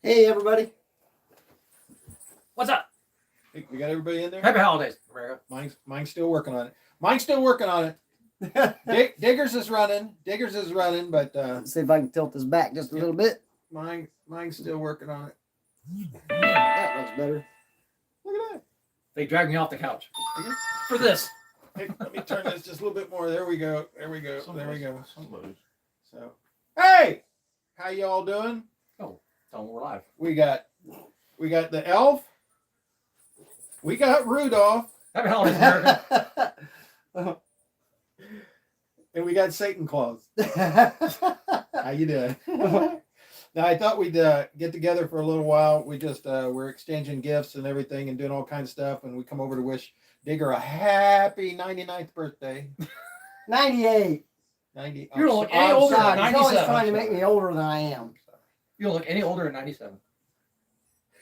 Hey, everybody. What's up? Hey, we got everybody in there? Happy holidays, America. Mine's still working on it. Mine's still working on it. Diggers is running. But Let's see if I can tilt this back just a little bit. mine's still working on it. That looks better. Look at that. They dragged me off the couch for this. Hey, let me turn this just a little bit more. There we go. Somebody's. So, hey, how y'all doing? Oh, tell them we're live. We got the elf. We got Rudolph, Happy holidays, America. and we got Satan Claus. How you doing? Now, I thought we'd get together for a little while. We just we're exchanging gifts and everything and doing all kinds of stuff. And we come over to wish Digger a happy 99th birthday. 98. 90. You don't look I'm any older sorry. than He's always 97. trying to make me older than I am. You don't look any older than 97.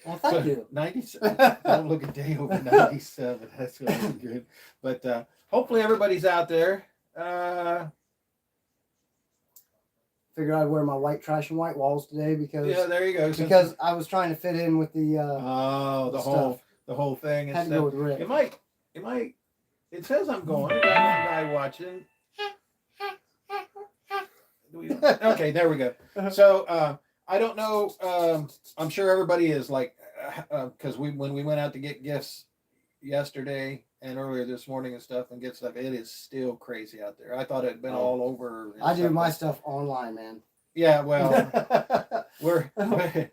Well, thank you. 97. Don't look a day over 97. That's really good. But hopefully everybody's out there. Figured I'd wear my white trash and white walls today because There you go. because I was trying to fit in with the the whole thing and had to stuff. go with Rick. It says I'm going. We got one guy watching. Okay, there we go. So I don't know. I'm sure everybody is like, because when we went out to get gifts yesterday and earlier this morning and stuff and get stuff, it is still crazy out there. I thought it had been all over. I do my stuff online, man. Yeah, well, we're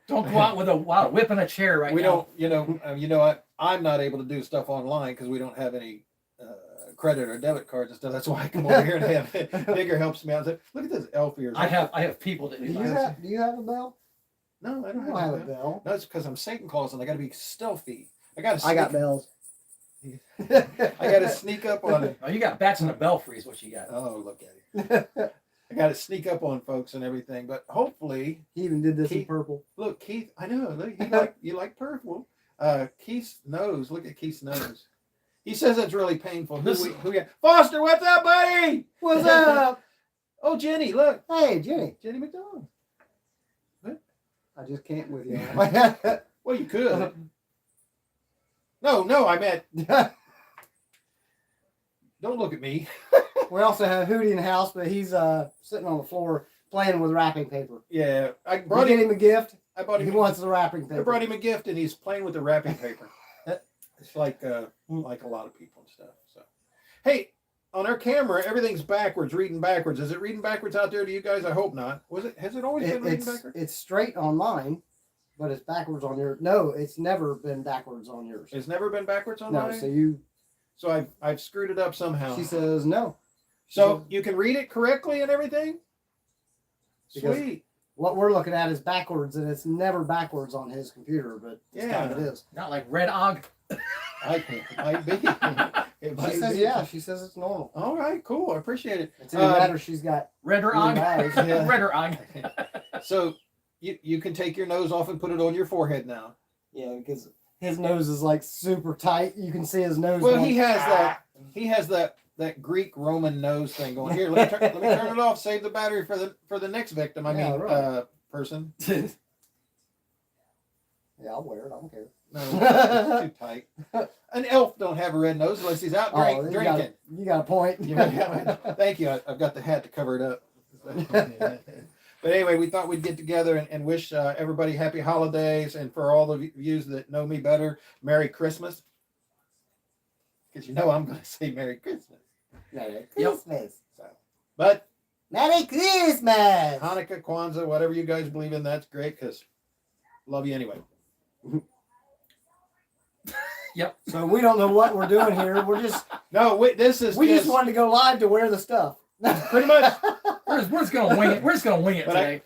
Don't go out with a whip and a chair right we now. don't. I'm not able to do stuff online because we don't have any credit or debit cards and stuff. That's why I come over here and have Digger helps me out. Look at this elf ears. I have people that Do do you that. have a bell? No, I I don't don't have a bell. No, it's because I'm Satan Claus and I got to be stealthy. I got bells. I got to sneak up on it. Oh, you got bats in the belfry is what you got. Oh, look at it. I got to sneak up on folks and everything. But hopefully, He even did this in Keith- purple. look, Keith. I know. Look, you like purple. Keith's nose. Look at Keith's nose. He says it's really painful. Who got? Foster, what's up, buddy? What's up? Oh, Jenny, look. Hey, Jenny. Jenny McDonald. I just can't with you. Well, you could. No, I meant. Don't look at me. We also have Hootie in the house, but he's sitting on the floor playing with wrapping paper. Yeah, I You brought get him. him a gift. I bought He him. wants the wrapping I paper. brought him a gift, and he's playing with the wrapping paper. It's like a lot of people and stuff. So, hey, on our camera, everything's backwards, reading backwards. Is it reading backwards out there to you guys? I hope not. Has it always been reading backwards? It's straight on mine, but it's backwards on yours. No, it's never been backwards on yours. It's never been backwards on No, mine. So I've screwed it up somehow. she says no. So you can read it correctly and everything. Because- Sweet. What we're looking at is backwards, and it's never backwards on his computer, but it's kind of it is. Not like Red Og. It might be. It might She says be. yeah. She says it's normal. All right, cool. I appreciate it. It's either that or she's got Redder green Og. eyes. Yeah. Redder Og. So you can take your nose off and put it on your forehead now. Yeah, because his nose is like super tight. You can see his nose. Well, going, he has that Greek Roman nose thing going. Here, let me turn it off. Save the battery for the next victim. Yeah, Person. Yeah, I'll wear it. I don't care. No, it's too tight. An elf don't have a red nose unless he's out drinking. You got a point. Thank you. I've got the hat to cover it up. But anyway, we thought we'd get together and wish everybody happy holidays, and for all of you that know me better, Merry Christmas. Because I'm going to say Merry Christmas. Merry Yep. Christmas. But Merry Christmas. Hanukkah, Kwanzaa, whatever you guys believe in, that's great because love you anyway. Yep. So we don't know what we're doing here. We're just We just wanted to go live to wear the stuff. pretty much. We're just gonna wing it. We're just gonna wing it But today.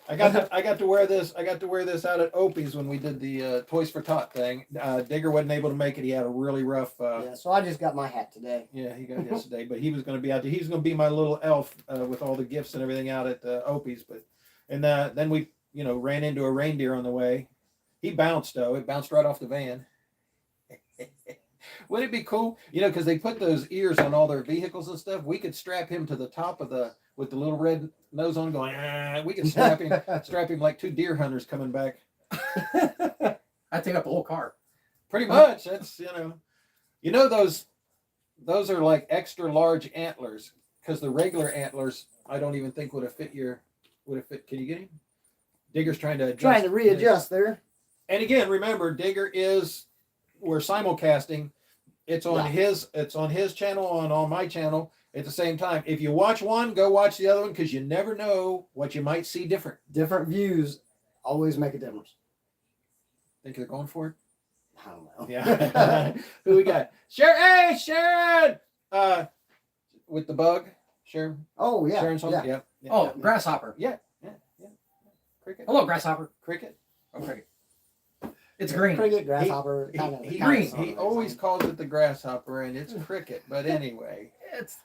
I got to wear this. I got to wear this out at Opie's when we did the Toys for Tot thing. Digger wasn't able to make it. He had a really rough. Yeah, so I just got my hat today. Yeah, he got it yesterday, but he was going to be out there. He's going to be my little elf with all the gifts and everything out at Opie's. And then we ran into a reindeer on the way. He bounced though. It bounced right off the van. Wouldn't it be cool? Because they put those ears on all their vehicles and stuff. We could strap him to the top of with the little red nose on, going. We could strap him like two deer hunters coming back. I take up the whole car. Pretty much. That's those are like extra large antlers because the regular antlers I don't even think would have fit. Can you get him? Digger's trying to adjust. Trying to readjust there. And again, remember, Digger we're simulcasting. It's on his channel and on my channel at the same time. If you watch one, go watch the other one because you never know what you might see different. Different views always make a difference. Think they're going for it? I don't know. Yeah. Who we got? Sharon. Hey, Sharon. With the bug. Sharon. Oh yeah. Sharon's home. Yeah. Yeah. Oh, grasshopper. Yeah. Cricket. Hello, grasshopper. Cricket. Oh, cricket. It's green. Cricket, grasshopper, kind of green. He always calls it the grasshopper, and it's cricket. But anyway, It's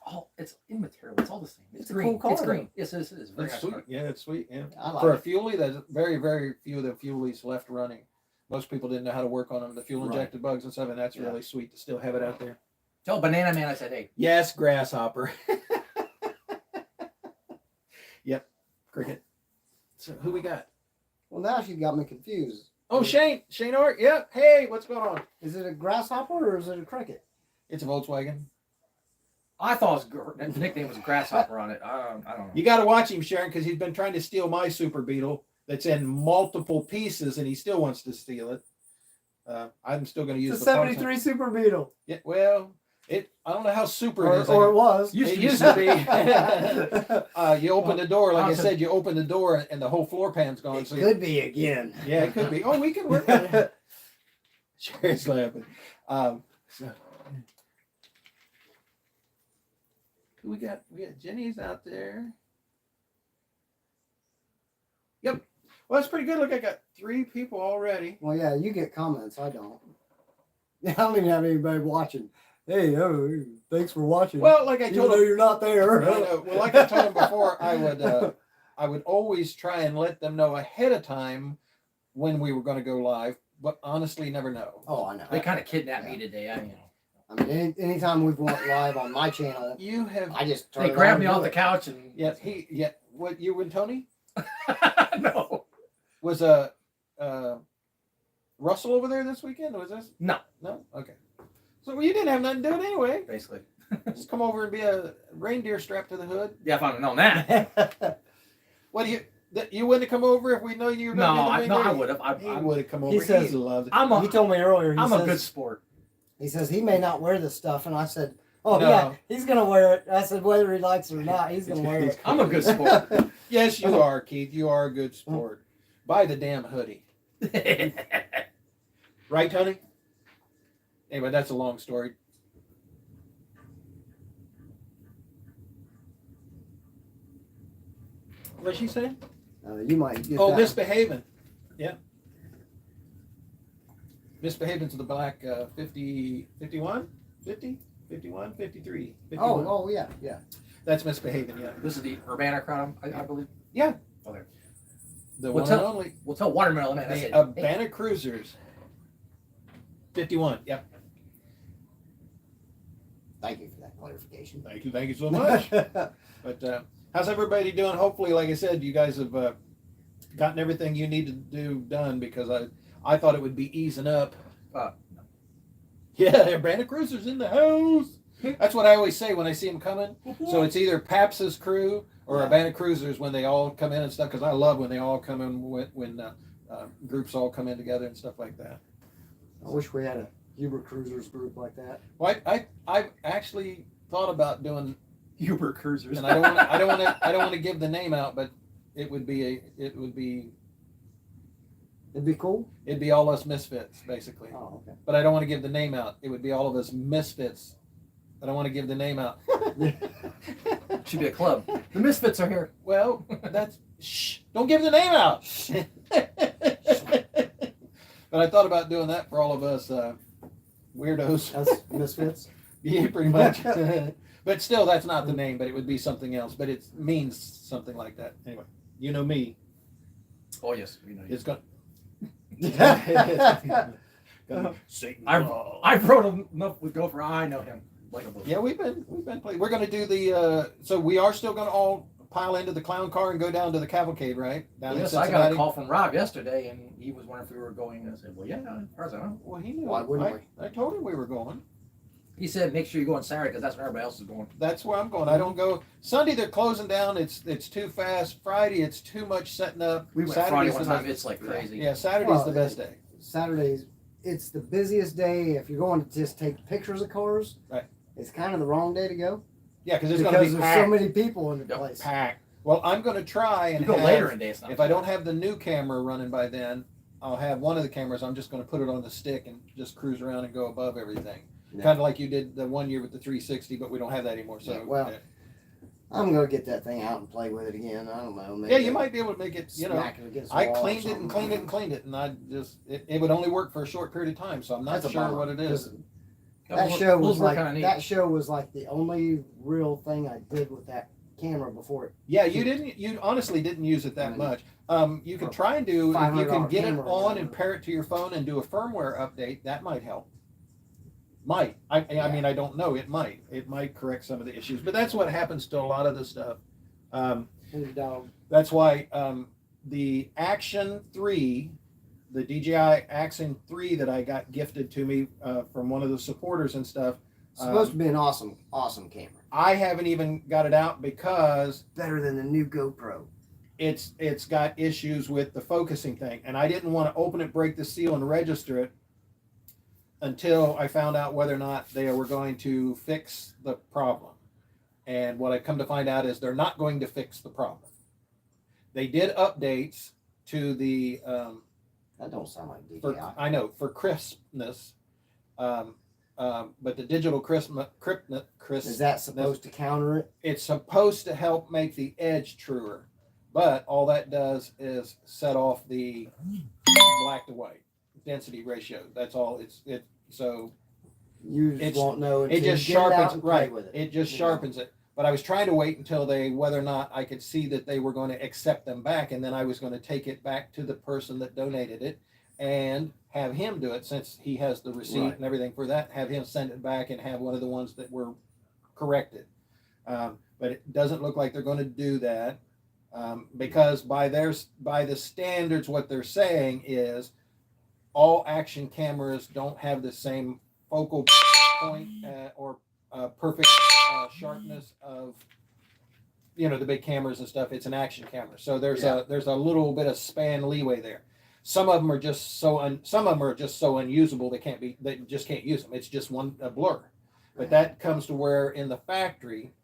immaterial. It's all the same. It's It's a green. cool It's color. green. Yes, it is. Very it's nice sweet. car. Yeah, it's sweet. Yeah. I like For a it. fuelie, there's very, very few of the fuelies left running. Most people didn't know how to work on them, the fuel injected bugs and stuff, and that's really sweet to still have it out there. Tell Banana Man I said, hey. Yes, grasshopper. Yep, cricket. So who we got? Well, now she got me confused. Oh, Shane Art. Yep. Hey, what's going on? Is it a grasshopper or is it a cricket? It's a Volkswagen. I thought his nickname was Grasshopper on it. I don't know. You got to watch him, Sharon, because he's been trying to steal my Super Beetle that's in multiple pieces, and he still wants to steal it. I'm still going to use It's a the parts. 73 Super Beetle. Yeah, well, I don't know how super it is. Or it was. It used to be. You open the door, like I said, you open the door, and the whole floor pan's gone. It could be again. Yeah, it could be. Oh, we can work on it. Sharon's laughing. So. Who we got? We got Jenny's out there. Yep. Well, that's pretty good. Look, I got 3 people already. Well, yeah, you get comments. I don't. I don't even have anybody watching. Hey, thanks for watching. Well, like I Even told though him, you're not there. well, like I told him before, I would always try and let them know ahead of time when we were going to go live, but honestly, never know. Oh, I know. They kind of kidnapped me today. I mean, anytime we've went live on my channel, You have. I just turn They it grabbed on me and off do the it. couch and Yeah. What you and Tony no. was Russell over there this weekend? Was this? No. Okay. So you didn't have nothing to do it anyway. Basically. Just come over and be a reindeer strapped to the hood. Yeah, if I'd have known that. What do you wouldn't have come over if we know you were No, going to be the I reindeer? would have. He would have come over. He says- He loves it. He told me earlier. I'm a good sport. He says he may not wear this stuff, and I said, "Oh No. yeah, he's gonna wear it." I said, "Whether he likes it or not, he's gonna wear it." I'm a good sport. Yes, you are, Keith. You are a good sport. Buy the damn hoodie. Right, Tony? Anyway, that's a long story. What's she saying? You might get Oh, that. misbehaving. Yeah. Misbehaving to the black 50, 51, 50, 51, 53, 51. Oh yeah. That's misbehaving, yeah. This is the Urbana crowd, I believe. Yeah. Okay. The Well, one and only. We'll tell Watermelon Man. I The said, Urbana Cruisers. 51, yep. Thank you for that clarification. Thank you so much. But how's everybody doing? Hopefully, like I said, you guys have gotten everything you need to do done because I thought it would be easing up. No. Yeah, Urbana Cruisers in the house. That's what I always say when I see them coming. So it's either Paps's crew or Urbana Cruisers when they all come in and stuff. Because I love when they all come in when groups all come in together and stuff like that. I wish we had a Uber Cruisers group like that. Well, I've actually thought about doing, Uber Cruisers. and I don't want to give the name out, but it would be It'd be cool. it'd be all us misfits basically. Oh, okay. But I don't want to give the name out. It would be all of us misfits. I don't want to give the name out. Should be a club. The Misfits are here. Well, that's shh. Don't give the name out. But I thought about doing that for all of us weirdos. That's misfits. Yeah, pretty much. But still, that's not the name. But it would be something else. But it means something like that. Anyway, you know me. Oh yes, we know you. It's going. Satan. I've wrote enough with Go4Rider. I know him like a book. Yeah, we've been playing. We're going to do the. So we are still going to all pile into the clown car and go down to the cavalcade, right? Down in Yes, I got a Cincinnati? call from Rob yesterday, and he was wondering if we were going. And I said, "Well, yeah." As far as I know. Well, he knew. Why wouldn't I told him we were going. He said, "Make sure you go on Saturday because that's where everybody else is going." That's where I'm going. I don't go Sunday. They're closing down. It's too fast. Friday, it's too much setting up. We went Saturday's Friday the one time. best- It's like crazy. Yeah, Saturday's Well, the best day. Saturdays, it's the busiest day. If you're going to just take pictures of cars, Right. it's kind of the wrong day to go Yeah, because it's going because to be there's packed. so many people in the Yep. place. Packed. Well, I'm going to try You and go have, later in the day. It's not if I don't have the new camera running by then, I'll have one of the cameras. I'm just going to put it on the stick and just cruise around and go above everything. Yeah. Kind of like you did the one year with the 360, but we don't have that anymore. So Yeah, well, I'm gonna get that thing out and play with it again. I don't know. Maybe yeah, you might be able to make it. You know, smack it against the I wall or cleaned it and something. cleaned it and cleaned it, and I just it would only work for a short period of time. So I'm not That's a sure bummer, what it is. 'cause That show was those were like kinda neat. that show was like the only real thing I did with that camera before it. Yeah, you honestly didn't use it that much. You could try and do, if you $500 can get it camera or on whatever. and pair it to your phone and do a firmware update, that might help. Might. I mean, I don't know. It might correct some of the issues, but that's what happens to a lot of the stuff. His dog. That's why the Action 3, the DJI Action 3 that I got gifted to me from one of the supporters and stuff, Supposed to be an awesome camera. I haven't even got it out because Better than the new GoPro. it's got issues with the focusing thing, and I didn't want to open it, break the seal, and register it until I found out whether or not they were going to fix the problem. And what I come to find out is they're not going to fix the problem. They did updates to the That don't sound like DJI. I know, for crispness, but the digital crisp Is that supposed to counter it? it's supposed to help make the edge truer, but all that does is set off the black to white density ratio. That's all. So You just It's- won't know until it just you get it out sharpens and play right. with it. It just you sharpens it. But I was trying to wait until whether or not I could see that they were going to accept them back, and then I was going to take it back to the person that donated it and have him do it, since he has the receipt Right. and everything for that. Have him send it back and have one of the ones that were corrected. But it doesn't look like they're going to do that because by the standards, what they're saying is all action cameras don't have the same focal point or perfect sharpness of the big cameras and stuff. It's an action camera, so there's a little bit of span leeway there. Some of them are just so unusable they just can't use them. It's just a blur. But that comes to where in the factory,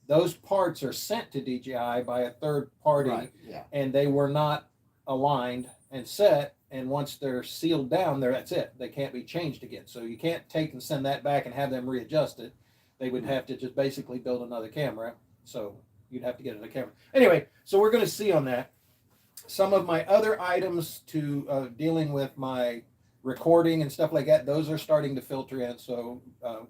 those parts are sent to DJI by a third party, Right. Yeah. and they were not aligned and set. And once they're sealed down, that's it. They can't be changed again. So you can't take and send that back and have them readjust it. They would have to just basically build another camera. So you'd have to get another camera. Anyway, so we're going to see on that. Some of my other items to dealing with my recording and stuff like that, those are starting to filter in. So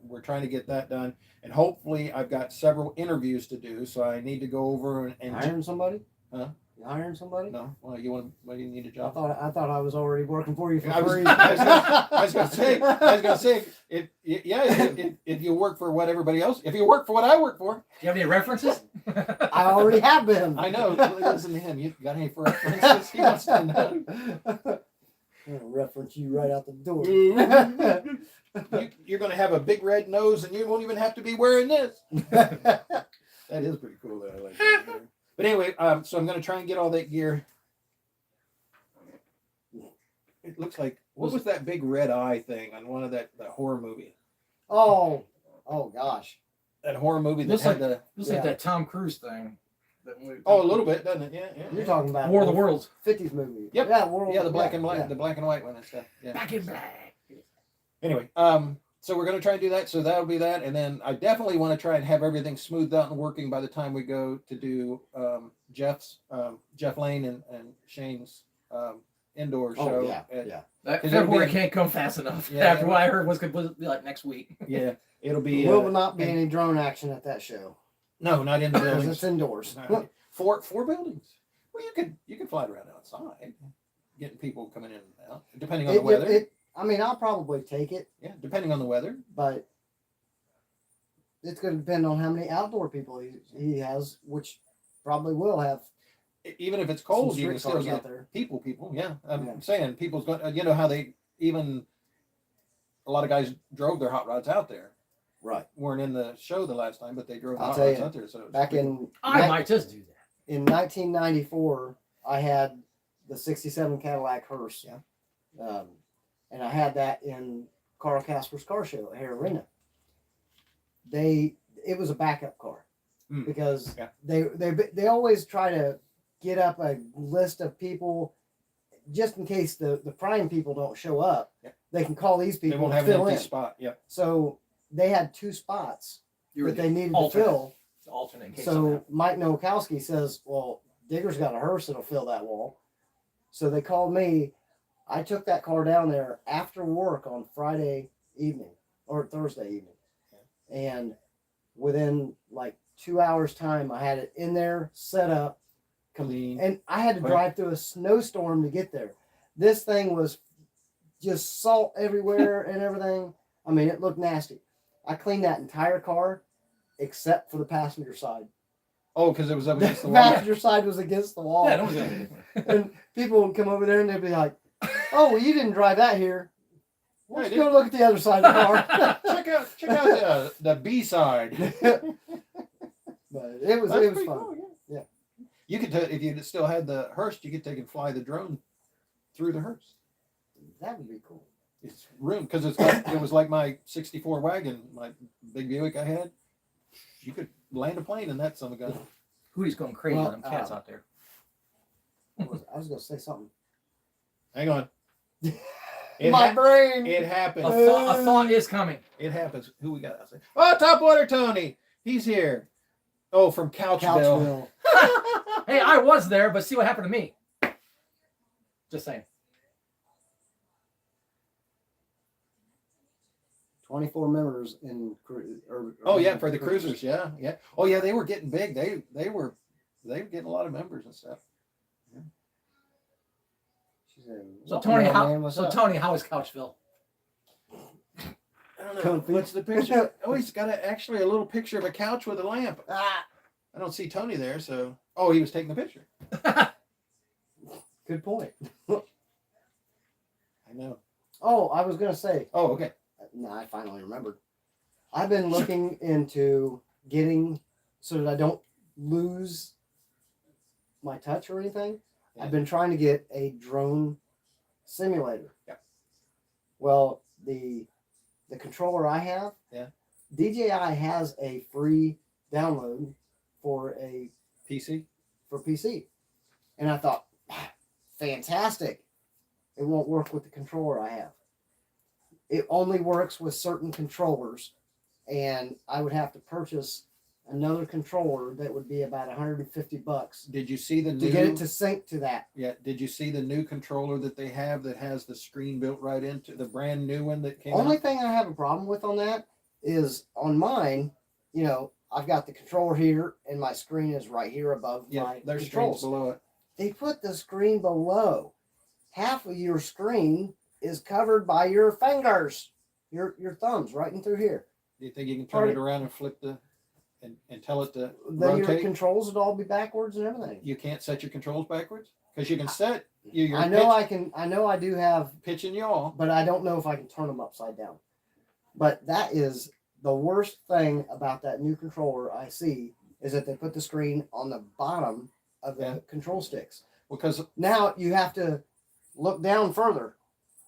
we're trying to get that done. And hopefully I've got several interviews to do. So I need to go over and Hiring somebody? Huh? You hiring somebody? no, well, why do you need a I job? thought I was already working for you for I was- free. I was gonna say, if you work for what everybody else, if you work for what I work for, Do you have any references? I already have been. I know. Listen to him. You got any references? He wants to know. I'm gonna reference you right out the door. You're gonna have a big red nose, and you won't even have to be wearing this. That is pretty cool. That I like that. But anyway, so I'm gonna try and get all that gear. It looks like what was that big red eye thing on one of that horror movie? oh gosh. That horror movie that Looks had like- the Looks like that Tom Cruise thing. a little bit, doesn't it? Yeah. You're talking about War of the Worlds. 50s movie. Yep. Yeah, World. Yeah, the black and white, yeah. the black and white one and stuff. Yeah. Back in black. Anyway, so we're gonna try and do that. So that'll be that, and then I definitely want to try and have everything smoothed out and working by the time we go to do Jeff Lane and Shane's indoor show. Oh yeah, at- yeah. That 'Cause it'll February be- can't come fast enough. Yeah, After it'll- what I heard was going to be like next week. yeah. It'll be There will not be and- any drone action at that show no, not in the because buildings. it's indoors. Four buildings. Well, you could fly it around outside, getting people coming in and out, depending on the weather. I mean, I'll probably take it, Yeah, depending on the weather. but it's going to depend on how many outdoor people he has, which probably will have even if it's some cold, you street can still cars get out there. people. Yeah, I'm Yeah. saying people's going. You know how they even a lot of guys drove their hot rods out there. Right. Weren't in the show the last time, but they drove the I'll hot tell rods you, out there. So it's Back pretty- in I might just do that. in 1994, I had the '67 Cadillac hearse. Yeah. And I had that in Carl Casper's car show at Arena. It was a backup car because Yeah. they always try to get up a list of people just in case the prime people don't show up. Yeah. They can call these they people won't to have an fill empty in. spot. Yeah. So they had 2 spots You were that they needed alternate. to fill. It's alternate in case something So happens. Mike Nowakowski says, well, Digger's got a hearse that'll fill that wall. So they called me. I took that car down there after work on Friday evening or Thursday evening. And within like 2 hours time, I had it in there, set up. Clean. And I had to Right. drive through a snowstorm to get there. This thing was just salt everywhere and everything. I mean, it looked nasty. I cleaned that entire car except for the passenger side. Oh, because it was up The against the wall. passenger side was against the wall. Yeah, no one's gonna. And people would come over there and they'd be like, "Oh, well, you didn't drive that here. Let's I go look at the other side of the car." check out the B side. But it was That's pretty fun. cool, Yeah. You could if you still had the hearse, you could take and fly the drone through the hearse. That would be cool. It's room because it was like my '64 wagon, my big Buick I had. You could land a plane in that son of a gun. Hooty's going crazy Well, with them cats out there. I was going to say something. Hang on. My brain. It A happens. thought is coming. It happens. Who we got outside? Oh, Topwater Tony. He's here. Oh, from Couchville. Couchville. Hey, I was there, but see what happened to me. Just saying. 24 members in. Oh yeah, for the cruisers. Yeah. Oh yeah, they were getting big. They were getting a lot of members and stuff. She said, So "Welcome, Tony, young how? man, what's So up?" Tony, how is Couchville? I don't know. Comfy. What's the picture? Oh, he's got actually a little picture of a couch with a lamp. Ah, I don't see Tony there, so. Oh, he was taking the picture. good point. I know. Oh, I was going to say. Oh, okay. No, I finally remembered. I've been looking into getting so that I don't lose my touch or anything. Yeah. I've been trying to get a drone simulator. Yeah. Well, the controller I have, Yeah. DJI has a free download for PC. PC, and I thought, fantastic. It won't work with the controller I have. It only works with certain controllers, and I would have to purchase another controller that would be about $150 Did you see the to new? get it to sync to that. Yeah. Did you see the new controller that they have that has the screen built right into the brand new one that came Only out? thing I have a problem with on that is on mine, I've got the controller here and my screen is right here above Yeah, my there's screens controls. below it. They put the screen below. Half of your screen is covered by your fingers, your thumbs right in through here. Do you think you can turn it around and flip and tell it to Then your rotate? controls would all be backwards and everything. You can't set your controls backwards because you can set your I know I can. I know I do have, pitch and yaw. but I don't know if I can turn them upside down. But that is the worst thing about that new controller I see is that they put the screen on the bottom of the Yeah. control sticks. Because Now you have to look down further.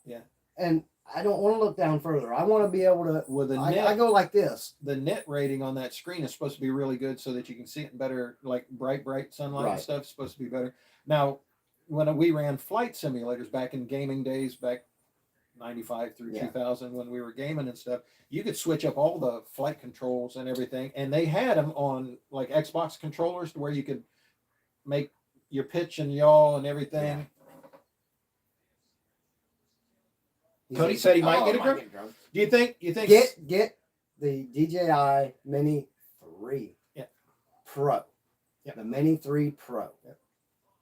Yeah. And I don't want to look down further. I want to be able to. with the I net, go like this. the net rating on that screen is supposed to be really good so that you can see it in better, like bright sunlight and Right. stuff. Is supposed to be better. Now, when we ran flight simulators back in gaming days, back 95 through Yeah. 2000, when we were gaming and stuff, you could switch up all the flight controls and everything, and they had them on like Xbox controllers to where you could make your pitch and yaw and everything. Cody said he might get a I drone. Do you think? Get the DJI Mini 3. Yeah. Pro. Yeah. The Mini 3 Pro. Yeah.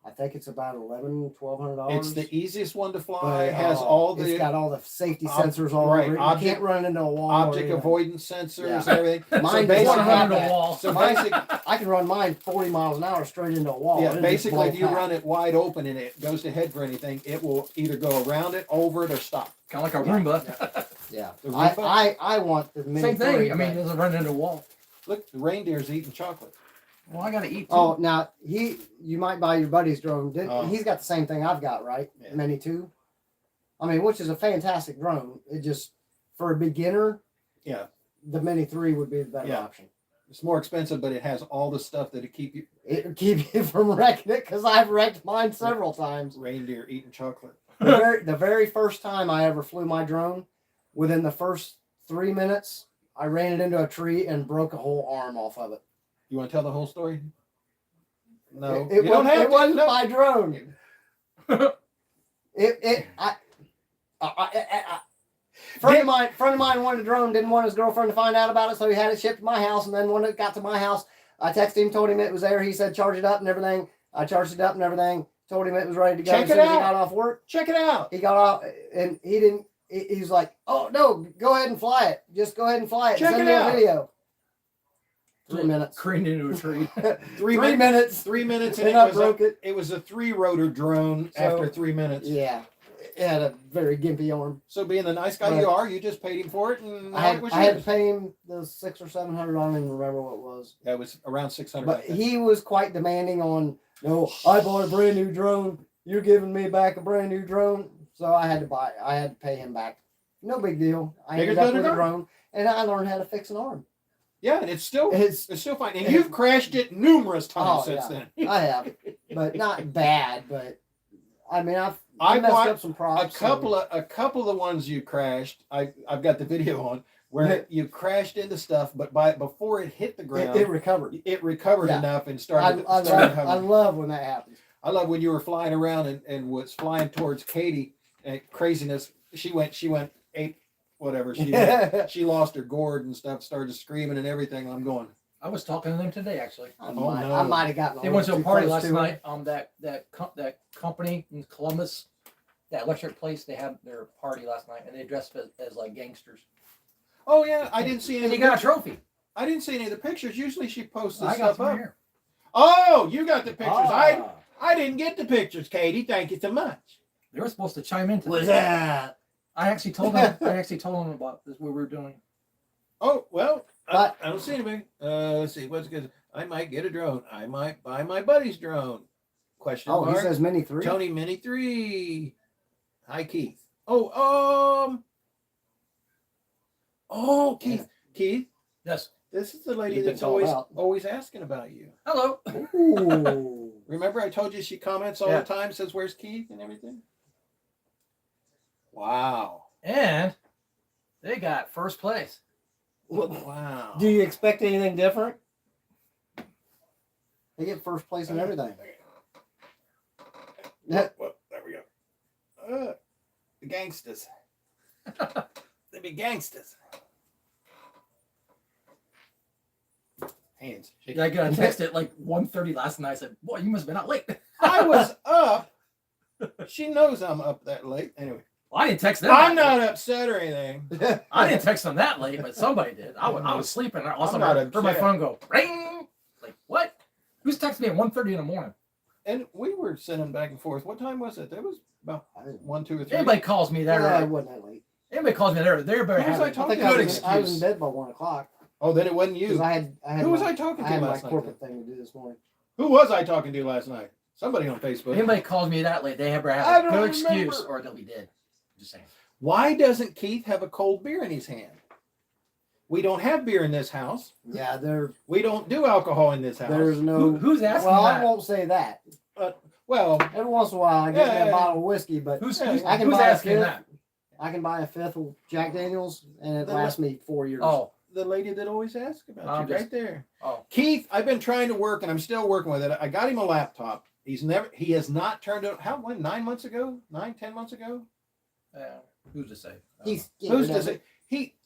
I think it's about $1,100-$1,200. It's the easiest one to fly. But, It has all the It's got all the safety ob- sensors all right, over it. You object- can't run into a wall. or object anything. avoidance sensors Yeah. and everything. Mine so does not basically, have the that. wall. so Mine- basically, I can run mine 40 miles an hour straight into a wall. yeah, and it just basically, if blows you past. run it wide open and it goes to head for anything, it will either go around it, over it, or stop. Kind of like a Roomba. Yeah, The I want the mini Same thing. 3, I mean, but- it doesn't run into a wall. Look, the reindeer's eating chocolate. Well, I got to eat too. oh, now you might buy your buddy's drone. Oh. He's got the same thing I've got, right? Yeah. Mini 2. I mean, which is a fantastic drone. It just for a beginner, Yeah, the Mini 3 would be the better Yeah. option. it's more expensive, but it has all the stuff that'll keep you It would keep you from wrecking it because I've wrecked mine several times. reindeer eating chocolate. The very first time I ever flew my drone, within the first 3 minutes, I ran it into a tree and broke a whole arm off of it. You want to tell the whole story? No, It you don't have it to. wasn't No. my drone. I friend of mine wanted a drone, didn't want his girlfriend to find out about it, so he had it shipped to my house. And then when it got to my house, I texted him, told him it was there. He said charge it up and everything. I charged it up and everything. Told him it was ready to go. Check As soon it as he out. got off work, Check it out. he got off and he didn't. He's like, "Oh no, go ahead and fly it. Just go ahead and fly it. Check Send it me out." a video." 3 minutes. Careened into a tree. 3 3 minutes. minutes. 3 minutes, and And it I was broke it. it was a 3-rotor drone So- after 3 minutes. Yeah, it had a very gimpy arm. So being the nice guy Right. you are, you just paid him for it, and I it was had to yours. pay him the $600 or $700. I don't even remember what it was. That was around 600. But he was quite demanding on, no, I bought a brand new drone. You're giving me back a brand new drone. So I had to pay him back. No big deal. I Bigger ended up than a with a drone. drone and I learned how to fix an arm. yeah, and it's still fine. And it's- you've crashed it numerous times Oh, since yeah. then. I have, but not bad. But I mean, I I messed bought up some props. A couple of the ones you crashed, I've got the video on where you crashed into stuff, but before it hit the ground, it recovered. it recovered Yeah. enough and I started. love, I love when that happens. I love when you were flying around and was flying towards Katie and craziness. She went ape, whatever. She lost her gourd and stuff, started screaming and everything. I'm going, I was talking to them today, actually. I Oh, might, no. I might have gotten. They a went to little a too party close last to night. That company in Columbus, that electric place. They had their party last night, and they dressed as like gangsters. oh yeah, I didn't see any. And of you the got a pictures. trophy. I didn't see any of the pictures. Usually she posts this I got stuff some up. here. Oh, you got the pictures. Ah. I didn't get the pictures, Katie. Thank you so much. They were supposed to chime in. Was today. that? I actually told them. About this. What we were doing. Oh well, But- I don't see anything. Let's see what's good. I might get a drone. I might buy my buddy's drone. Question Oh, he mark. says Mini 3. Tony Mini 3. Hi, Keith. Oh, Keith. Keith, Yes. this is the lady You've been that's called out. always asking about you. Hello. Ooh. Remember I told you she comments all Yeah. the time, says where's Keith and everything? Wow. And they got first place. Wow. Do you expect anything different? They get first place in everything. Well, there we go. The gangsters. They be gangsters. Hands. Yeah, I got a text at like 1:30 last night. I said, "Boy, you must have been out late." I was up. She knows I'm up that late. Anyway, Well, I didn't text them. I'm that not upset or anything. late. I didn't text them that late, but somebody did. I was sleeping. And all of a I'm sudden, I not heard my upset. phone go ring. Like what? Who's texting me at 1:30 in the morning? And we were sending back and forth. What time was it? There was about 1, 2, or 3. Anybody calls me that Yeah, it early. wasn't that late. Anybody calls me there. They're better Who was have I a talking I think to? good I was in excuse. bed by 1 o'clock. Oh, then it wasn't Because you. I had Who was my, I talking I to had my last night? corporate thing to do this morning. Who was I talking to last night? Somebody on Facebook. Anybody calls me that late, they better I have a don't good excuse, remember. or they'll be dead. Just saying. Why doesn't Keith have a cold beer in his hand? We don't have beer in this house. Yeah, We don't do alcohol in this house. there's no. Who's asking well, that? I won't say that. Well, Every once in a while, I get me Yeah. a bottle of whiskey, but Who's I can who's buy a asking fifth. that? I can buy a fifth of Jack Daniels, and it The- lasts me 4 years. Oh, the lady that always asks about I'm you, just- right there. oh. Keith, I've been trying to work, and I'm still working with it. I got him a laptop. He has not turned it. How? When? 9 months ago? 9, 10 months ago? Who's to say? He's Who's scared to of say? it.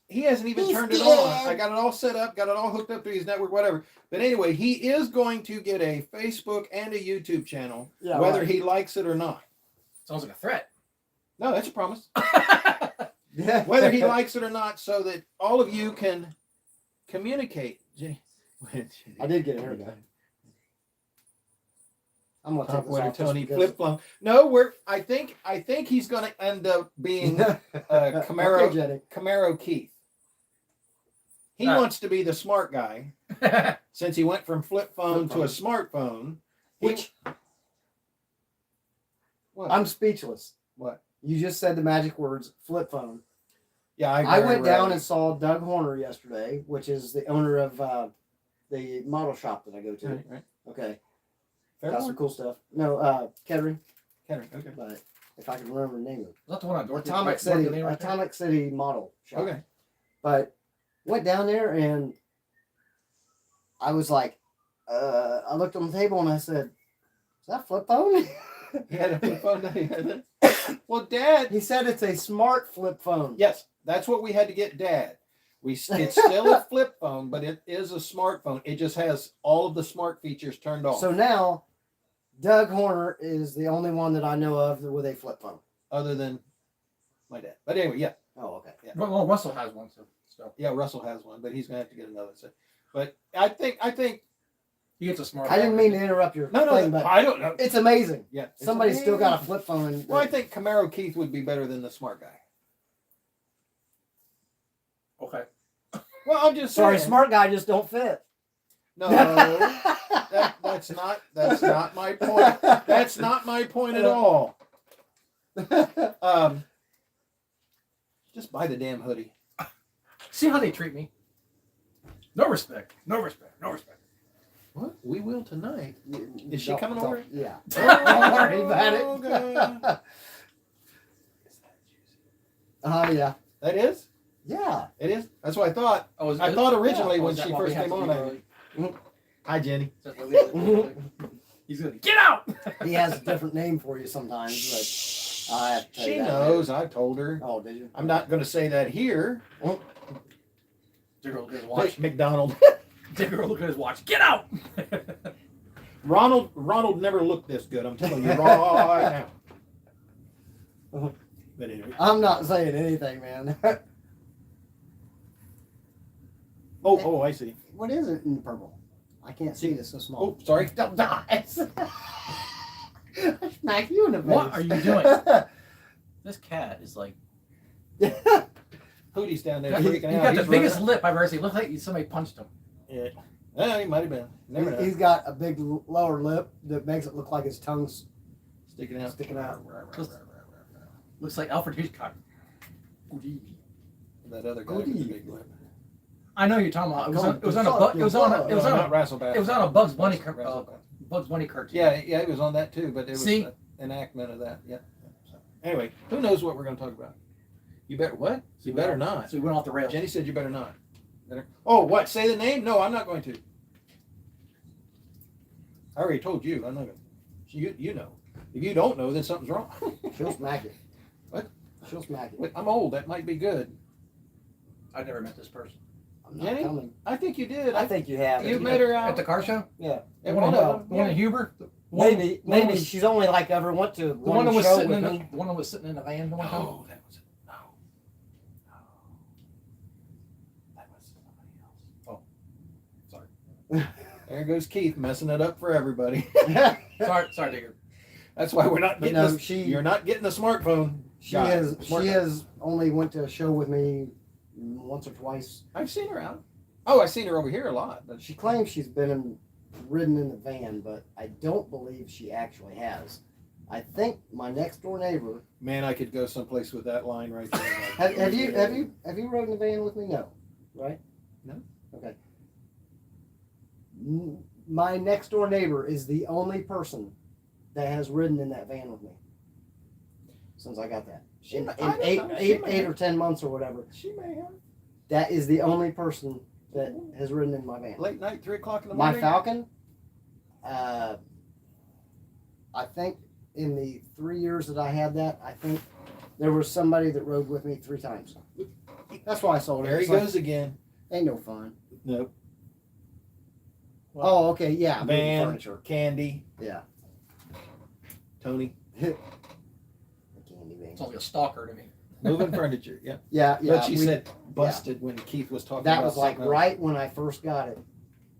he hasn't even He's turned it dead. on. I got it all set up, got it all hooked up to his network, whatever. But anyway, he is going to get a Facebook and a YouTube channel, Yeah, whether right. he likes it or not. Sounds like a threat. No, that's a promise. Yeah. Whether he likes it or not, so that all of you can communicate. I did get a haircut. I'm gonna take this Operator off just Tony because- flip flop. No, I think he's going to end up being Camaro Okay, Jenny. Camaro Keith. He Right. wants to be the smart guy since he went from flip phone to a smartphone. Which What? I'm speechless. What? You just said the magic words, flip phone. Yeah, I went down and saw Doug Horner yesterday, which is the owner of the model shop that I go to. Right. Okay, Fair got some one. cool stuff. No, Kettering, Kenner, okay. but if I can remember the name of it, Is that the one on Dorothy? Atomic Dorothy City, Lane right there? Atomic City model shop. Okay. But went down there and I was like, I looked on the table and I said, "Is that a flip phone?" He had a flip phone. Now he had it. Well, Dad. He said it's a smart flip phone. Yes, that's what we had to get Dad. It's still a flip phone, but it is a smartphone. It just has all of the smart features turned off. So now, Doug Horner is the only one that I know of with a flip phone. Other than my dad. But anyway, yeah. Oh, okay. Yeah. Well, Russell has one, so Yeah, Russell has one, but he's gonna have to get another set. But I think he gets a smart. I didn't mean to interrupt your no, thing, but I don't know. it's amazing. Yeah, it's Somebody's still got a amazing. flip phone. Well, I think Camaro Keith would be better than the smart guy. Okay. Well, I'm just Sorry, saying. smart guy just don't fit. No, that's not my point. That's not my point at all. Just buy the damn hoodie. See how they treat me? No respect. No respect. No respect. What? We will tonight. Is she Don't- coming don't- over? Yeah. Oh, Don't worry about God. it. Yeah. That is? Yeah. It is? That's what I thought. Oh, is I it- thought originally Oh, when is that she why we first have came to on. be I, early? hi, Jenny. Is that why we have to be early? He's gonna get out. He has a different name for you sometimes, but I have to tell She you that knows. I told her. later. Oh, did you? I'm not going to say that here. Digger will look at his watch. McDonald. Digger will look at his watch. Get out. Ronald never looked this good. I'm telling you right now. But anyway. I'm not saying anything, man. Oh, I see. What is it in purple? I can't see. It's so small. Oh, sorry. Don't die. I smack you in the face. What are you doing? This cat is like. Hootie's down there He freaking out. got the He's biggest running. lip I've ever seen. Looks like somebody punched him. Yeah. He might have been. Never know. He's got a big lower lip that makes it look like his tongue's Sticking out. sticking out. Looks like Alfred Hitchcock. Good evening. That other guy Good with the evening. big lip. I know you're talking about. It was on. It was on a. Fuck It was on. A, it was No, on. not A, Rasselback. it was on a Bugs Bunny. Rasselback. Bugs Bunny cartoon. Yeah, it was on that too, but it was See? an enactment of that. Yeah. So, anyway, who knows what we're going to talk about? You better what? So You we better went- not. So we went off the rails. Jenny said you better not. Better. Oh, what? Say the name? No, I'm not going to. I already told you. I'm not going to. You know. If you don't know, then something's wrong. She'll smack it. What? She'll smack it. Wait, I'm old. That might be good. I've never met this person. I'm not Jenny? coming. I think you did. I think you have. You it. met her out At the car show. Yeah. at one one of of the them. one in Huber. The one- Maybe. the one Maybe was- she's only like ever went to The one that was show sitting with in the, me. the one that was sitting in the van the one time. No, that was no. No. That was somebody else. Sorry. There goes Keith messing it up for everybody. Sorry, Digger. That's why we're not But getting no, this. You're not getting the smartphone. She guy. has. Smart She guy. has only went to a show with me once or twice. I've seen her out. Oh, I've seen her over here a lot. But She claims she's been ridden in the van, but I don't believe she actually has. I think my next door neighbor. man, I could go someplace with that line right there. Have you rode in the van with me? No, right? No. Okay. My next door neighbor is the only person that has ridden in that van with me since I got that. She In, may- in I don't eight, know. She eight, may eight have. or 10 months or whatever. She may have That is the only person that has ridden in my van. late night, 3 o'clock in the My morning. Falcon, I think in the 3 years that I had that, I think there was somebody that rode with me 3 times. That's why I sold it. There he It's like, goes again. ain't no fun. Nope. Oh, okay, yeah. moving Van, furniture. Candy, Yeah. Tony. The candy van. It's only a stalker to me. Moving furniture. Yeah. Yeah, yeah. But she said busted when Keith was talking that about was like something else. right when I first got it.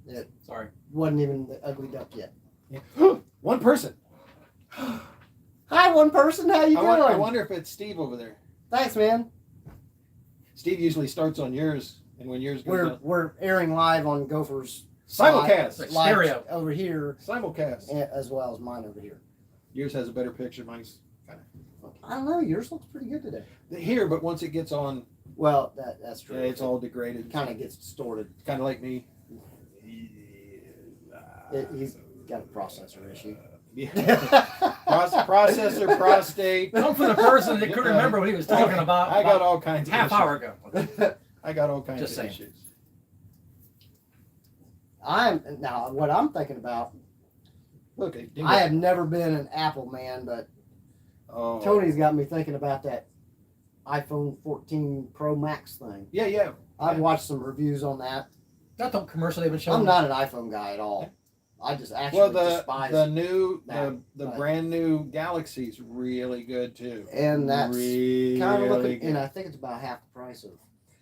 It Sorry. wasn't even the ugly duck yet. Yeah. One person. Hi, one person. How you doing? I wonder if it's Steve over there. Thanks, man. Steve usually starts on yours, and when yours goes out. We're airing live on Gopher's Simulcast. Like live stereo. over here, Simulcast. as well as mine over here. Yours has a better picture. Mine's kind I don't know. Yours looks pretty good today. of here, but once it gets on, Well, that's true. it's all degraded. kind of gets distorted. Kind of like me. He's got a processor issue. Yeah. Processor, prostate. Come from the person that couldn't remember what he was talking about. I got all kinds of half issues. hour ago. I got all kinds Just of saying. issues. Now what I'm thinking about. Okay. I have never been an Apple man, but Oh. Tony's got me thinking about that iPhone 14 Pro Max thing. Yeah, yeah. I've watched some reviews on that. That's the commercial they've been showing. I'm not an iPhone guy at all. I just actually Well, despise the new that, the but- brand new Galaxy's really good too. and that's really kind of looking, good. and I think it's about half the price of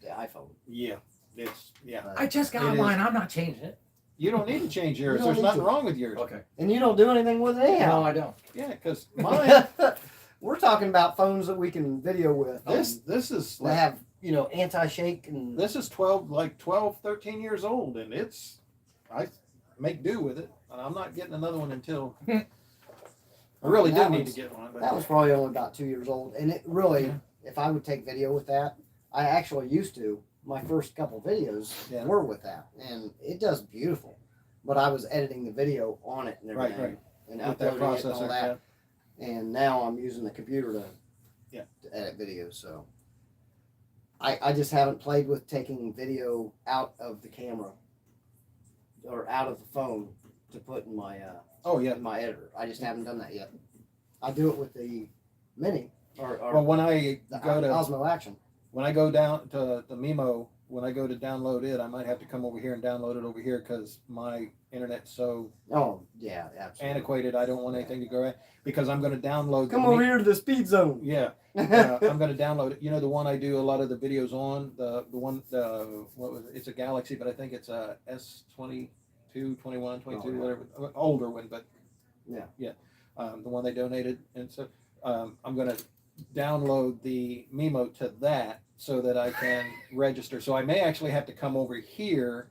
the iPhone. Yeah, it's But- I just got It mine. is. I'm not changing it. You don't need to change yours. don't There's need nothing to. wrong with yours. Okay. and you don't do anything with it No, anyhow. I don't. Yeah, because mine. We're talking about phones that we can video with. this is They like, have, anti-shake and this is 12, 13 years old, and I make do with it. And I'm not getting another one until I really do That need to one's- get one. But that was probably only about 2 years old. And it really, Yeah. if I would take video with that, I actually used to. My first couple videos Yeah. were with that, and it does beautiful. But I was editing the video on it and Right, everything, and with that uploading it and all processor, that. And now I'm using the computer to edit videos. So I just haven't played with taking video out of the camera or out of the phone to put in my oh yeah. in my editor. I just haven't done that yet. I do it with the Mini or Well, when I the go to Osmo Action. when I go down to the Mimo, when I go to download it, I might have to come over here and download it over here because my internet's so Oh yeah, absolutely. antiquated. I don't want anything to go in because I'm going to download. Come the over here to the speed zone. Yeah, I'm going to download it. You know the one I do a lot of the videos on the one what was it? It's a Galaxy, but I think it's a S22, 21, 22, Oh, yeah. whatever, older one, but Yeah. the one they donated, and so I'm going to download the Mimo to that so that I can register. So I may actually have to come over here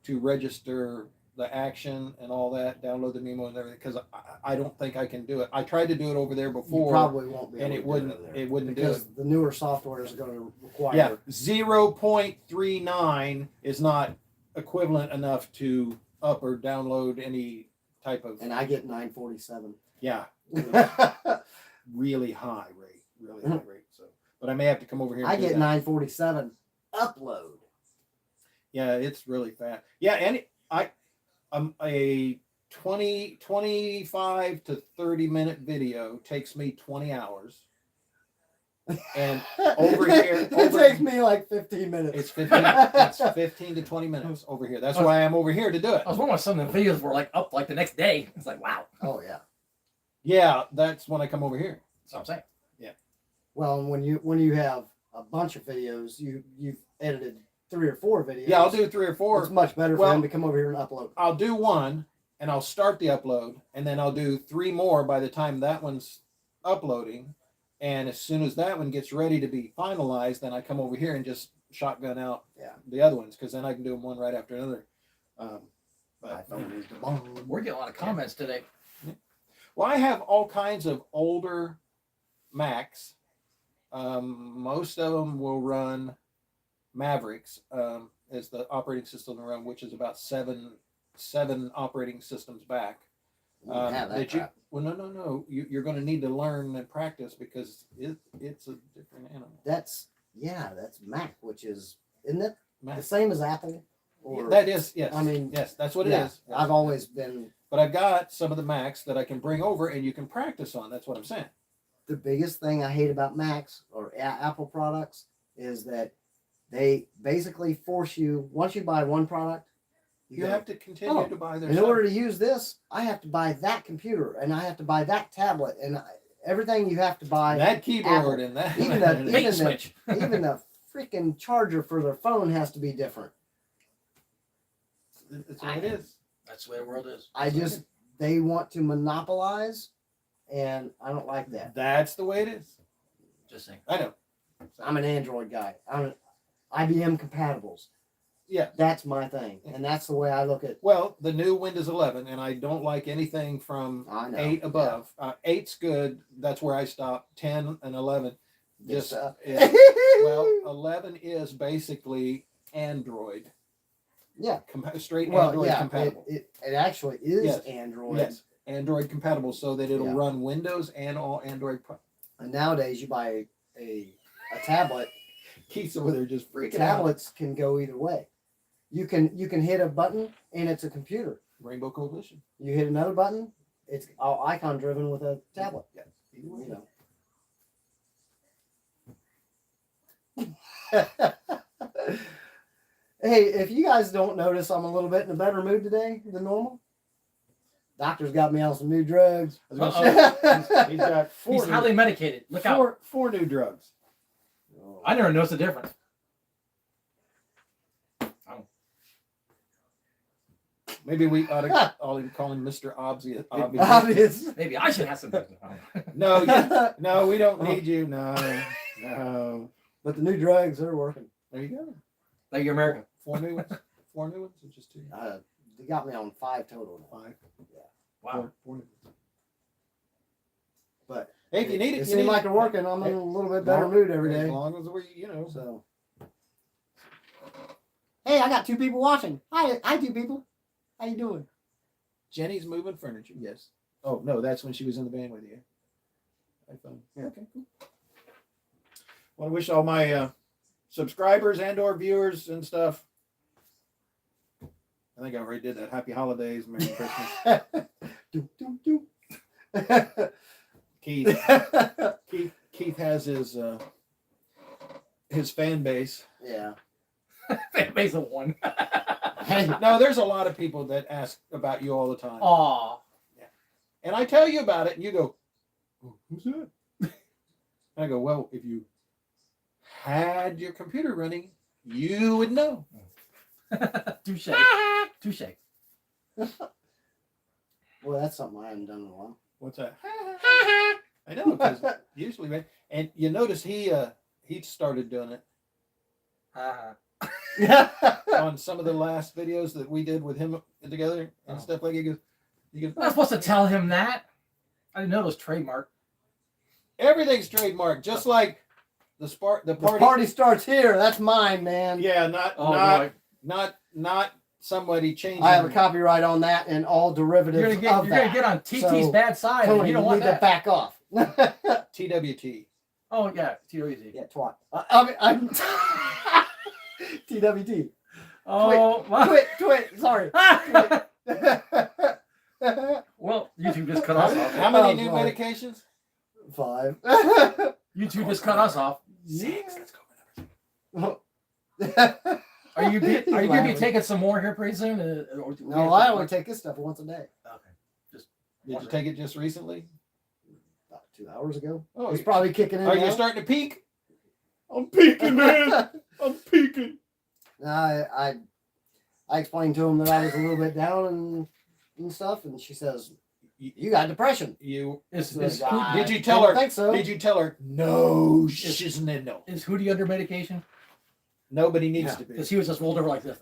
to register the action and all that, download the Mimo and everything, because I don't think I can do it. I tried to do it over there You before, probably won't be and able it to wouldn't do it, over it wouldn't do because it. the newer software is going to require. Yeah, 0.39 is not equivalent enough to up or download any type of And I get 947. yeah I really high rate. So, but I may have to come over here. And do get that. 947 upload. Yeah, it's really fast. Yeah, and a 25 to 30-minute video takes me 20 hours. And over here, it takes me like 15 minutes. it's 15 to 20 minutes over here. That's why I'm over here to do it. I was wondering why some of the videos were like up like the next day. It's like, wow. Oh yeah. Yeah, that's when I come over here. That's what I'm saying. Well, and when you have a bunch of videos, you've edited 3 or 4 videos. Yeah, I'll do 3 or 4. It's much better for Well, them to come over here and upload. I'll do one and I'll start the upload, and then I'll do 3 more by the time that one's uploading. And as soon as that one gets ready to be finalized, then I come over here and just shotgun out the other ones, because then I can do them one right after another. But, iPhone is the bomb. We're getting a lot of comments today. well, I have all kinds of older Macs. Most of them will run Mavericks as the operating system to run, which is about seven operating systems back. You can have that crap. Well, no. You're going to need to learn and practice because it's a different animal. That's Mac, which isn't it Mac. the same as Apple? Or That is, yes. I mean, yes, that's what yeah, it is. I've always been. But I've got some of the Macs that I can bring over and you can practice on. That's what I'm saying. The biggest thing I hate about Macs or Apple products is that They basically force you, once you buy one product, You have to continue Oh, to buy their in stuff. order to use this, I have to buy that computer and I have to buy that tablet and everything you have to buy. And that keyboard Apple. and that. Even the- Bait even switch. Even the freaking charger for their phone has to be different. It's what it is. That's the way the world is. They want to monopolize, and I don't like that. That's the way it is. Just saying. I know. I'm an Android guy. I'm IBM compatibles. Yeah. That's my thing, and that's the way I look at. Well, the new Windows 11, and I don't like anything from I know 8 above. 8's good. That's where I stop. 10 and 11. Yes, Just yeah. well, 11 is basically Android. Yeah. Straight Well, Android yeah, compatible. it actually is Yes. Android. Yes. Android compatible so that it'll Yeah. run Windows and all Android. And nowadays, you buy a tablet. Keith's over there just freaking out. Tablets can go either way. You can hit a button and it's a computer. Rainbow Coalition. You hit another button, it's all icon driven with a tablet. Yeah. Either way. You know. Hey, if you guys don't notice, I'm a little bit in a better mood today than normal. Doctor's got me on some new drugs. I was gonna Uh-oh. He's got He's highly medicated. Look out. four new drugs. I never noticed the difference. Maybe we ought to call him Mr. Obvious. Obvious. Maybe I should have some. No, no, we don't need you. No, no. But the new drugs, they're working. There you go. Like you're American. Four new ones. Four new ones or just two? They got me on 5 total now. 5. Wow. Four new ones. But hey, if you need it, it you seems need like it. they're working. I'm in a little bit better mood every As day. long as we, So, hey, I got 2 people watching. Hi, 2 people. How you doing? Jenny's moving furniture. Yes. Oh no, that's when she was in the band with you. iPhone. Yeah. Okay, cool. Want to wish all my subscribers and/or viewers and stuff. I think I already did that. Happy holidays, Merry Christmas. Doop, doop, doop. Keith has his fan base. Yeah. Fan base of 1. Hey, No, there's a lot of people that ask about you all the time. Aw. And I tell you about it, and you go, oh, who's that? And I go, well, if you had your computer running, you would know. Touche. Touche. well, that's something I haven't done in a while. What's that? I know, because usually, man. And you notice he started doing it on some of the last videos that we did with him together and stuff like that. He goes, I'm not supposed to tell him that. I didn't know it was trademark. everything's trademarked, just like the The party. party starts here. That's mine, man. Yeah, Oh, not somebody changing. I have a copyright on that and all derivatives You're of gonna that. get on TT's So, bad side. Tony, And you you don't want need to that. back off. TWT. Oh yeah, TWZ. Yeah, twat. I'm TWT. Oh, Twit. Sorry. well, YouTube just cut us off. How many Oh, new sorry. medications? 5. YouTube just cut us off. 6. Let's go. Are you gonna be taking some more here pretty soon? Or No, I only take this stuff once a day. Okay. Did you take it just recently? About 2 hours ago. Oh, It's probably kicking in. are you now. starting to peak? I'm peaking, man. I'm peaking. I explained to him that I was a little bit down and stuff, and she says, "You got depression." You Is I did you tell don't her? think so. Did you tell her? No, she's no. is Hootie under medication? Nobody needs to be. Because he was just rolled over like this.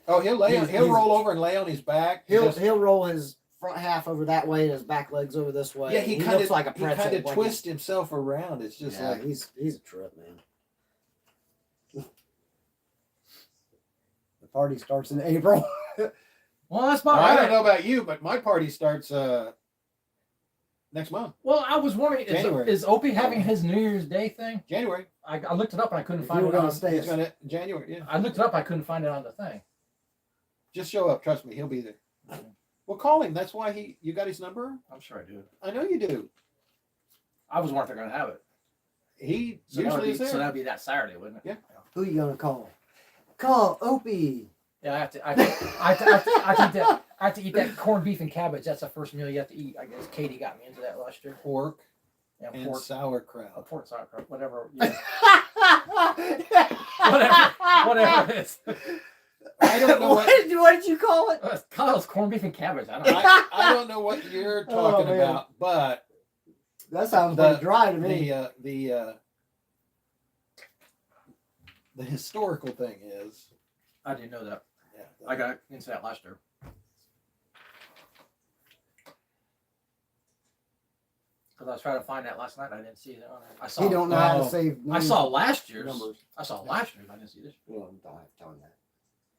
Oh, he'll He's- roll over and lay on his back. He'll roll his front half over that way and his back legs over this way. Yeah, and he kind looks like a of pretzel. like he's- twists himself around. It's just yeah, like he's a trip, man. The party starts in April. Well, that's about I right. don't know about you, but my party starts next month, Well, I was wondering, January. is Opie having his New Year's Day thing? January. I looked it up and I couldn't If find you it were gonna on. stay, He's gonna January. Yeah, I looked it up. I couldn't find it on the thing. just show up. Trust me, he'll be there. Well, call him. That's why you got his number. I'm sure I do. I know you do. I was wondering if they're gonna have it. He So that would usually be, is there. so that'd be that Saturday, wouldn't it? Yeah. Who you gonna call? Call Opie. Yeah, I have to eat that corned beef and cabbage. That's the first meal you have to eat. I guess Katie got me into that last year. Pork Yeah, and pork, sauerkraut. pork sauerkraut, whatever. Yeah. whatever it is. I don't know what did you call it? Kyle's corned beef and cabbage. I don't know. I don't know what you're talking man. about, but That sounds The- pretty dry to me. the historical thing is, I didn't know that. yeah, I got into that last year. Because I was trying to find that last night. I didn't see it on there. I saw. You don't know how Oh. to save. I saw last year's. numbers. I saw last year's. I didn't see this. Well, don't have to tell him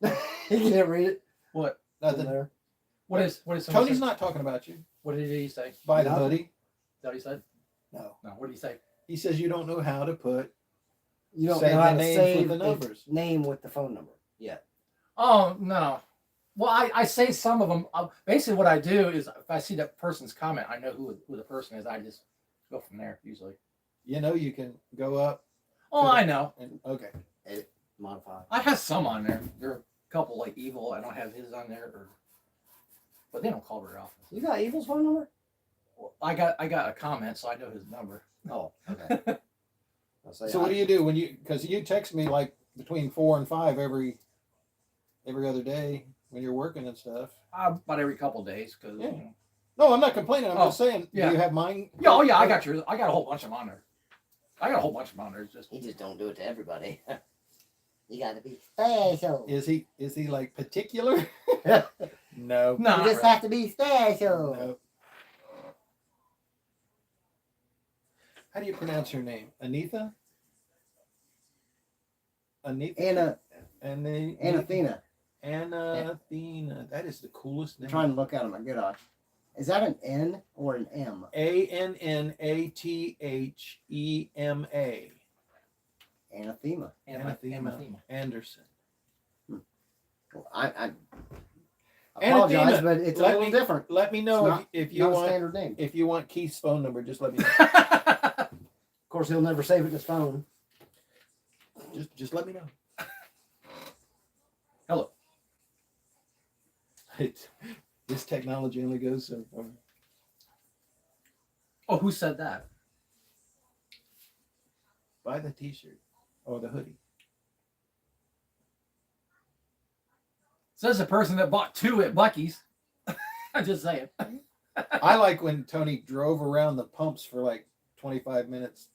that. You can't read it. What? nothing. There. What is? Tony's not talking about you. What did he say? Is Buy the Nothing. hoodie. that what he said? No, No. What did he say? he says you don't know how to put. You don't Save know how the to names save with the numbers. name with the phone number. Yeah. Oh no. Well, I say some of them. Basically, what I do is if I see that person's comment, I know who the person is. I just go from there usually. You know, you can go up Oh, I know. and okay. Modify. I have some on there. There are a couple like Evil. I don't have his on there, but they don't call very often. You got Evil's phone number? Well, I got a comment, so I know his number. Oh, okay. I'll say So what do you do when you? Because you text me like between 4 and 5 every other day when you're working and stuff. About every couple days, because Yeah. No, I'm not complaining. I'm Oh, just saying. yeah. Do you have mine? yeah, oh yeah, I got yours. I got a whole bunch of them on there. I got a whole bunch of them on there. It's just He just don't do it to everybody. You got to be special. Is he like particular? No. no, You just have to be special. No. How do you pronounce her name? Anitha? Anitha? Anathena. Anathena. That is the coolest I'm name. trying to look at him. I get on. Is that an N or an M? Annathema. Anathema. Anathema. Anderson. Well, I apologize, Anathema, but it's a let little me- different. Let me It's know not- if you Not a want standard name. if you want Keith's phone number. Just let me know. Of course, he'll never save it in his phone. just let me know. Hello. This technology only goes so far. Oh, who said that? Buy the T-shirt or the hoodie. Says the person that bought 2 at Bucky's. I'm just saying. I like when Tony drove around the pumps for like 25 minutes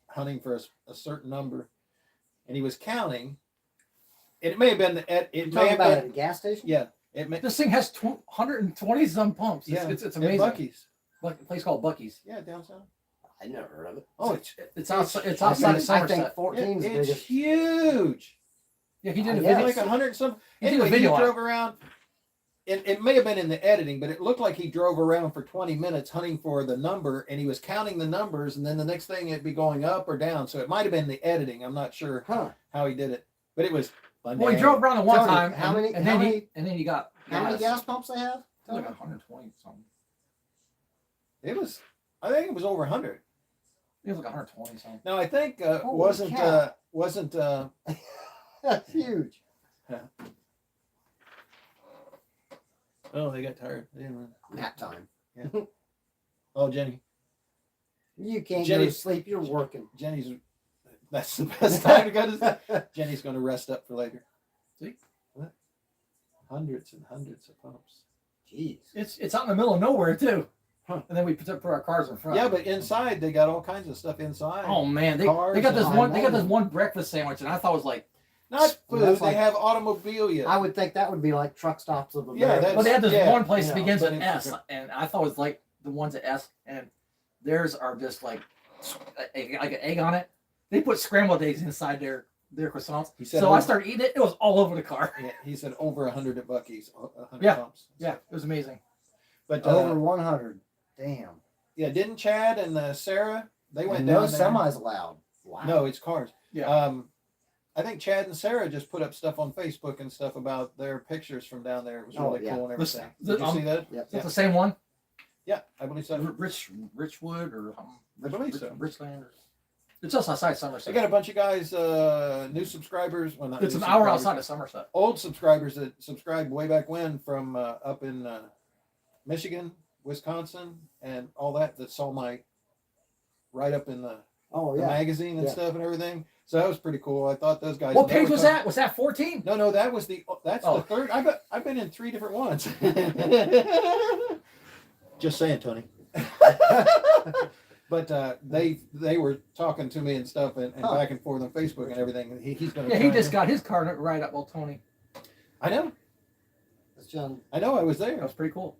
hunting for a certain number, and he was counting. It may have been it You may talking have about been at a gas station? yeah. It may, This thing has 120 some pumps. yeah. It's at amazing. Buc-ee's. A place called Bucky's. Yeah, down south. I never heard of it. Oh, It's outside. It's I outside of think, I think Somerset. 14 is the it's biggest. huge. Yeah, he did a Yeah. video. It's like 100 some. He did a Anyway, he video on it. drove around. It may have been in the editing, but it looked like he drove around for 20 minutes hunting for the number, and he was counting the numbers, and then the next thing it'd be going up or down. So it might have been the editing. I'm not sure Huh. how he did it, but it was fun. Well, he drove around the one Tony, time. how many- And how then many- he got How many gas pumps they have? Like 120 something. It was. I think it was over 100. It was like 120 something. Now I think Holy wasn't cow. That's huge. Oh, they got tired. They didn't run. Nap time. Oh, Jenny. You can't go Jenny- to sleep. You're working. Jenny's. That's the best time to go to sleep. Jenny's going to rest up for later. See? What? Hundreds and hundreds of pumps. Jeez. It's out in the middle of nowhere too. Huh. And then we put our cars in front. Yeah, but inside they got all kinds of stuff inside. Oh man, they Cars got this and- one. They got this one breakfast sandwich, and I thought it was like. Not food. That's They like- have automobilia. I would think that would be like truck stops of Yeah, America. that's- Well, they had this yeah, one place you that know, begins but with it's- S, and I thought it was like the ones at S, and theirs are just like an egg on it. They put scrambled eggs inside their croissants. He said So I over- started eating it. It was all over the car. Yeah, he said over 100 at Buc-ee's. 100 Yeah. pumps. Yeah, it was amazing. But Over 100. Damn. yeah, didn't Chad and Sarah? They went And down no there. semis allowed. Wow. No, it's cars. Yeah. I think Chad and Sarah just put up stuff on Facebook and stuff about their pictures from down there. It was Oh, really yeah. cool and Listen, everything. the- Did you see that? Yep. Is that the same one? Yeah, I believe so. Richwood or I believe so. Richland? Or, It's just outside I Somerset. got a bunch of guys, new subscribers. Well, not It's new an hour subscribers, outside of Somerset. old subscribers that subscribed way back when from up in Michigan, Wisconsin, and all that. That saw my write up in the Oh the yeah. magazine and Yeah. stuff and everything. So that was pretty cool. I thought those guys. What they page were was coming- that? Was that 14? No, that was that's Oh. the third. I've been in 3 different ones. Just saying, Tony. But they were talking to me and stuff and Huh. back and forth on Facebook and everything. And he's gonna. Yeah, he try just and- got his car right up. Well, Tony, I know. That's John. I know. I was that there. was pretty cool.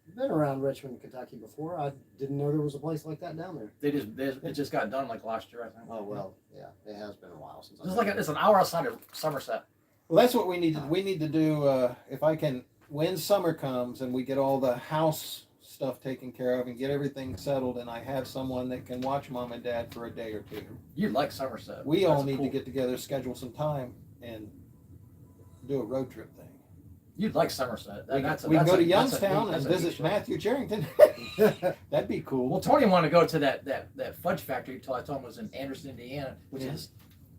I've been around Richmond, Kentucky before. I didn't know there was a place like that down there. It just got done like last year, I think. Oh well, yeah, it has been a while since. It's like it's an hour outside of Somerset. Well, that's what we need to. We need to do. If I can, when summer comes and we get all the house stuff taken care of and get everything settled, and I have someone that can watch mom and dad for a day or two. You like Somerset? We all That's need cool. to get together, schedule some time, and do a road trip thing. You'd like Somerset. We That's can go to that's a Youngstown neat- and that's a neat visit show. Matthew Charrington. That'd be cool. Well, Tony wanted to go to that fudge factory until I told him it was in Anderson, Indiana, which Yeah. is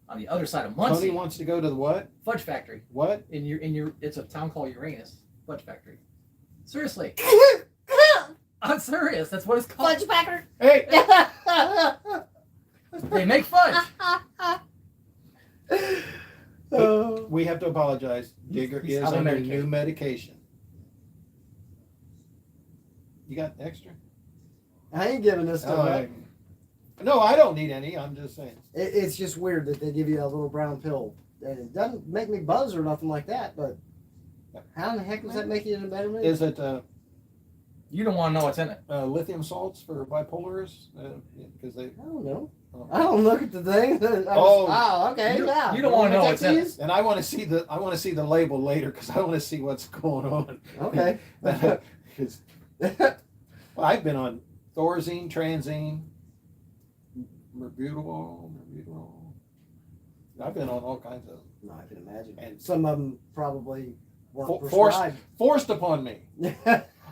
on the other side of Muncie. Tony wants to go to the what? Fudge factory What? in your. It's a town called Uranus. Fudge factory. Seriously, I'm serious. That's what it's called. Fudge packer. Hey, They make fudge. Oh. we have to apologize. Digger He's is on under medication. new medication. You got extra? I ain't giving this to Oh, him. no, I don't need any. I'm just saying. It's just weird that they give you a little brown pill, and it doesn't make me buzz or nothing like that. But how in the heck does that make you any better? Man? Is it You don't want to know what's in it. lithium salts for bipolars? Because they. I don't know. Oh. I don't look at the thing. Okay. You- yeah. you don't wanna know what's in it. these? And I want to see the label later because I want to see what's going on. Okay. 'Cause- well, I've been on Thorazine, Transine, Merbutol. I've been on all kinds of No, I can imagine. And- Some of them probably weren't Forced- prescribed. forced upon me.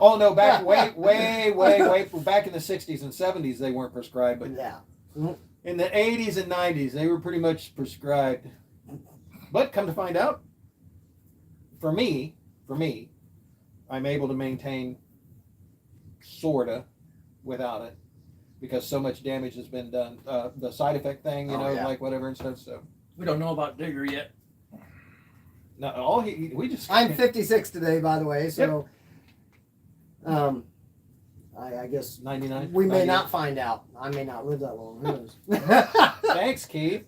Oh no, back way back in the 60s and 70s they weren't prescribed, but Yeah. in the 80s and 90s they were pretty much prescribed. But come to find out, for me, I'm able to maintain sorta without it because so much damage has been done. The side effect thing, Oh, yeah. like whatever and stuff. So We don't know about Digger yet. no, we just. I'm 56 today, by the way. So, I guess 99. we may 98. not find out. I may not live that long. Who knows? Thanks, Keith.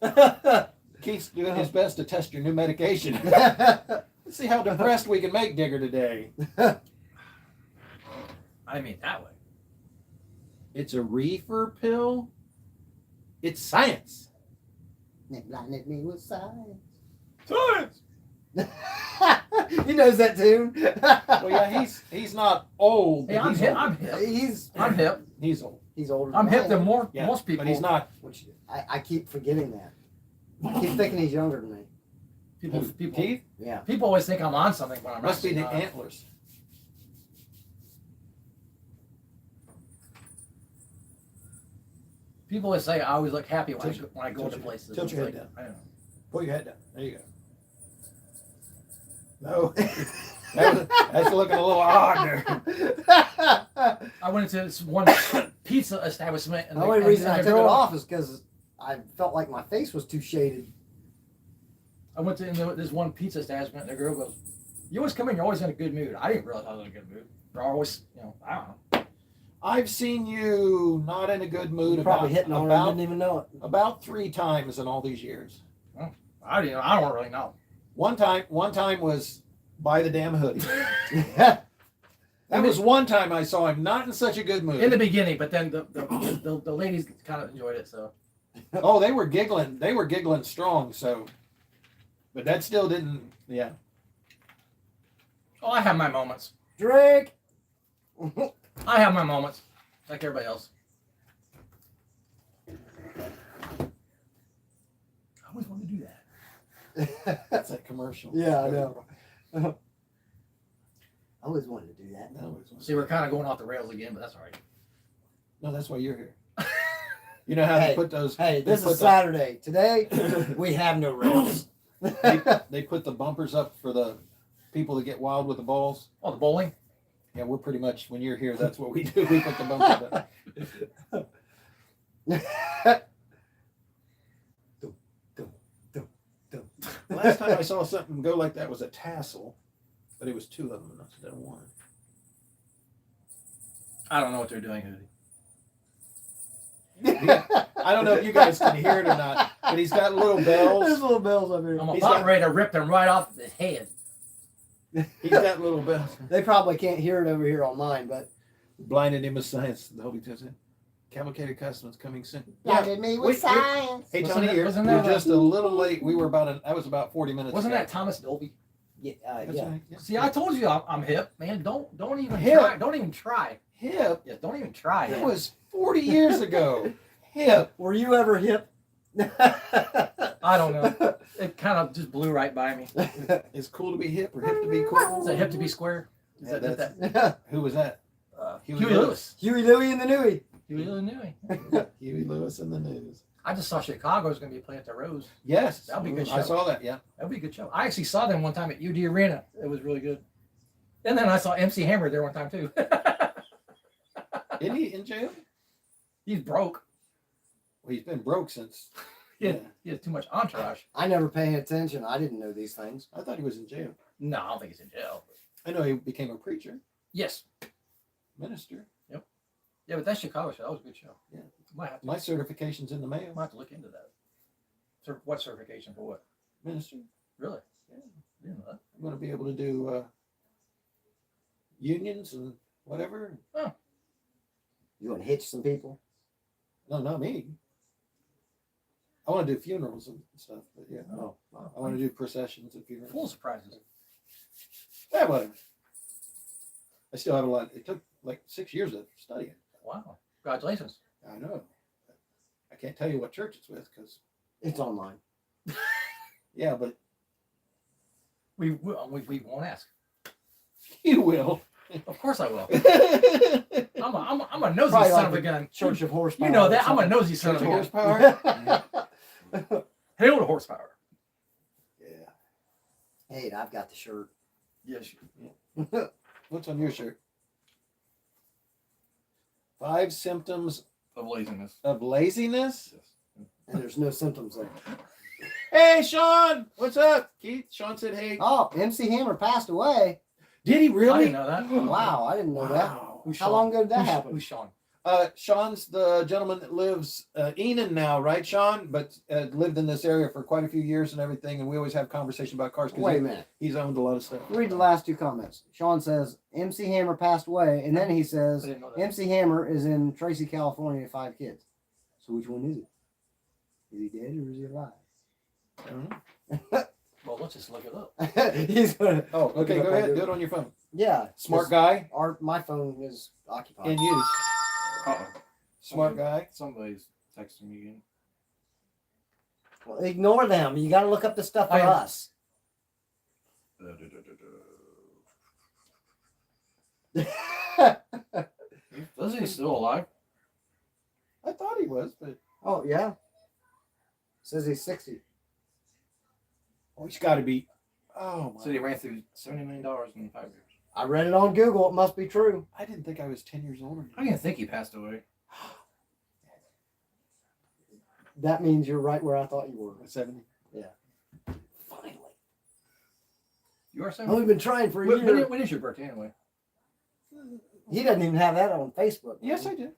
Keith's doing his best to test your new medication. Let's see how depressed we can make Digger today. I mean that way. It's a reefer pill. It's science. It blinded me with science. Science. He knows that tune. Well, yeah, he's not old. Hey, but I'm he's hip. old. I'm hip. He's He's old. he's older. I'm than hip I than am, more Yeah, most people. but he's not. Which I keep forgetting that. I keep thinking he's younger than me. People Keith Yeah. people always think I'm on something when I'm must be actually the not. antlers. People always say I always look happy when Tilt I go tilt to your- places. tilt It's your head like, I don't know. Pull your head down. There you go. No, that's looking a little odd there. I went into this one pizza establishment, and The only reason I the took it girl- off is because I felt like my face was too shaded. I went to this one pizza establishment, and the girl goes, "You always come in. You're always in a good mood." I didn't realize I was in a good mood. They're always, I don't know. I've seen you not in a good mood Probably hitting on her and didn't even know about 3 times in all these years. I don't really know. One time was buy the damn hoodie. it. That was one time I saw him not in such a good mood. In the beginning, but then the ladies kind of enjoyed it. So Oh, they were giggling. They were giggling strong. So, but that still didn't. Yeah. I have my moments. Drink. I have my moments, like everybody else. I always want to do that. That's that commercial. Yeah, I know. I always wanted to do that. No, See, we're kind of going off the rails again, but that's all right. no, that's why you're here. You know how Hey, they put those? Hey, they this put is Saturday. Today we have no rails. they put the bumpers up for the people that get wild with the balls. Oh, the bowling. Yeah, we're pretty much when you're here. That's what we do. We put the bumpers up. Last time I saw something go like that was a tassel, but it was two of them instead of one. I don't know what they're doing, Hootie. Yeah, I don't know if you guys can hear it or not, but he's got little There's bells. little bells up here. I'm He's about got- ready to rip them right off his head. He's got little bells. They probably can't hear it over here on mine, but Blinded him with science. The Holy Testament. Cavalcaded customers coming soon. blinded me with Wait, science. Hey Wasn't Tony, that- you're wasn't that just a little late. We were that was about 40 minutes. Wasn't ago. that Thomas Dolby? Yeah, That's yeah. right, yeah. See, I told you I'm hip, man. Don't even Hip? try. Don't even try. Hip? Yeah, don't even try. That man. was 40 years ago. Hip. Were you ever hip? I don't know. It kind of just blew right by me. It's cool to be hip or hip to be cool. Is it hip to be square? Is Yeah, that, that's- that, Who was that? Huey Lewis. Huey Louie and the Newey. Huey Lewis knew me. Huey Lewis in the news. I just saw Chicago's going to be playing at the Rose. Yes. That'll be a good I show. saw that, yeah. That would be a good show. I actually saw them one time at UD Arena. It was really good. And then I saw MC Hammer there one time too. Isn't he in jail? He's broke. Well, he's been broke since. He has too much entourage. I never pay attention. I didn't know these things. I thought he was in jail. No, I don't think he's in jail. I know he became a preacher, Yes. minister. Yeah, but that Chicago show, that was a good show. Yeah. Might have to, My certification's in the mail. might have to look into that. What certification for what? Minister. Really? Yeah. Didn't know that. I'm going to be able to do unions and whatever. You want to hitch some people? No, not me. I want to do funerals and stuff, but yeah. Oh, I want to do processions and funerals. Full surprises. Yeah, whatever. I still have a lot. It took like 6 years of studying. Wow. Congratulations. I know. I can't tell you what church it's with because, it's online. yeah, but We won't ask. you will. Of course I will. I'm a nosy Probably son like of a the gun. Church of Horsepower. You know or that. I'm a something. nosy son Church of of a gun. horsepower. Hail to horsepower. Yeah. Hey, I've got the shirt. Yes. What's on your shirt? 5 symptoms Of laziness. of laziness. And there's no symptoms there. Hey, Sean, what's up? Keith, Sean said, hey. Oh, MC Hammer passed away. Did he I really? didn't know that. Wow, I didn't know Wow. Who's How Sean? long ago did that Who's- happen? Who's Sean? Sean's the gentleman that lives Enon now, right, Sean? But lived in this area for quite a few years and everything. And we always have conversation about cars that. Wait a because minute. he's owned a lot of stuff. Read the last two comments. Sean says MC Hammer passed away, and then he I says didn't know that. MC Hammer is in Tracy, California, 5 kids. So which one is it? Is he dead or is he alive? I don't know. Well, let's just look it up. He's gonna. Oh, Look okay, it up go on ahead. Google. Do it on your phone. Yeah. Smart just guy my phone is occupied. in use. Uh-oh. Smart guy. Somebody's texting me again. Well, ignore them. You got to look up the stuff for I am- us. Is he still alive? I thought he was, but Oh yeah. Says he's 60. oh, he's got to be. Oh, my. Said he ran through $70 million in 5 years. I read it on Google. It must be true. I didn't think I was 10 years older. I didn't think he passed away. That means you're right where I thought you were. 70. Finally. You are I've 70? only been trying for a When, year. when is your birthday anyway? He doesn't even have that on Facebook. Yes, I did.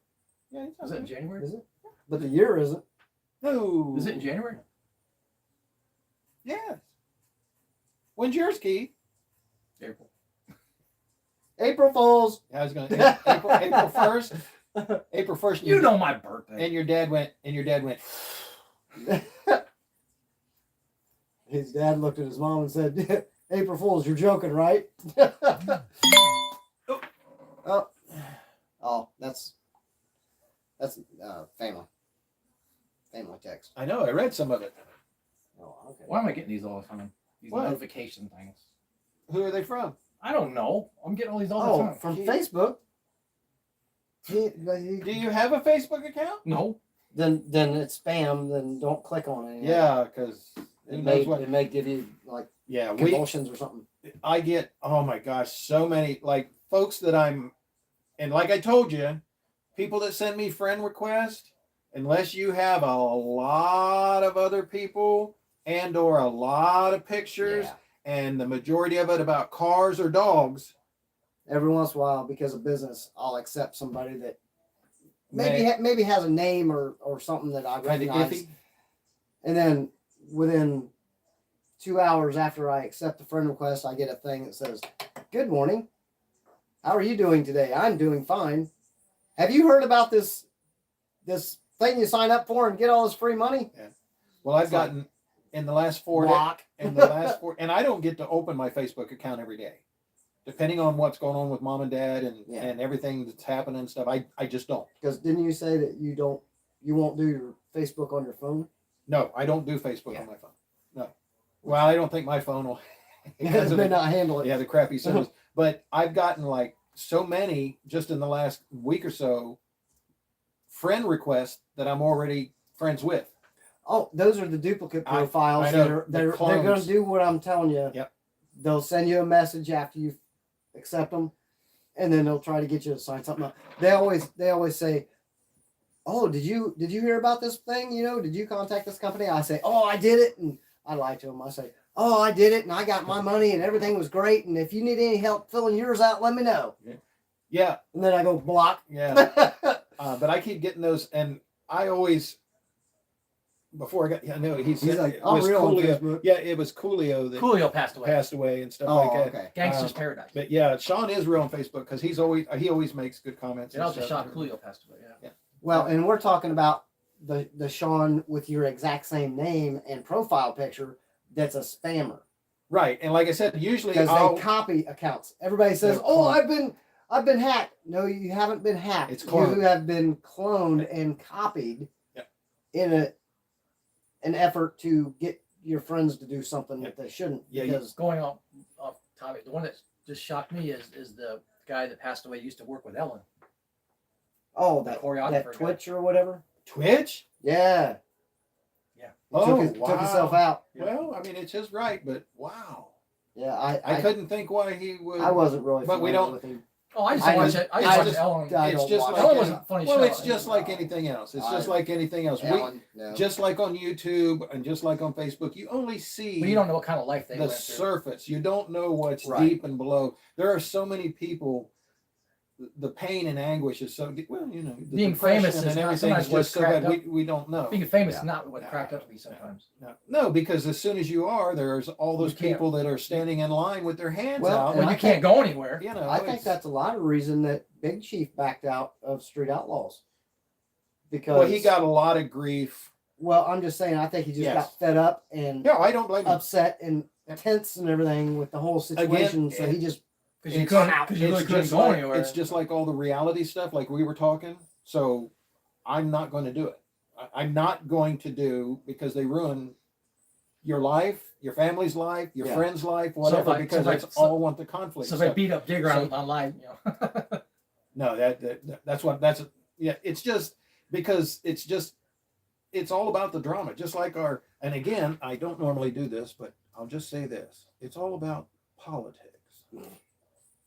Yeah, Is it in January? Is it? But the year isn't. No. Is it in January? Yes. When's yours, Keith? April. April Fools. I was going to April 1st. April 1st. You know my birthday. And your dad went. His dad looked at his mom and said, April Fools, you're joking, right? Oh, that's family. Family text. I know. I read some of it. Oh, okay. Why am I getting these all the time? These What? notification things. Who are they from? I don't know. I'm getting all these all the Oh, time. from Gee. Facebook. Do you have a Facebook account? No. then it's spam. Then don't click on it. Yeah, because It may give you like Yeah, convulsions or something. I get, oh my gosh, so many like folks that and like I told you, people that send me friend requests, unless you have a lot of other people and or a lot of pictures, Yeah. and the majority of it about cars or dogs. Every once in a while, because of business, I'll accept somebody that maybe has a name or something that I Kind of recognize. iffy. And then within 2 hours after I accept the friend request, I get a thing that says, "Good morning. How are you doing today? I'm doing fine. Have you heard about this thing you sign up for and get all this free money?" Yeah. Well, I've It's like, gotten in the last 4 days, block. and I don't get to open my Facebook account every day. Depending on what's going on with mom and dad and everything that's happening and stuff, I just don't. Because didn't you say that you won't do your Facebook on your phone? No, I don't do Facebook on my phone. No. Well, I don't think my phone will Because it may not handle it. yeah, the crappy service. But I've gotten like so many just in the last week or so friend requests that I'm already friends with. Oh, those are the duplicate profiles I know, they're going clones. to do what I'm telling you. Yep. They'll send you a message after you accept them, and then they'll try to get you to sign something up. They always say, "Oh, did you hear about this thing? Did you contact this company?" I say, "Oh, I did it," and I lie to them. I say, "Oh, I did it, and I got my money, and everything was great. And if you need any help filling yours out, let me know." Yeah. And then I go block. Yeah. But I keep getting those, and I always before I got he said He's like, it "I'm was real on Coolio. Facebook." Yeah, it was Coolio that Coolio passed away. passed away and stuff Oh, like that. okay. Gangster's Paradise. But yeah, Sean is real on Facebook because he always makes good comments. It and also stuff. shot Coolio passed away. Yeah. Well, and we're talking about the Sean with your exact same name and profile picture that's a spammer. Right, and like I said, usually Because I'll, they copy accounts. Everybody says, They're "Oh, cloned. I've been hacked." No, you haven't been hacked. It's cloned. You have been cloned and copied Yep. in an effort to get your friends to do something Yep. that they shouldn't. Yeah, Because Going off topic, the one that just shocked me is the guy that passed away used to work with Ellen. that choreographer guy. Twitch or whatever. Twitch. Yeah. Yeah. Oh, Took himself out. Well, I mean, it's his right, but wow, Yeah, I couldn't think why he would. I wasn't really. But we familiar don't- with him. Oh, I used I to watch just- it. I it's used to watch just- Ellen. I it's don't just watch like Ellen it. wasn't a funny well, show. it's just like anything else. It's just like anything else. Ellen, no. Just like on YouTube and just like on Facebook, you only see But you don't know what kind of life they the went through. surface. You don't know what's Right. deep and below. There are so many people. The pain and anguish is so deep. Well, the Being depression famous is and not everything sometimes is what's just so cracked bad. up. We don't know. Being famous Yeah. is not what No, cracked up to be sometimes. No, because as soon as you are, there's all those You can't- people that are standing in line with their hands Well, out. and When I you can't go anywhere. I think it's- that's a lot of reason that Big Chief backed out of Street Outlaws. Because well, he got a lot of grief. Well, I'm just saying. I think he just Yes. got fed up and No, I don't blame him. upset and tense and everything with the whole situation. So he just Because you It's- couldn't. Because you really couldn't just go like, anywhere. it's just like all the reality stuff, like we were talking. So I'm not going to do it. I'm not going to do because they ruin your life, your family's life, your Yeah. friend's life, So whatever. if I- because so if I- it's so- all want the conflict. So if I stuff. beat up Digger So- online, No, that's yeah. It's just because it's all about the drama. Just like and again, I don't normally do this, but I'll just say this: it's all about politics.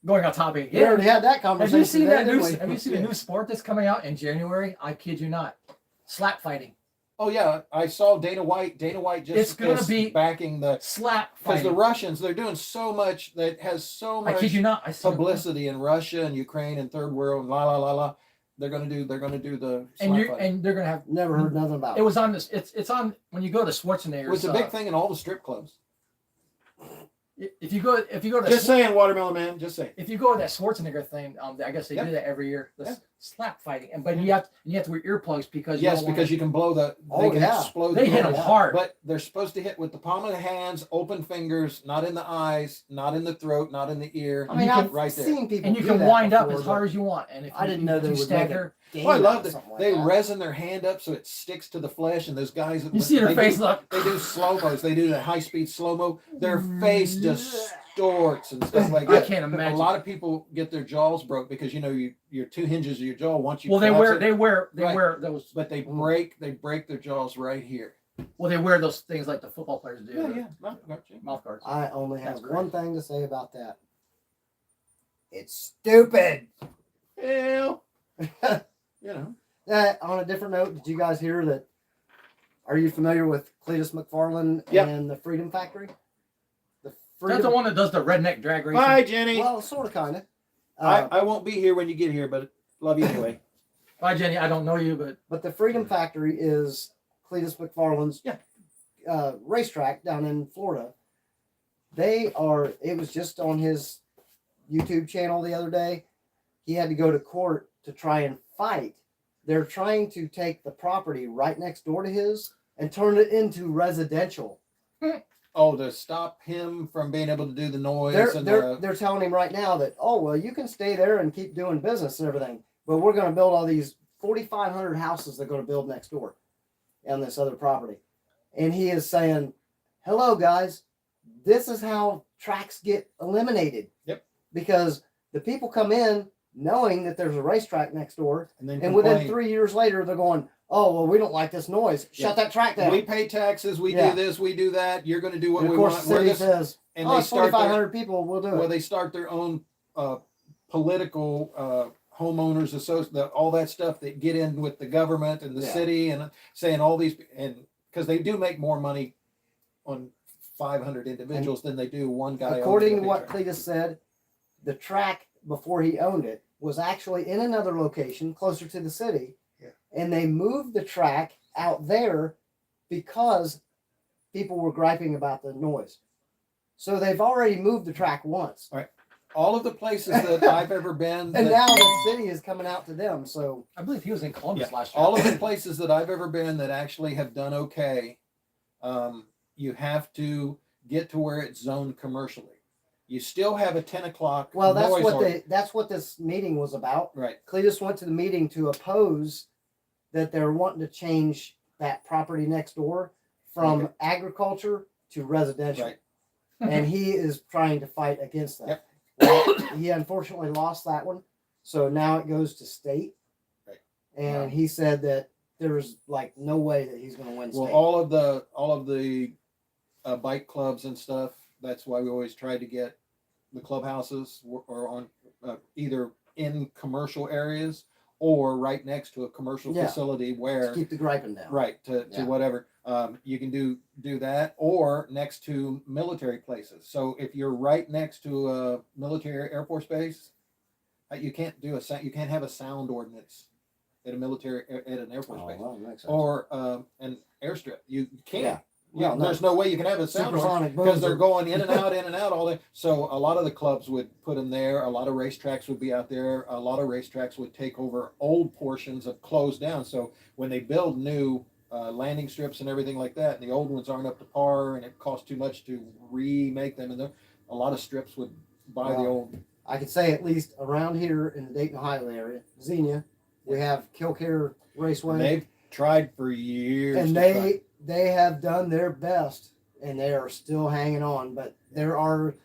going on topic. we already had that Have conversation. you seen today, that didn't new? we? Have you seen the new sport that's coming out in January? I kid you not. Slap fighting. Oh yeah, I saw Dana White. Dana White just It's gonna is be backing the Slap because the fighting. Russians they're doing so much that has so I much kid you not. I saw publicity in Russia and Ukraine and third world and la la la la. They're gonna do the And slap fighting. and they're gonna have. Never heard nothing about It was on this. It's on when you go to Schwarzenegger's. It was a big thing in all the strip clubs. If you go to Just saying, Watermelon Man. Just saying. if you go to that Schwarzenegger thing, I guess they Yep. do that every year. The Yep. slap fighting, but you have to wear earplugs because Yes, you don't because you can blow the. Oh, They can yeah. explode. they the hit them bullet. hard. But they're supposed to hit with the palm of the hands, open fingers, not in the eyes, not in the throat, not in the ear. I mean, you I've right there. seen people and you do can that wind up before, as hard as you want. And if I you, didn't know if they you would make stagger, game Well, I out love of that something like they that. resin their hand up so it sticks to the flesh, and those guys. you see their they face do- look. They do slow mos. They do the high speed slow mo. Their face just distorts and stuff like I that. can't imagine. A lot of people get their jaws broke because your two hinges of your jaw once you Well, they collapse wear Right. wear those. but they break their jaws right here. Well, they wear those things like the football players do. Mouth guards. I only have That's one thing to say about that. It's stupid. Well, On a different note, did you guys hear that? Are you familiar with Cletus McFarland Yep. and the Freedom Factory? The That's the one that does the redneck drag racing. bye, Jenny. Well, sort of, kind of. I won't be here when you get here, but love you anyway. Bye, Jenny. I don't know you, but But the Freedom Factory is Cletus McFarland's racetrack down in Florida. It was just on his YouTube channel the other day. He had to go to court to try and fight. They're trying to take the property right next door to his and turn it into residential. Oh, to stop him from being able to do the noise They're telling him right now that, oh, well, you can stay there and keep doing business and everything, but we're going to build all these 4,500 houses they're going to build next door on this other property. And he is saying, hello, guys, this is how tracks get eliminated. Yep. Because the people come in knowing that there's a racetrack next door, and then and within complain. 3 years later, they're going, oh, well, we don't like this noise. Shut that track down. We pay taxes. We Yeah. do this. We do that. You're going to do what And we of course, want. the We're city this- says, and oh, they it's start 4,500 people, we'll do it. Well, they start their own political homeowners all that stuff that get in with the government and the Yeah. city and saying all these, and because they do make more money on 500 individuals than they do one guy. According to what Cletus said, the track before he owned it was actually in another location closer to the city. Yeah. And they moved the track out there because people were griping about the noise. So they've already moved the track once. all of the places that I've ever been, And now the city is coming out to them. So I believe he was in Columbus last year. all of the places that I've ever been that actually have done okay, you have to get to where it's zoned commercially. You still have a 10 o'clock. well, that's noise what ordinance. that's what this meeting was about. Right. Cletus went to the meeting to oppose that they're wanting to change that property next door from agriculture to residential. Right. And he is trying to fight against that. Yep. Well, he unfortunately lost that one. So now it goes to state. Right. And he said that there's like no way that he's going to win Well, state. all of the bike clubs and stuff. That's why we always try to get the clubhouses or on either in commercial areas or right next to a commercial Yeah. facility to where keep the griping down. right to Yeah. whatever you can do that or next to military places. So if you're right next to a military Air Force base, you can't do you can't have a sound ordinance at a military at an Air Force Oh, base well, that makes sense. or an airstrip. You can't. Yeah. Yeah, Well, no. there's no way you can have a sound Supersonic because booms they're are- going in and out all day. So a lot of the clubs would put them there. A lot of racetracks would be out there. A lot of racetracks would take over old portions of closed down. So when they build new landing strips and everything like that, and the old ones aren't up to par, and it costs too much to remake them, and a lot of strips would buy the Well, old. I could say at least around here in the Dayton, Ohio area, Xenia, we have Kilcare Raceway. They've tried for years, And to try. they have done their best and they are still hanging on, but there are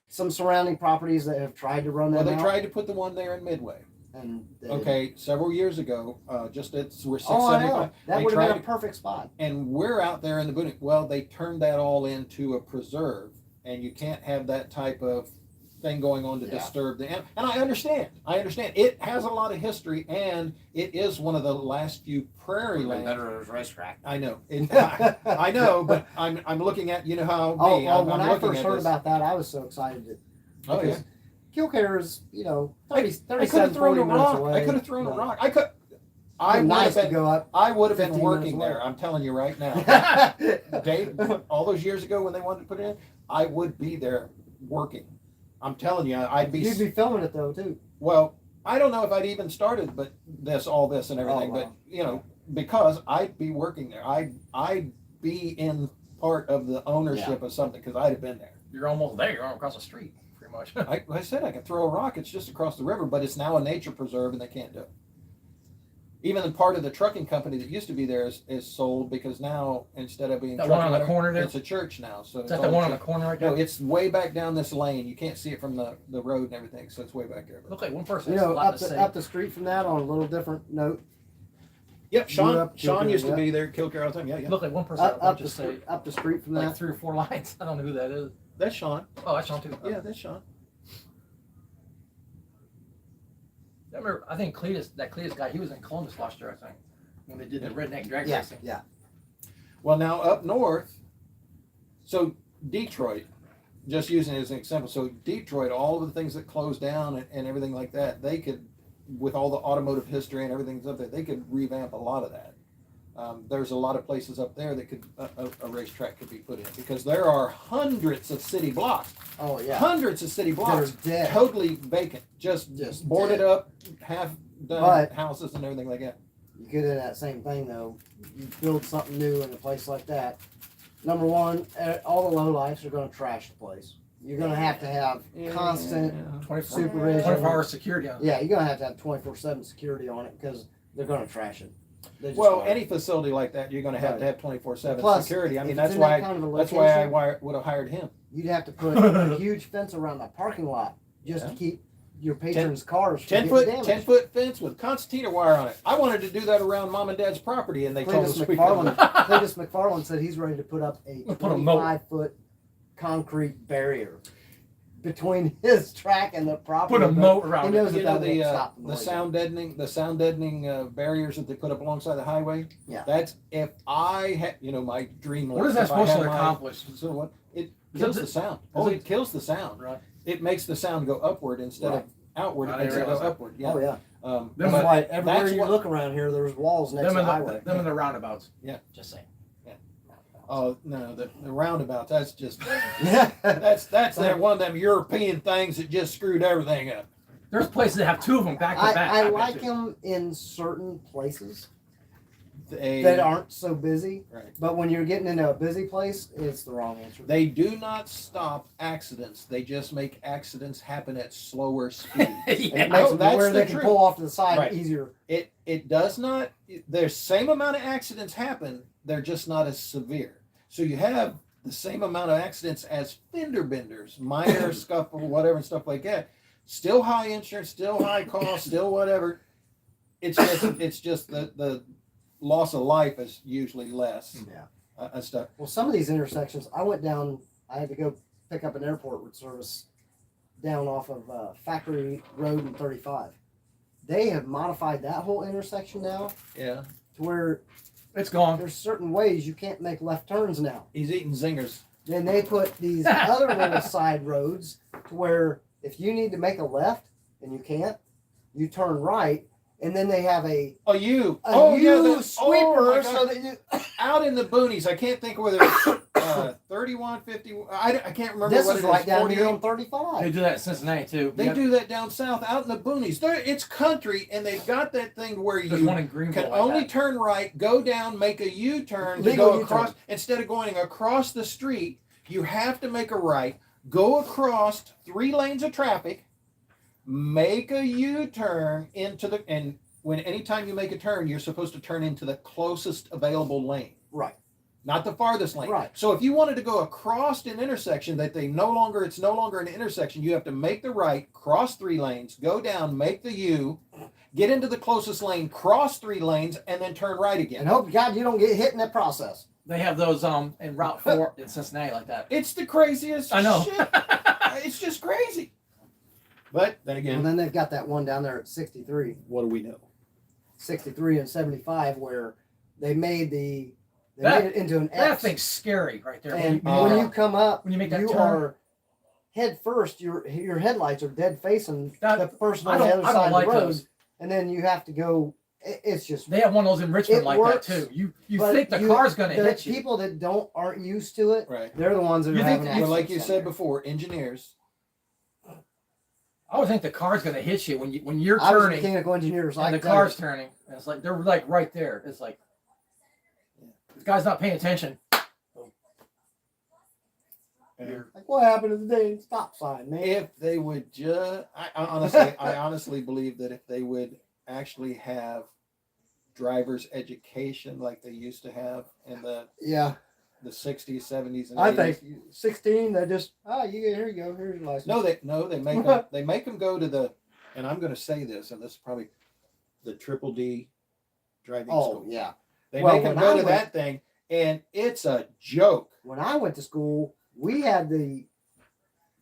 some surrounding properties that have tried to run Well, them they out, tried to put the one there in Midway. and they Okay, several years ago, just we're oh, I 675. know. That They would have been tried a perfect spot. and we're out there in the boonies. Well, they turned that all into a preserve, and you can't have that type of thing going on to Yeah. disturb the. And I understand. It has a lot of history, and it is one of the last few prairie Would've been land. better as racetrack. I know. I know, but I'm looking at how Oh, me. well, I'm when I looking first at heard this. about that, I was so excited. Oh yeah. Because Kilcare is, 30, I could 37, have thrown 40 a minutes rock. away. I could have thrown a No. rock. I would Nice have to been. go up. I would have been 15 minutes working away. there. I'm telling you right now. Dave, all those years ago when they wanted to put it in, I would be there working. I'm telling you, I'd be. You'd be filming it though too. Well, I don't know if I'd even started, but all this and everything. Oh, wow. But because I'd be working there, I'd be in part of the ownership of something because I'd have been there. You're almost there. You're across the street, pretty much. I said I could throw a rock. It's just across the river, but it's now a nature preserve and they can't do it. Even the part of the trucking company that used to be there is sold because now instead of being That one on the trucking, corner there? it's a church now. So Is it's that the all one on the church. corner right No, there? it's way back down this lane. You can't see it from the road and everything, so it's way back there. Look like one person You has a know, lot up to say. up the street from that on a little different note. Yep, Grew up Sean Kilgore, used to yeah. be there, Kilgore all the time. Yeah, yeah. Look like one person had a bunch to say. Up the street from Like that. 3 or 4 lines. I don't know who that is. That's Sean. Oh, that's Sean too. Yeah, that's Sean. I remember, I think that Cletus guy, he was in Columbus last year, I think, when they did the redneck drag Yeah, racing. yeah. Well, now up north, so Detroit, just using it as an example. So Detroit, all of the things that closed down and everything like that, they could, with all the automotive history and everything that's up there, they could revamp a lot of that. There's a lot of places up there that could a racetrack could be put in because there are hundreds of city blocks, Oh yeah. hundreds of city blocks, They're dead. totally vacant, just boarded dead. up, half done But- houses and everything like that. You get into that same thing though. You build something new in a place like that. Number one, all the low lights are going to trash the place. You're going to have constant. 24 Supervision. 24-hour security on it. Yeah, you're going to have 24/7 security on it because they're going to trash it. They just Well, are. any facility like that, you're going to have 24/7 Plus, security. I mean, if that's it's in that why kind of a that's why I location, would have hired him. you'd have to put a huge fence around the parking lot just to keep your patrons' cars from 10 getting foot damaged. 10-foot fence with concertina wire on it. I wanted to do that around mom and dad's property, and they told us we couldn't. Cletus McFarland said he's ready to put up a Put a moat. 25-foot concrete barrier between his track and the property. Put a but moat He around knows it. You that know that won't stop them the later. sound deadening barriers that they put up alongside the highway. Yeah. That's if I had my dream. What is that if I supposed had to my- accomplish? So what? It Is kills it- the sound. is Oh, it- it kills the sound. Right. It makes the sound go upward instead Right. of outward. It I makes it didn't go realize that. upward. Yeah. Oh yeah. Them That's but why everywhere that's you what- look around here, there's walls next to the highway. Them and the roundabouts. Yeah. Just saying. Oh no, the roundabout. That's just Yeah. that's that one of them European things that just screwed everything up. There's places that have 2 of them back to back. I bet like you. them in certain places They that aren't so busy, right. but when you're getting into a busy place, it's the wrong answer. They do not stop accidents. They just make accidents happen at slower speed. It Yeah. makes No, them that's where the they can truth. pull off to the side Right. easier. It does not. There's same amount of accidents happen. They're just not as severe. So you have the same amount of accidents as fender benders, minor scuffle, whatever, and stuff like that. Still high insurance, still high cost, still whatever. It's just the loss of life is usually less. Yeah. And stuff. Well, some of these intersections, I went down. I had to go pick up an airport service down off of Factory Road and 35. They have modified that whole intersection now Yeah. to where It's gone. there's certain ways you can't make left turns now. He's eating zingers. Then they put these other little side roads to where if you need to make a left and you can't, you turn right, and then they have a Oh, you. a oh, U yeah. Oh, sweeper my so God. that you. Out in the boonies. I can't think whether it's 31, 50. I can't remember This what is it right is. down 48. here on They 35. do that in Cincinnati too. They do that down south, out in the boonies. It's country, and they've got that thing where There's you one in Greenville. can like only that. turn right, go down, make a U-turn to Legal go across. U-turn. Instead of going across the street, you have to make a right, go across 3 lanes of traffic, make a U-turn into the and when anytime you make a turn, you're supposed to turn into the closest available lane. Right. Not the farthest lane. Right. So if you wanted to go across an intersection that it's no longer an intersection, you have to make the right, cross 3 lanes, go down, make the U, get into the closest lane, cross 3 lanes, and then turn right again. And hope to God you don't get hit in that process. They have those in Route 4 in Cincinnati like that. It's the craziest I know. shit. It's just crazy. But then And again, then they've got that one down there at 63, what do we know? 63 and 75 where they made the they That- made it into an That X. thing's scary right there. And Oh. when you come up, When you make that you turn. are head first. Your headlights are dead facing That- the person I on the don't- other I don't side of like the road, those. and then you have to go. It's just. They have one of those in Richmond It like works, that too. You but think the you- car's gonna the hit you. people that aren't used to it, Right. they're the ones that You are think having that- Well, like accidents you down said there. before, engineers. I would think the car's gonna hit you when you're I was a turning mechanical engineer, so I and the can tell you. car's turning. And it's like they're like right there. It's like this guy's not paying attention. Like, what happened to the dang stop sign, man? If they would just, I honestly believe that if they would actually have driver's education like they used to have in the Yeah, 60s, 70s, and 80s. I think 16. They just here you go. Here's your license. They make them, they make them go to the, and I'm going to say this, and this is probably the Triple D driving school. Yeah. They Well, make them when go I to went- that thing, and it's a joke. When I went to school, we had the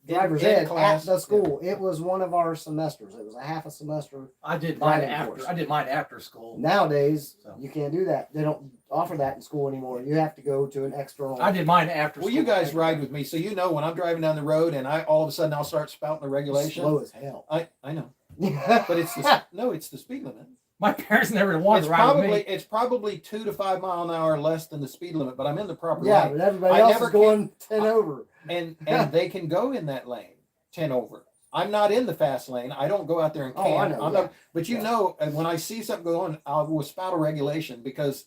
driver's in ed class, at the school. It was one of our semesters. It was a half a semester. I did mine Driving after. course. I did mine after school. Nowadays, So. you can't do that. They don't offer that in school anymore. You have to go to an external. I did mine after Well, school. you guys ride with me, so you know when I'm driving down the road and I all of a sudden I'll start spouting the regulation. Slow as hell. I know, but it's the speed limit. My parents never wanted It's to ride with me. probably 2 to 5 mile an hour less than the speed limit, but I'm in the proper Yeah, lane, but everybody I else never is going 10 over. and they can go in that lane 10 over. I'm not in the fast lane. I don't go out there and camp. Oh, I know, I'm yeah. not, but you Yeah. know, and when I see something go on, I will spout a regulation because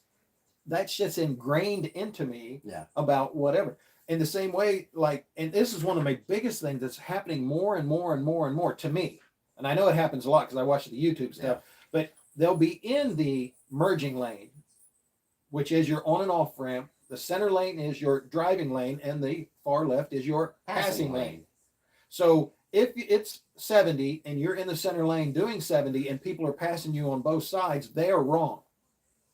that shit's ingrained into me Yeah. about whatever. In the same way, like, and this is one of my biggest things that's happening more and more and more and more to me. And I know it happens a lot because I watch the YouTube stuff, but they'll be in the merging lane, which is your on and off ramp. The center lane is your driving lane, and the far left is your passing lane. So if it's 70 and you're in the center lane doing 70 and people are passing you on both sides, they are wrong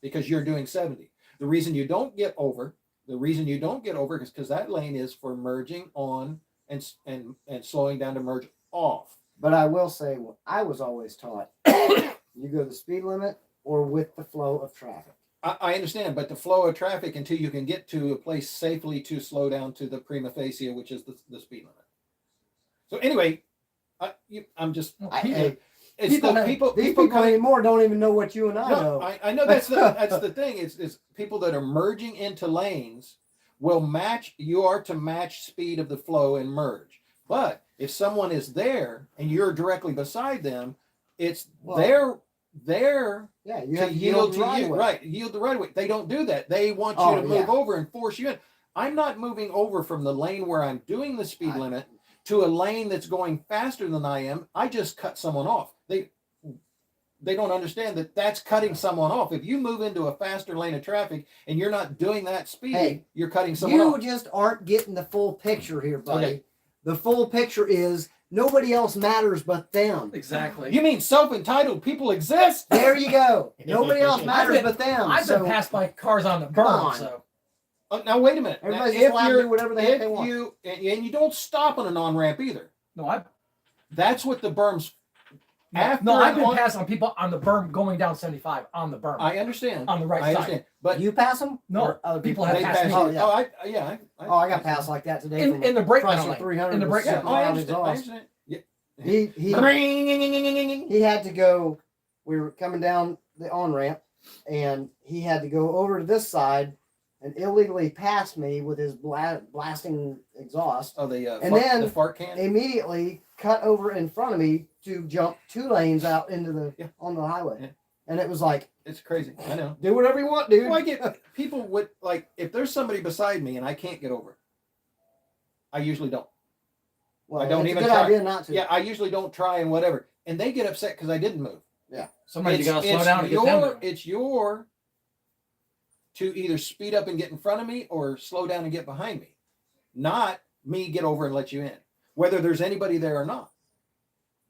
because you're doing 70. The reason you don't get over is because that lane is for merging on and slowing down to merge off. But I will say, what I was always taught, you go the speed limit or with the flow of traffic. I understand, but the flow of traffic until you can get to a place safely to slow down to the prima facie, which is the speed limit. So anyway, I'm just Hey, it's people the people these people coming. anymore don't even know what you and I know. I know that's the thing. Is people that are merging into lanes will match. You are to match speed of the flow and merge. But if someone is there and you're directly beside them, it's their Yeah, you to have to yield to right you. away. Right, yield the right of way. They don't do that. They want you Oh, to move yeah. over and force you in. I'm not moving over from the lane where I'm doing the speed limit to a lane that's going faster than I am. I just cut someone off. They don't understand that that's cutting someone off. If you move into a faster lane of traffic and you're not doing that speed, Hey, you're cutting someone You off. just aren't getting the full picture here, buddy. Okay. The full picture is nobody else matters but them. Exactly. You mean self-entitled people exist? There you go. Nobody else matters been- but them. I've so been passed by cars on the Come berm, on. so Now wait a minute. Now, everybody's just allowed to do whatever the heck they want. and you don't stop on an on-ramp either. no, That's what the berm's after. I've been on- passed on people on the berm going down 75 on the berm I understand. on the right I side. understand. But you pass them? No, Or other people people have they passed pass me. Oh, you. yeah. Oh, I got passed like that today. In the brake Chrysler lane. 300 In the with brake Yeah, lane. I 7 understand. I exhaust. understand. Yeah. He had to go. We were coming down the on ramp, and he had to go over to this side and illegally pass me with his blasting exhaust. Oh, the And fart, then the fart can. Immediately cut over in front of me to jump 2 lanes out into the on the highway, Yeah. and it was like, It's crazy. I know. do whatever you want, dude. Well, I get people would like if there's somebody beside me and I can't get over, I usually don't. Well, I don't it's even a good try. idea not to. Yeah, I usually don't try and whatever, and they get upset because I didn't move. Somebody It's- got to slow it's down and get them your- there. It's your to either speed up and get in front of me or slow down and get behind me, not me get over and let you in, whether there's anybody there or not.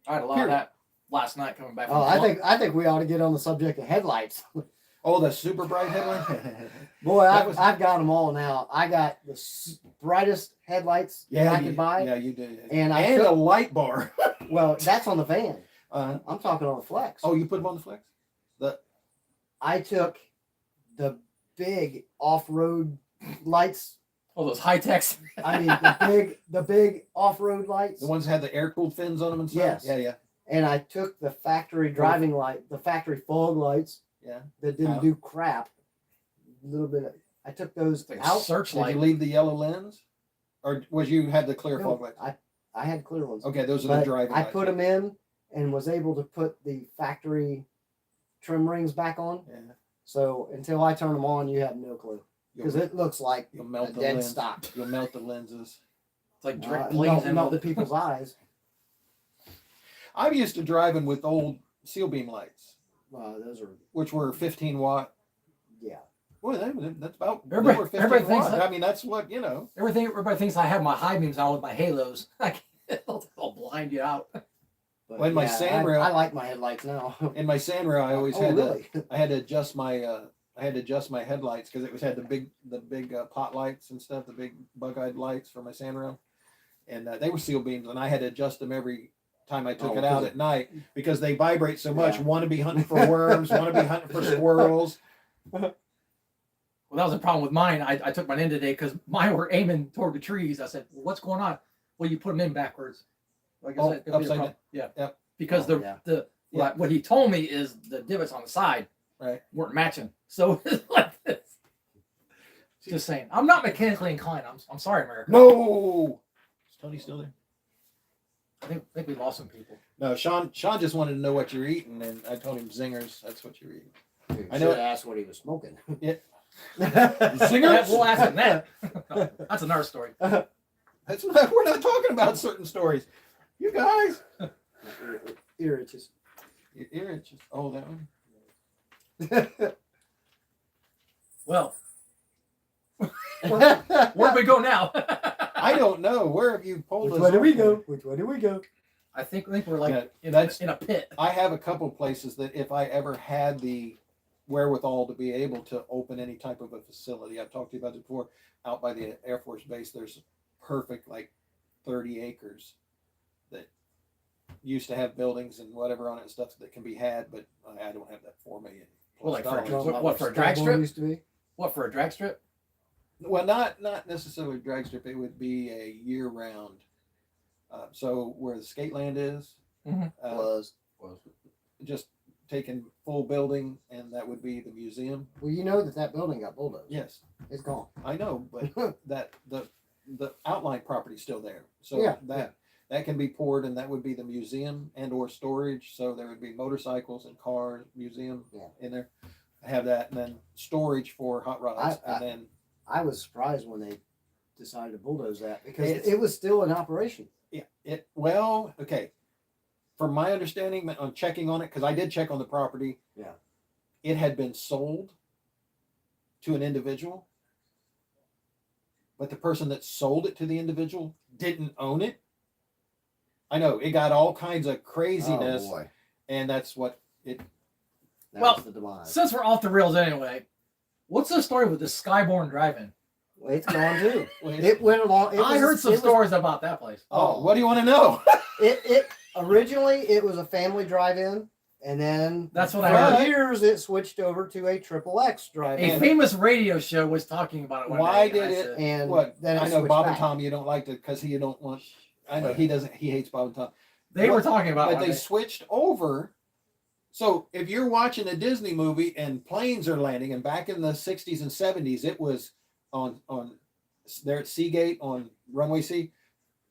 I had a lot Period. of that last night coming back from Oh, the I think we ought to get on the subject of headlights. Oh, the super bright headline. Boy, That was- I've got them all now. I got the brightest headlights that I you, could buy. Yeah, you do. And I and took- a light bar. Well, that's on the van. Uh, I'm talking on the Flex. oh, you put them on the flex. I took the big off-road lights. all those high techs. I mean, the big off-road lights. The ones that had the air cooled fins on them and stuff. Yes. Yeah, yeah. And I took the factory driving light, the factory fog lights Yeah. that didn't Oh. do crap. A little bit. I took those It's like a out. Did searchlight. you leave the yellow lens, or was you had the clear No, fog lights? I had clear ones. Okay, those are the But driving I lights. put them in and was able to put the factory trim rings back on. Yeah. So until I turn them on, you have no clue because You'll, it looks like you'll a melt the dead lens. stop. You'll melt the lenses. It's like drink Melt, planes melt and the people's eyes. I'm used to driving with old seal beam lights. Those are, which were 15 watt. yeah. Boy, that's about they Everybody- were 15 everybody thinks watt. that- I mean, that's what you know. Everybody thinks I have my high beams on with my halos. I'll blind you out. But When my Sanrio- I like my headlights now. In my Sanrio, I always Oh, had really? I had to adjust my headlights because it had the big pot lights and stuff, the big bug-eyed lights for my Sanrio, and they were seal beams, and I had to adjust them every time I took Oh, it out because- at night because they vibrate so much. Yeah. Want to be hunting for worms, want to be hunting for squirrels. Well, that was a problem with mine. I took mine in today because mine were aiming toward the trees. I said, well, "What's going on?" Well, you put them in backwards. Like I Oh, said, it'll be a upside problem. Yeah. Yep. Because Oh, yeah. Yeah. what he told me is the divots on the side Right. weren't matching. So it's like this. Just saying, I'm not mechanically inclined. I'm sorry, America. No. Is Tony still there? I think we lost some people. No, Sean just wanted to know what you're eating, and I told him zingers. That's what you're eating. Dude, I know should it- have asked what he was smoking. Yeah. Yeah, we'll ask him that. That's another story. That's not. We're not talking about certain stories. You guys. Ear itches. Your ear itches. Oh, that one. Well, where do we go now? I don't know. Where have you pulled Which us? way do we off go? from? Which way do we go? I think we're like Yeah, in a pit. I have a couple places that if I ever had the wherewithal to be able to open any type of a facility, I've talked to you about it before. Out by the Air Force Base, there's perfect 30 acres that used to have buildings and whatever on it and stuff that can be had, but I don't have that $4 million. Well, like for a dollars. drug- what, for a drag strip? Used to be? What, for a drag strip? Well, not necessarily drag strip. It would be a year round. So where the skate land is, Mhm. Was. just taking full building, and that would be the museum. Well, you know that building got bulldozed. Yes, It's gone. I know, but that the outline property's still there. So Yeah, that can be poured, and that would be the museum and or storage. So there would be motorcycles and cars, museum Yeah. in there. I have that, and then storage for hot rods, I- and then I was surprised when they decided to bulldoze that because It's- it was still in operation. yeah, okay. From my understanding, on checking on it, because I did check on the property. Yeah. It had been sold to an individual, but the person that sold it to the individual didn't own it. I know it got all kinds of craziness, Oh boy, and that's what it. that Well, was the demise. Since we're off the rails anyway, what's the story with the Skyborn Drive-In? Well, it's gone too. It, It went along. I heard some stories about that place. oh, what do you want to know? It originally it was a family drive-in, and then That's what for I heard. years it switched over to a triple X A drive-in. famous radio show was talking about it one Why day, and did I it- said, And What? then it I know switched Bob and back. Tom. You don't like it because you don't want. I know he doesn't. He hates Bob and Tom. They were What- talking about But one they day. switched over. So if you're watching a Disney movie and planes are landing, and back in the 60s and 70s, it was on there at Seagate on runway C.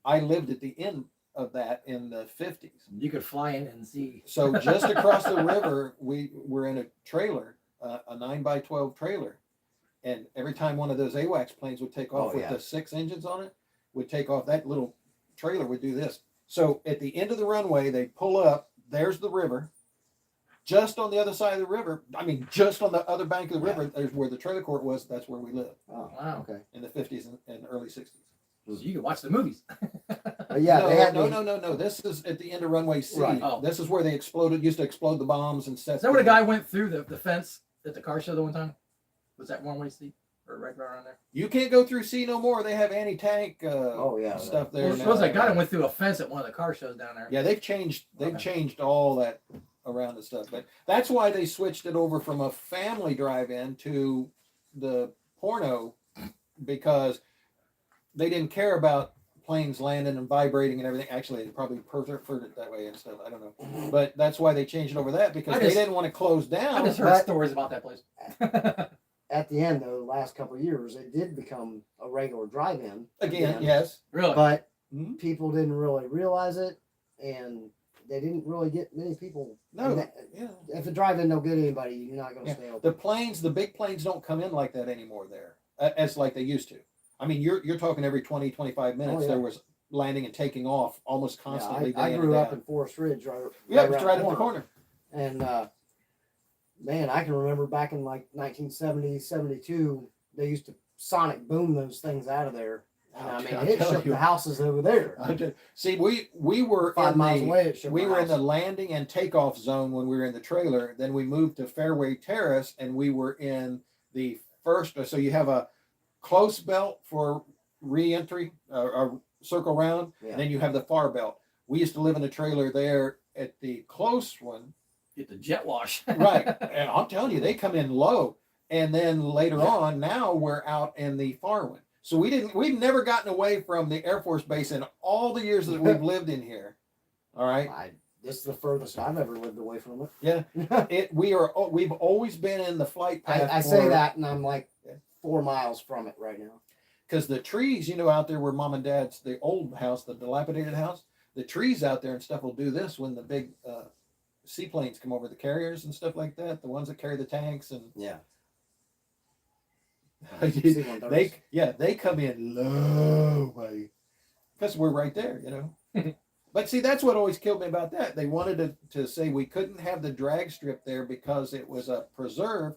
I lived at the end of that in the 50s. You could fly in and see. So just across the river, we were in a trailer, a 9x12 trailer, and every time one of those AWACS planes would take off Oh, with yeah. the 6 engines on it, would take off. That little trailer would do this. So at the end of the runway, they pull up. There's the river. Just on the other side of the river, I mean, just on the other bank of the river, there's where the trailer court was. That's where we lived Oh, Wow. okay. in the 50s and early 60s. So you could watch the movies. But yeah, no, they had no. This is at the end of runway C. Right. Oh. This is where they used to explode the bombs and set. Is that where the guy went through the fence at the car show the one time? Was that one way seat or right around there? You can't go through C no more. They have anti-tank Oh yeah. stuff There there was, now. there was a guy that went through a fence at one of the car shows down there. Yeah, they've changed. They've Okay. changed all that around the stuff. But that's why they switched it over from a family drive-in to the porno, because they didn't care about planes landing and vibrating and everything. Actually, they probably preferred it that way and stuff. I don't know. But that's why they changed it over that, because I they just- didn't want to close I down. just heard But- stories about that place. At the end, though, the last couple of years, it did become a regular drive-in Again, yes. Really? but Mhm. people didn't really realize it, and they didn't really get many people. No. And that- Yeah. if a drive-in don't get anybody, you're not going to Yeah. stay The open. planes, the big planes don't come in like that anymore there, as like they used to. I mean, you're talking every 20, 25 minutes. Oh, yeah. There was landing and taking off almost constantly. Yeah, I day in grew and up day in Forest Ridge, right? out. Yeah, it's around right at the corner. and man, I can remember back in like 1970, 72, they used to sonic boom those things out of there. And I mean, I'll it tell shook you. the houses over there. See, we were 5 in miles the away, it shook we my were in the house. landing and takeoff zone when we were in the trailer. Then we moved to Fairway Terrace, and we were in the first. So you have a close belt for re-entry, a circle round, Yeah. and then you have the far belt. We used to live in the trailer there at the close one, Get the jet wash. right? And I'm telling you, they come in low, and then later on, now we're out in the far one. So we've never gotten away from the Air Force Base in all the years that we've lived in here. All right. This is the furthest I've ever lived away from it. Yeah. We've always been in the flight path. I say that, and I'm like 4 miles from it right now. Because the trees, out there where mom and dad's, the old house, the dilapidated house, the trees out there and stuff will do this when the big seaplanes come over, the carriers and stuff like that, the ones that carry the tanks and Yeah. they come in low, buddy, because we're right there, But see, that's what always killed me about that. They wanted to say we couldn't have the drag strip there because it was a preserve.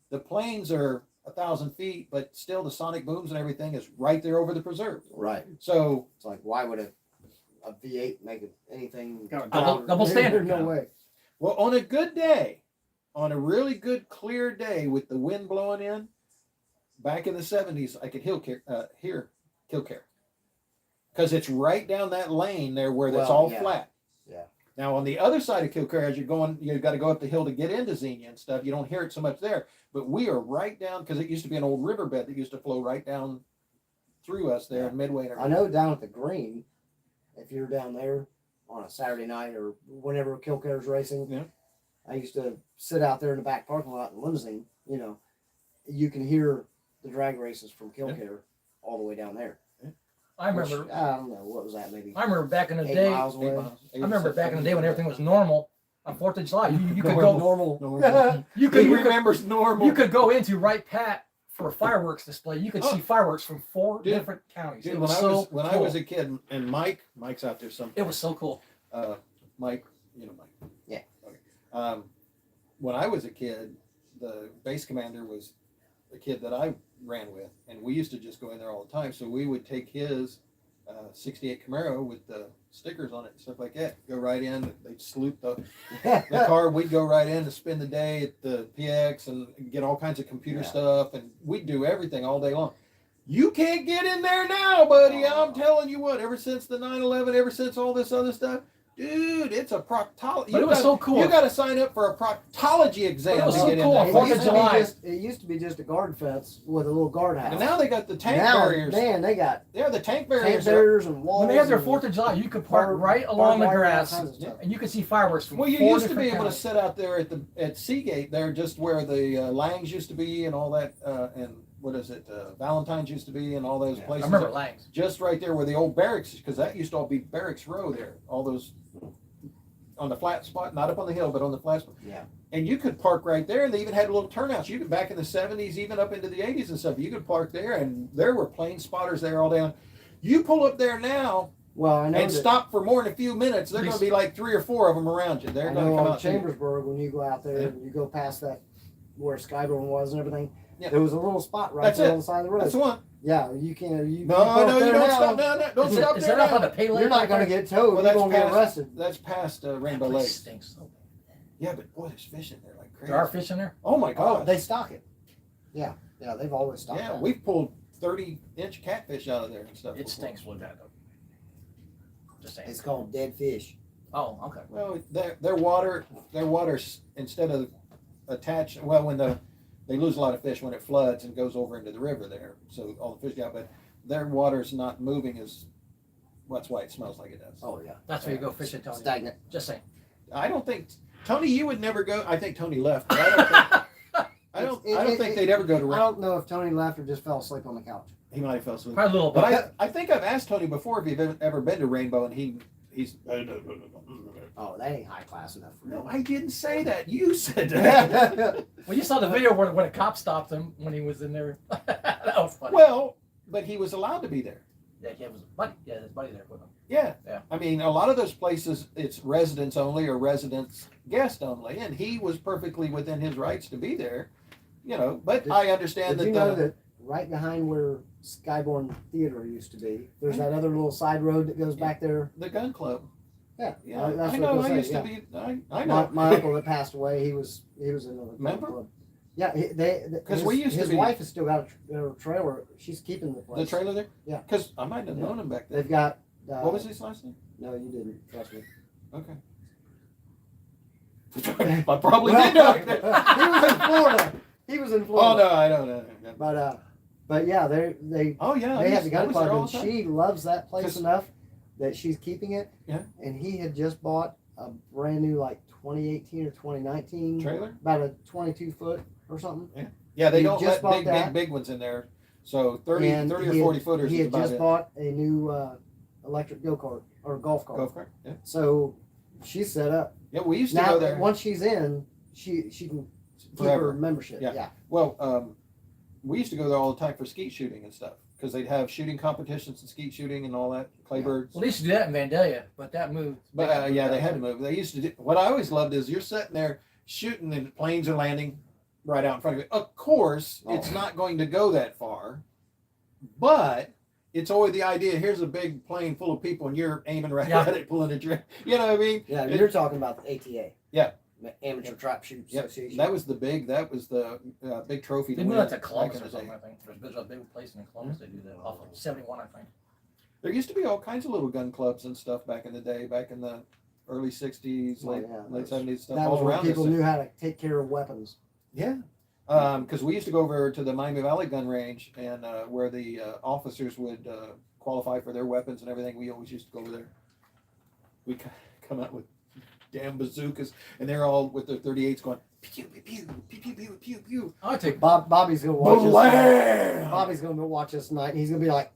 The planes are 1,000 feet, but still the sonic booms and everything is right there over the preserve. Right. So It's like, why would a V8 make anything Double standard. No way. well, on a good day, on a really good clear day with the wind blowing in, back in the 70s, I could hear Killcare. Because it's right down that lane there where it's all flat. Yeah. Now on the other side of Killcare, as you're going, you've got to go up the hill to get into Xenia and stuff. You don't hear it so much there. But we are right down, because it used to be an old riverbed that used to flow right down through us there in Midway. And I know down at the Green, if you're down there on a Saturday night or whenever Killcare's racing, Yeah. I used to sit out there in the back parking lot in limousine. You can hear the drag races from Killcare all the way down there. I remember. Which, I don't know, what was that, maybe I remember back in the 8 day. miles away? I remember back in the day when everything was normal on 4th of July. You could Normal. go. Normal. You He could remembers normal. You could go into Wright Pat for a fireworks display. You could see fireworks from 4 Dude. different counties. Dude, It when was I so was when I cool. was a kid, and Mike's out there sometime. It was so cool. Mike, Mike. Yeah. Okay. When I was a kid, the base commander was the kid that I ran with, and we used to just go in there all the time. So we would take his 68 Camaro with the stickers on it and stuff like that. Go right in. They'd salute the car. We'd go right in to spend the day at the PX and get all kinds of computer stuff, and we'd do everything all day long. You can't get in there now, buddy. I'm telling you what, ever since the 9/11, ever since all this other stuff, dude, it's a proctology. But it was so cool. You got to sign up for a proctology exam But it was to so get cool. in On there. 4th of July. It used to be just a guard fence with a little guardhouse. And now they got the tank Now, barriers. man, they got Yeah, the tank tank barriers. barriers and walls. When they had their and 4th of July, you could park barbed- right along the barbed wire and all grass, kinds of stuff. and you could see fireworks from Well, you 4 used to be different able to counties. sit out there at Seagate there, just where the Langs used to be and all that, and what is it, Valentine's used to be and all those Yeah. places. I remember Langs. Just right there where the old barracks, because that used to all be Barracks Row there. All those on the flat spot, not up on the hill, but on the flat spot. Yeah. And you could park right there, and they even had little turnouts. You could, back in the 70s, even up into the 80s and stuff, you could park there, and there were plane spotters there all day. You pull up there now Well, I know and that, stop for more than a few minutes, there's going to be like 3 or 4 of them around you. They're I going to know come on out to you. Chambersburg, when you go out there Yeah. and you go past that where Skyborn was and everything, Yeah. there was a little spot right That's there it. on the side of the road. That's the one. Yeah, you can't. You No, park no, you there don't now, stop. No, don't stop Is there that up on now. the pay lane? You're not going to get towed. Well, You're going to get past- arrested. That's past Rainbow That place Lake. stinks so bad. Yeah, but boy, there's fish in there like crazy. There are fish in there? Oh my Oh, God. they stock it. Yeah, they've always stocked Yeah, that. we've pulled 30-inch catfish out of there and stuff. It before. stinks really bad, though. Just saying. It's called dead fish. Oh, okay. Well, their water's instead of attached. Well, when they lose a lot of fish when it floods and goes over into the river there, so all the fish go out. But their water's not moving as. Well, that's why it smells like it does. Oh yeah, That's where you go fishing, Tony. stagnant. Just saying. I don't think Tony, you would never go. I think Tony left. But I don't. Think, I don't think they'd ever go to. I don't know if Tony left or just fell asleep on the couch. He might have fell asleep. Probably a little bit. But I think I've asked Tony before if you've ever been to Rainbow, and he's. Oh, that ain't high class enough for No, me. I didn't say that. You said that. Well, you saw the video when a cop stopped him when he was in there. That was funny. Well, but he was allowed to be there. Yeah, he was a buddy. Yeah, his buddy there with him. Yeah. Yeah. I mean, a lot of those places, it's residents only or residents guest only, and he was perfectly within his rights to be there, you know. But Did- I understand Did that you know that right behind where Skyborn Theater used to be, there's that other little side road that goes back there? the gun club. Yeah, Yeah, that's I what know. was I used saying, to yeah. be. I know. My uncle that passed away, he was in the gun Remember? club. Yeah, because we used to his be- wife has still got a trailer. She's keeping the The place. trailer there. Yeah. Because I might have known him back then. They've got. What was his last name? No, you didn't. Trust me. Okay. I probably did know him. He was in Florida. He was in Oh Florida. no, I don't know. But yeah, they Oh yeah, they have the I gun was there club, all and the time. she loves that place 'Cause- enough that she's keeping it. Yeah. And he had just bought a brand new, like 2018 or 2019 Trailer. about a 22-foot or something. Yeah, they He don't just let bought that. big ones in there. So 30 And or he 40 footers He is had about just it. bought a new electric go-kart or golf cart. Golf cart. Yeah. So she's set up. Yeah, we used to Now go there. once she's in, she can keep Forever. her membership. Yeah. Yeah. Well, we used to go there all the time for skeet shooting and stuff because they'd have shooting competitions and skeet shooting and all that. Claybirds. Well, they used to do that in Vandalia, but that moved. But yeah, they had to move. They used to do. What I always loved is you're sitting there shooting and planes are landing right out in front of you. Of course, it's not going to go that far, but it's always the idea. Here's a big plane full of people, and you're aiming right Yeah. at it, pulling a trigger. You know what I mean? Yeah, It- you're talking about the ATA. Yeah. Amateur Trap Shoot Yep. Association. That was the big big trophy. They to moved win that to back Columbus in or the something, day. I think. There's a big place in Columbus they do that off of 71, I think. There used to be all kinds of little gun clubs and stuff back in the day, back in the early 60s, Oh, late yeah, late that's- 70s, stuff That all was when around people us. knew how to take care of weapons. Yeah. Because we used to go over to the Miami Valley gun range and where the officers would qualify for their weapons and everything. We always used to go over there. We come out with damn bazookas, and they're all with their 38s going pew pew pew pew pew pew pew pew. I would take Bobby's gonna watch us. Blam! Bobby's gonna watch us tonight, and he's gonna be like,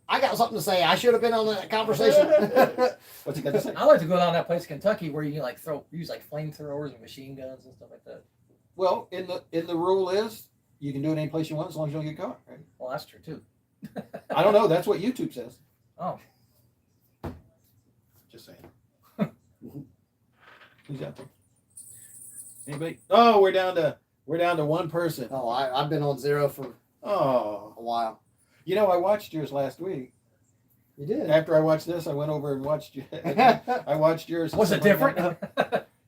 I got something to say. I should have been on that conversation. What's he got to say? I like to go down that place in Kentucky where you can like use like flamethrowers and machine guns and stuff like that. Well, in the rule is you can do it any place you want as long as you don't get caught. Right? Well, that's true too. I don't know. That's what YouTube says. Oh, Just saying. Who's out there? Anybody? Oh, we're down to one person. Oh, I've been on zero for Oh, a while. you know, I watched yours last week. You did. After I watched this, I went over and watched you. I watched yours. was it different?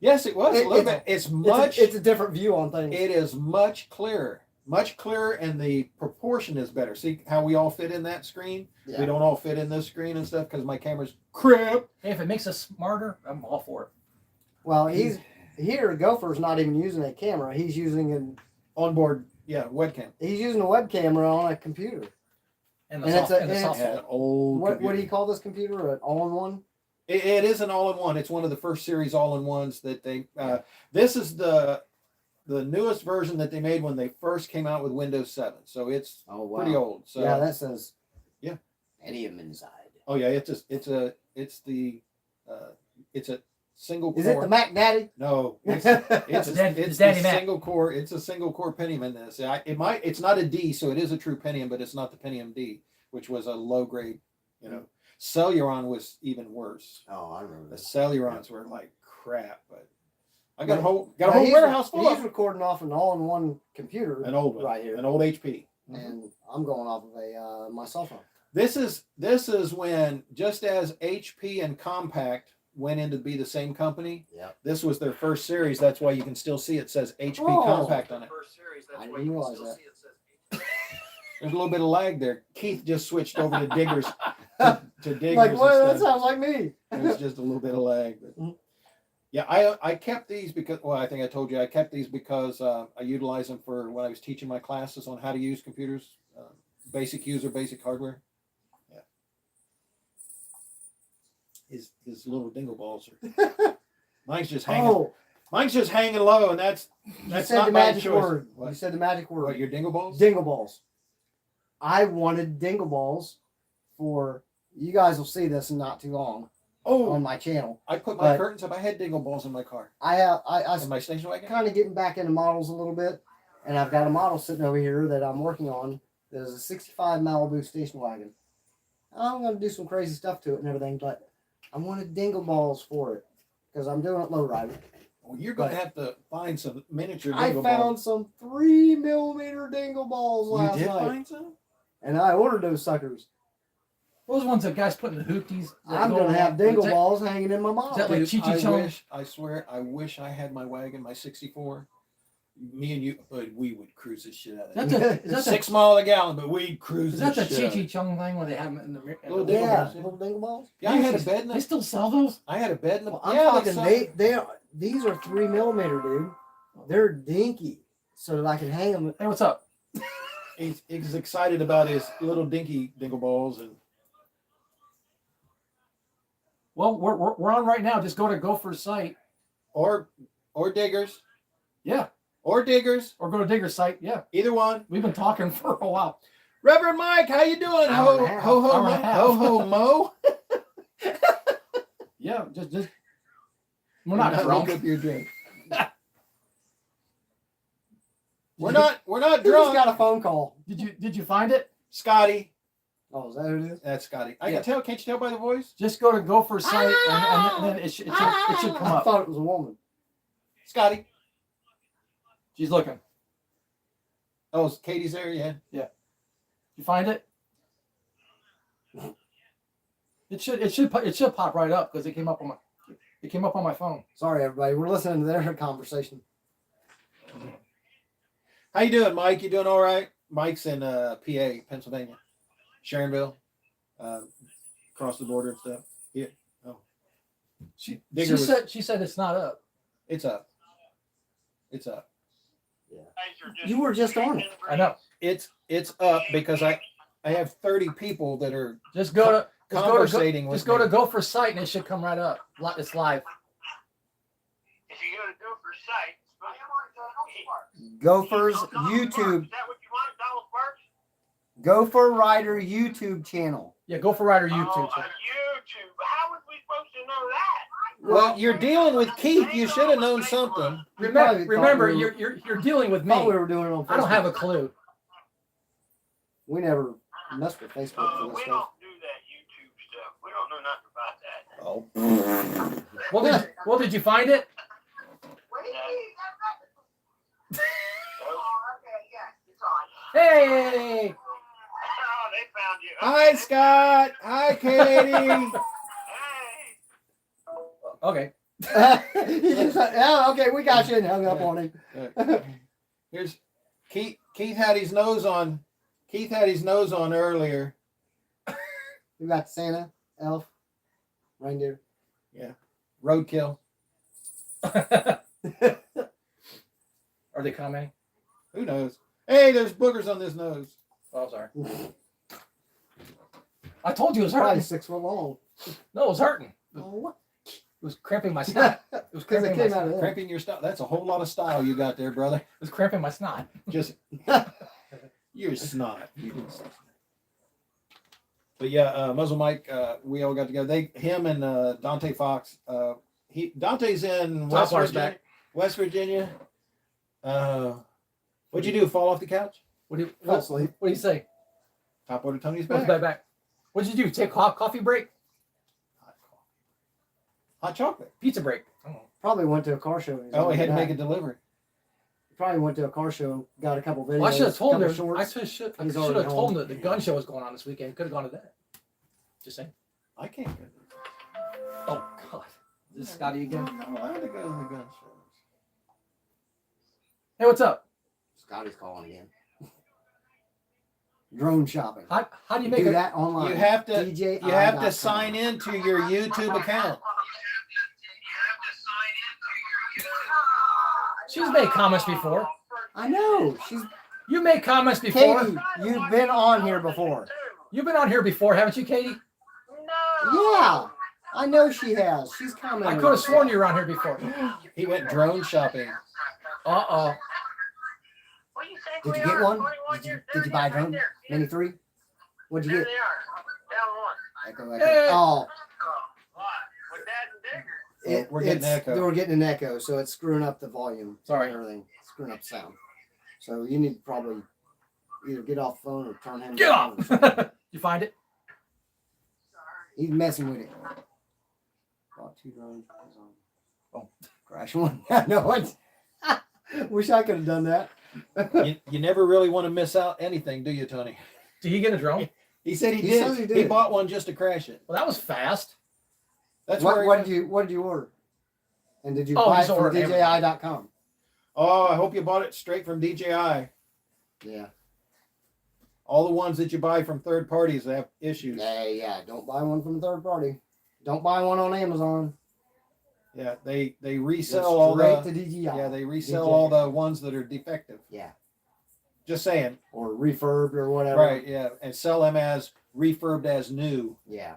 Yes, it was a little bit. It's much. It's a different view on things. It is much clearer, and the proportion is better. See how we all fit in that screen? Yeah. We don't all fit in this screen and stuff because my camera's crap. Hey, if it makes us smarter, I'm all for it. Well, he's here. Gopher's not even using a camera. He's using an Onboard, yeah, webcam. He's using a web camera on a computer. And And the, it's soft, a- and the and soft Yeah, an old. What do computer. you call this computer? An all-in-one? It is an all-in-one. It's one of the first series all-in-ones that they. This is the newest version that they made when they first came out with Windows 7. So it's Oh wow. pretty old. So Yeah, that says. Yeah. Pentium inside. oh yeah, it's a single core. Is it the Mac Daddy? No, it's It's Daddy the Mac. single core. It's a single core Pentium in this. It's not a D, so it is a true Pentium, but it's not the Pentium D, which was a low grade. Celeron was even worse. Oh, I remember The this. Celerons were like crap, but I got a But- whole Now, warehouse full He's of recording off an all-in-one computer, an old one, right here, an old HP. and I'm going off of a my cell phone. This is when just as HP and Compaq went in to be the same company. Yep. This was their first series. That's why you can still see it says HP Oh. Compaq on it. I didn't realize that. There's a little bit of lag there. Keith just switched over to diggers. To diggers. Like, well, that instead. sounds like me. There's just a little bit of lag. But Mhm. yeah, I kept these because, well, I think I told you I kept these because I utilize them for when I was teaching my classes on how to use computers, basic user, basic hardware. Yeah. His little dingle balls are. Mine's just hanging. Oh, Mine's just hanging low, and that's you said not the my magic choice. word. What? You said the magic word. What, your dingle balls? Dingle balls. I wanted dingle balls for you guys will see this in not too long Oh, on my channel. I put my but- curtains up. I had dingle balls in my car. I In my station wagon. kind of getting back into models a little bit, and I've got a model sitting over here that I'm working on. That is a '65 Malibu station wagon, I'm gonna do some crazy stuff to it and everything, but I wanted dingle balls for it because I'm doing it low rider. Well, you're going to have to find some miniature I dingle found balls. some 3mm dingle balls You last did night, find some? and I ordered those suckers. Those ones that guys put in the hoopties. that I'm go gonna have along- dingle is that- balls hanging in my mouth. Is that like Dude, Cheech Chong? I swear, I wish I had my wagon, my 64. Me and you, but we would cruise the shit out of Is it. that the, is that 6 miles a gallon, but we'd cruise the, is that the shit out of Cheech it. Chong thing where they have them in the Little the- dingle Yeah, balls, yeah. little dingle balls. Yeah, I had a bed in They the, still sell those? I had a bed in the, Well, I'm yeah, talking. they They are. These are 3mm, dude. They're dinky, so that I can hang them. Hey, what's up? he's excited about his little dinky dingle balls and Well, we're on right now. Just go to Go4's site. or diggers Yeah. or diggers, Or go to Digger's site. Yeah. either one. We've been talking for a while. Reverend Mike, how you doing? Hour Ho and a half. ho ho Hour mo, and a half. ho ho mo. Yeah. Just we're not Look drunk. up your drink. We're not Who just drunk. got a phone call? Did you find it? Scotty. Oh, is that who it is? That's Scotty. I Yeah. can tell. Can't you tell by the voice? Just go to Go4's site and then it should come I up. thought it was a woman. Scotty. She's looking. Oh, Katie's there. Yeah. You find it? It should pop right up because it came up on my phone. Sorry, everybody. We're listening to their conversation. How you doing, Mike? You doing all right? Mike's in PA, Pennsylvania, Sharonville, across the border and stuff. Yeah. Oh. She Digger was- said it's not up. It's up. It's up. You were just on it. I know. It's up because I have 30 people that are Just go to conversating with just go me. to Go4's site and it should come right up. It's live. If you go to Go4 site, Go4's Donald YouTube, Parks. Is that what you want, Donald Parks? Go4Rider YouTube channel. Yeah, Go4Rider Oh, YouTube. YouTube. How was we supposed to know that? Well, you're dealing with Keith. You should have known something. You probably Remember, thought we you're dealing with me. Thought we were doing it on Facebook. I don't have a clue. We never messed with Facebook for We this don't stuff. do that YouTube stuff. We don't know nothing about that. Oh. Well, did you find it? Hey! Oh, they found you. Hi, Scott. Hi, Katie. Hey. Okay. He just said, yeah, okay, we got you, and hung up on him. Here's Keith. Keith had his nose on. Keith had his nose on earlier. We got Santa, elf, reindeer. Roadkill. Are they commenting? Who knows? Hey, there's boogers on this nose. Oh, sorry. I told you it was Probably hurting. 6 foot long. No, it was hurting. Oh, what? It was cramping my snot. It was Because cramping it my came snot. out of there. Cramping your style. That's a whole lot of style you got there, brother. It was cramping my snot. Just you're snot. You didn't say snot. But yeah, Muzzle Mike, we all got together. Him and Dante Fox. Dante's in Top bar's Virginia. back. West Virginia. What'd you do? Fall off the couch? What do you Fell asleep. What do you say? Top order Tony's What's back. back? What'd you do? Take a coffee break? Hot chocolate. Pizza break? Oh. Probably went to a car show. Oh, we had to make a delivery. Probably went to a car show, got a couple videos. Well, I should have told couple her. shorts. I He's should already have told home. him that the gun show was going on this weekend. Could have gone to that. Just saying. I can't go. Oh God. Is this Scotty again? No, I had to go to the gun shows. Hey, what's up? Scotty's calling again. Drone shopping. How do you make Do it? that online. You have to. DJI.com. You have to sign into your YouTube account. She's made comments before. I know. She's You made comments before. Katie. You've been on here before. You've been on here before, haven't you, Katie? No. Yeah, I know she has. She's coming. I could have sworn you were on here before. He went drone shopping. Uh-oh. What do you think Did we you get are? one? 21 Did you, years, did you buy a 30 drone? right there. Mini 3? What'd you There get? they are. Down one. Echo. Hey. Oh, What? With Dad and Digger. We're getting echo. We're getting an echo, so it's screwing up the volume. Sorry. And everything. It's screwing up the sound. So you need to probably either get off the phone or turn him Get down or something. off! You find it? He's messing with it. Bought 2 drones. Oh, crash one. No, what? Wish I could have done that. You never really want to miss out anything, do you, Tony? Did he get a drone? He said he He did. says he He did. bought one just to crash it. Well, that was fast. That's What, where. what did you order? And did you Oh, buy it he's from ordered DJI.com? Oh, I hope you bought it straight from DJI. Yeah. All the ones that you buy from third parties have issues. Yeah. Don't buy one from a third party. Don't buy one on Amazon. Yeah, they Go resell all straight the to DJI. yeah they resell DJI. all the ones that are defective. Yeah. Just saying. Or refurbed or whatever. Right. Yeah, and sell them as refurbed as new. Yeah.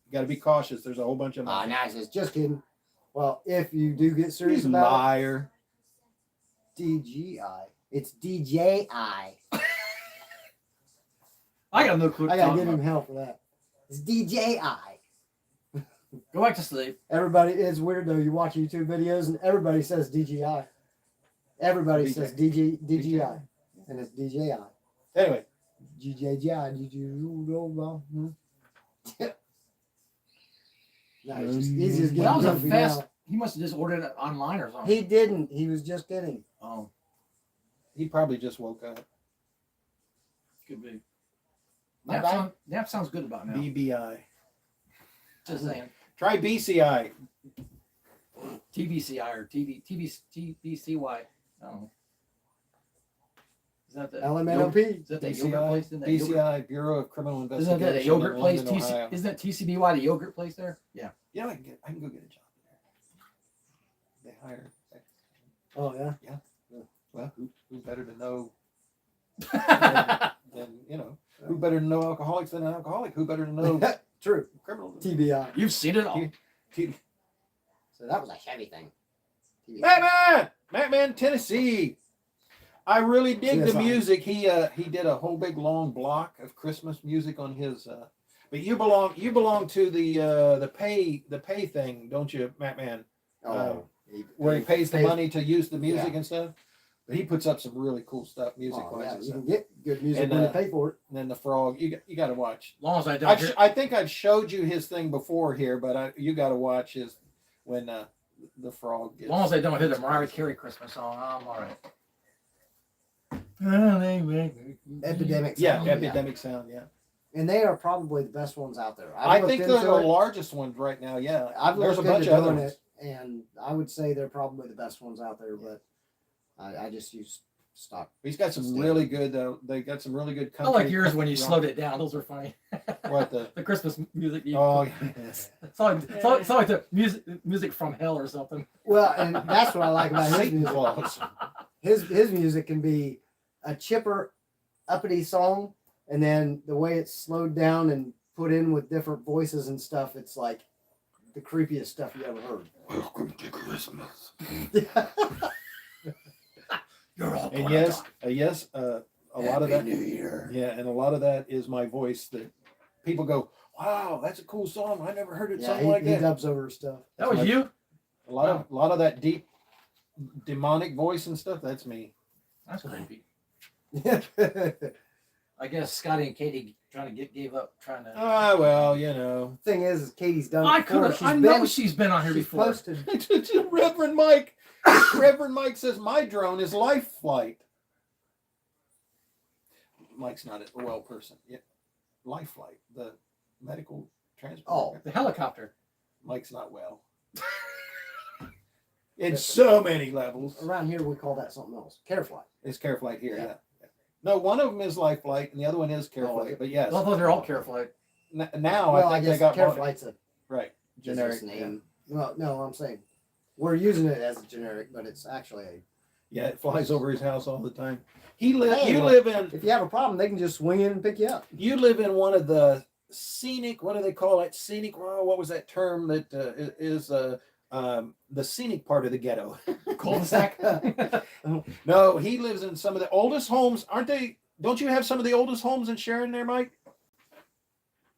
You got to be cautious. There's a whole bunch of them. Now he says, just kidding. Well, if you do get serious He's a about liar. it, DJI. It's DJI. I got no clue. I What gotta you're give talking him hell for that. It's DJI. about. Go back to sleep. Everybody, it's weird though. You watch YouTube videos and everybody says DJI. Everybody DJ. says DJI. And it's DJI. Anyway, DJI. No, he's just Well, that was a goofy fast. now. He must have just ordered it online or something. He didn't. He was just kidding. Oh, he probably just woke up. could be. My bad. Nap sounds good about now. BBI. Just saying. Try BCI. TBCI or TBCY. I don't know. Is that the LMNOP. Is that the yogurt place? Isn't that yogurt- BCI, Bureau of Criminal Isn't Investigation. that the yogurt in place? London, Ohio. Isn't that TCBY the yogurt place there? Yeah. Yeah, I can go get a job there. They hire. Oh yeah. Well, who better to know than who better to know alcoholics than an alcoholic? Who better to know True. criminals? TBI. You've seen it all. So that was a Chevy thing. Matman, Tennessee. I really dig the CSI. music. He did a whole big long block of Christmas music on his. But you belong to the pay thing, don't you, Matman? Where he pays the money to use the music and stuff. But he puts up some really cool stuff, music wise. Yeah, and you stuff. can get good music And, when you pay for it. And then the frog, you got to watch. As long as I don't hear, I think I've showed you his thing before here, but you got to watch his when the frog. as long as I don't hit a Mariah Carey Christmas song, I'm all right. Epidemic. Yeah, sound, epidemic sound. Yeah, And they are probably the best ones out there. I I've think looked they're into the it. largest ones right now. Yeah, I've there's a looked bunch into of other doing ones. it, and I would say they're probably the best ones out there. But I just use stock. He's got some really good. They got some really good I country. like yours when you rock. slowed it down. Those were funny. What the? The Christmas music. Oh yes. It's like the music from hell or something. Well, and that's what I like about his Satan music. Claus. His music can be a chipper, uppity song, and then the way it's slowed down and put in with different voices and stuff, it's like the creepiest stuff you ever heard. Welcome to Christmas. You're all And gonna yes, die. a lot of that. New Year. Yeah, and a lot of that is my voice that people go, "Wow, that's a cool song. I never heard it Yeah, something like he that." dubs over stuff. That was you. A lot of that deep demonic voice and stuff. That's me. That's creepy. Thing I guess Scotty and Katie gave up trying to. Well, is Katie's done. I it before. could. I know she's been on here she's before. posted. Reverend Mike. Reverend Mike says my drone is life flight. Mike's not a well person. Yeah, life flight, the medical transport. Oh. The helicopter. Mike's not well. In so many levels. Around here, we call that something else. Care flight. It's care flight here. Yeah. Yeah. No, one of them is life flight, and the other one is care Oh, flight. yeah. But yes, Well, I thought they're all careful. now Well, I I think they guess got care more- flight's a right generic generic name. Well, no, I'm saying we're using it as a generic, but it's actually a. Yeah, it flies over his house all the time. You live in If you have a problem, they can just swing in and pick you up. you live in one of the scenic. What do they call it? Scenic. Oh, what was that term that is the scenic part of the ghetto? Cul-de-sac. No, he lives in some of the oldest homes, aren't they? Don't you have some of the oldest homes in Sharon there, Mike?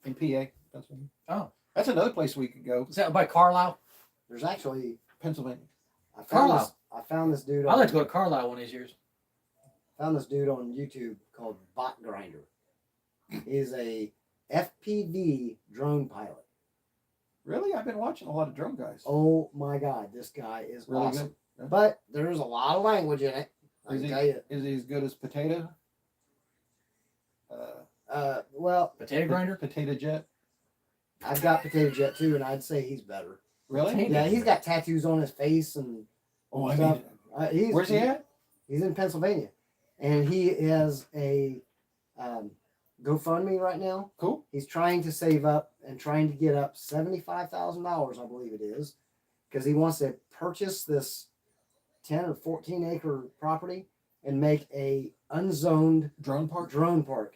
In PA, Pennsylvania. Oh. That's another place we could go. Is that by Carlisle? There's actually Pennsylvania. I found this dude. I'd like to go to Carlisle one of these years. Found this dude on YouTube called Bot Grinder. He's a FPV drone pilot. Really? I've been watching a lot of drone guys. Oh my God, this guy is Really awesome. good? Yeah. But there's a lot of language in it. I Is can he, tell you. is he as good as Potato? Well, Potato grinder. Potato Jet? I've got Potato Jet too, and I'd say he's better. Really? Yeah, he's got tattoos on his face and Oh, I stuff. mean, where's he at? He's in Pennsylvania, and he has a GoFundMe right now. Cool. He's trying to save up and trying to get up $75,000, I believe it is, because he wants to purchase this 10 or 14 acre property and make a unzoned Drone park? drone park.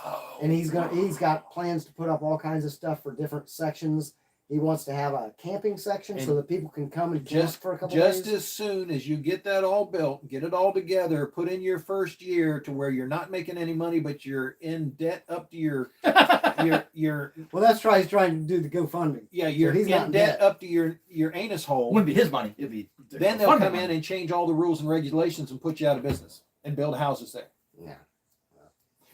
Oh, And he's got plans to put up all kinds of stuff for different sections. He wants to have a camping section so And that people can come and camp just for a couple just days. as soon as you get that all built, get it all together, put in your first year to where you're not making any money, but you're in debt up to your Well, that's why he's trying to do the GoFundMe. you're he's not in debt dead. up to your anus hole. Wouldn't be his money. It'd be. Then they'll funding come in money. and change all the rules and regulations and put you out of business and build houses there. Yeah.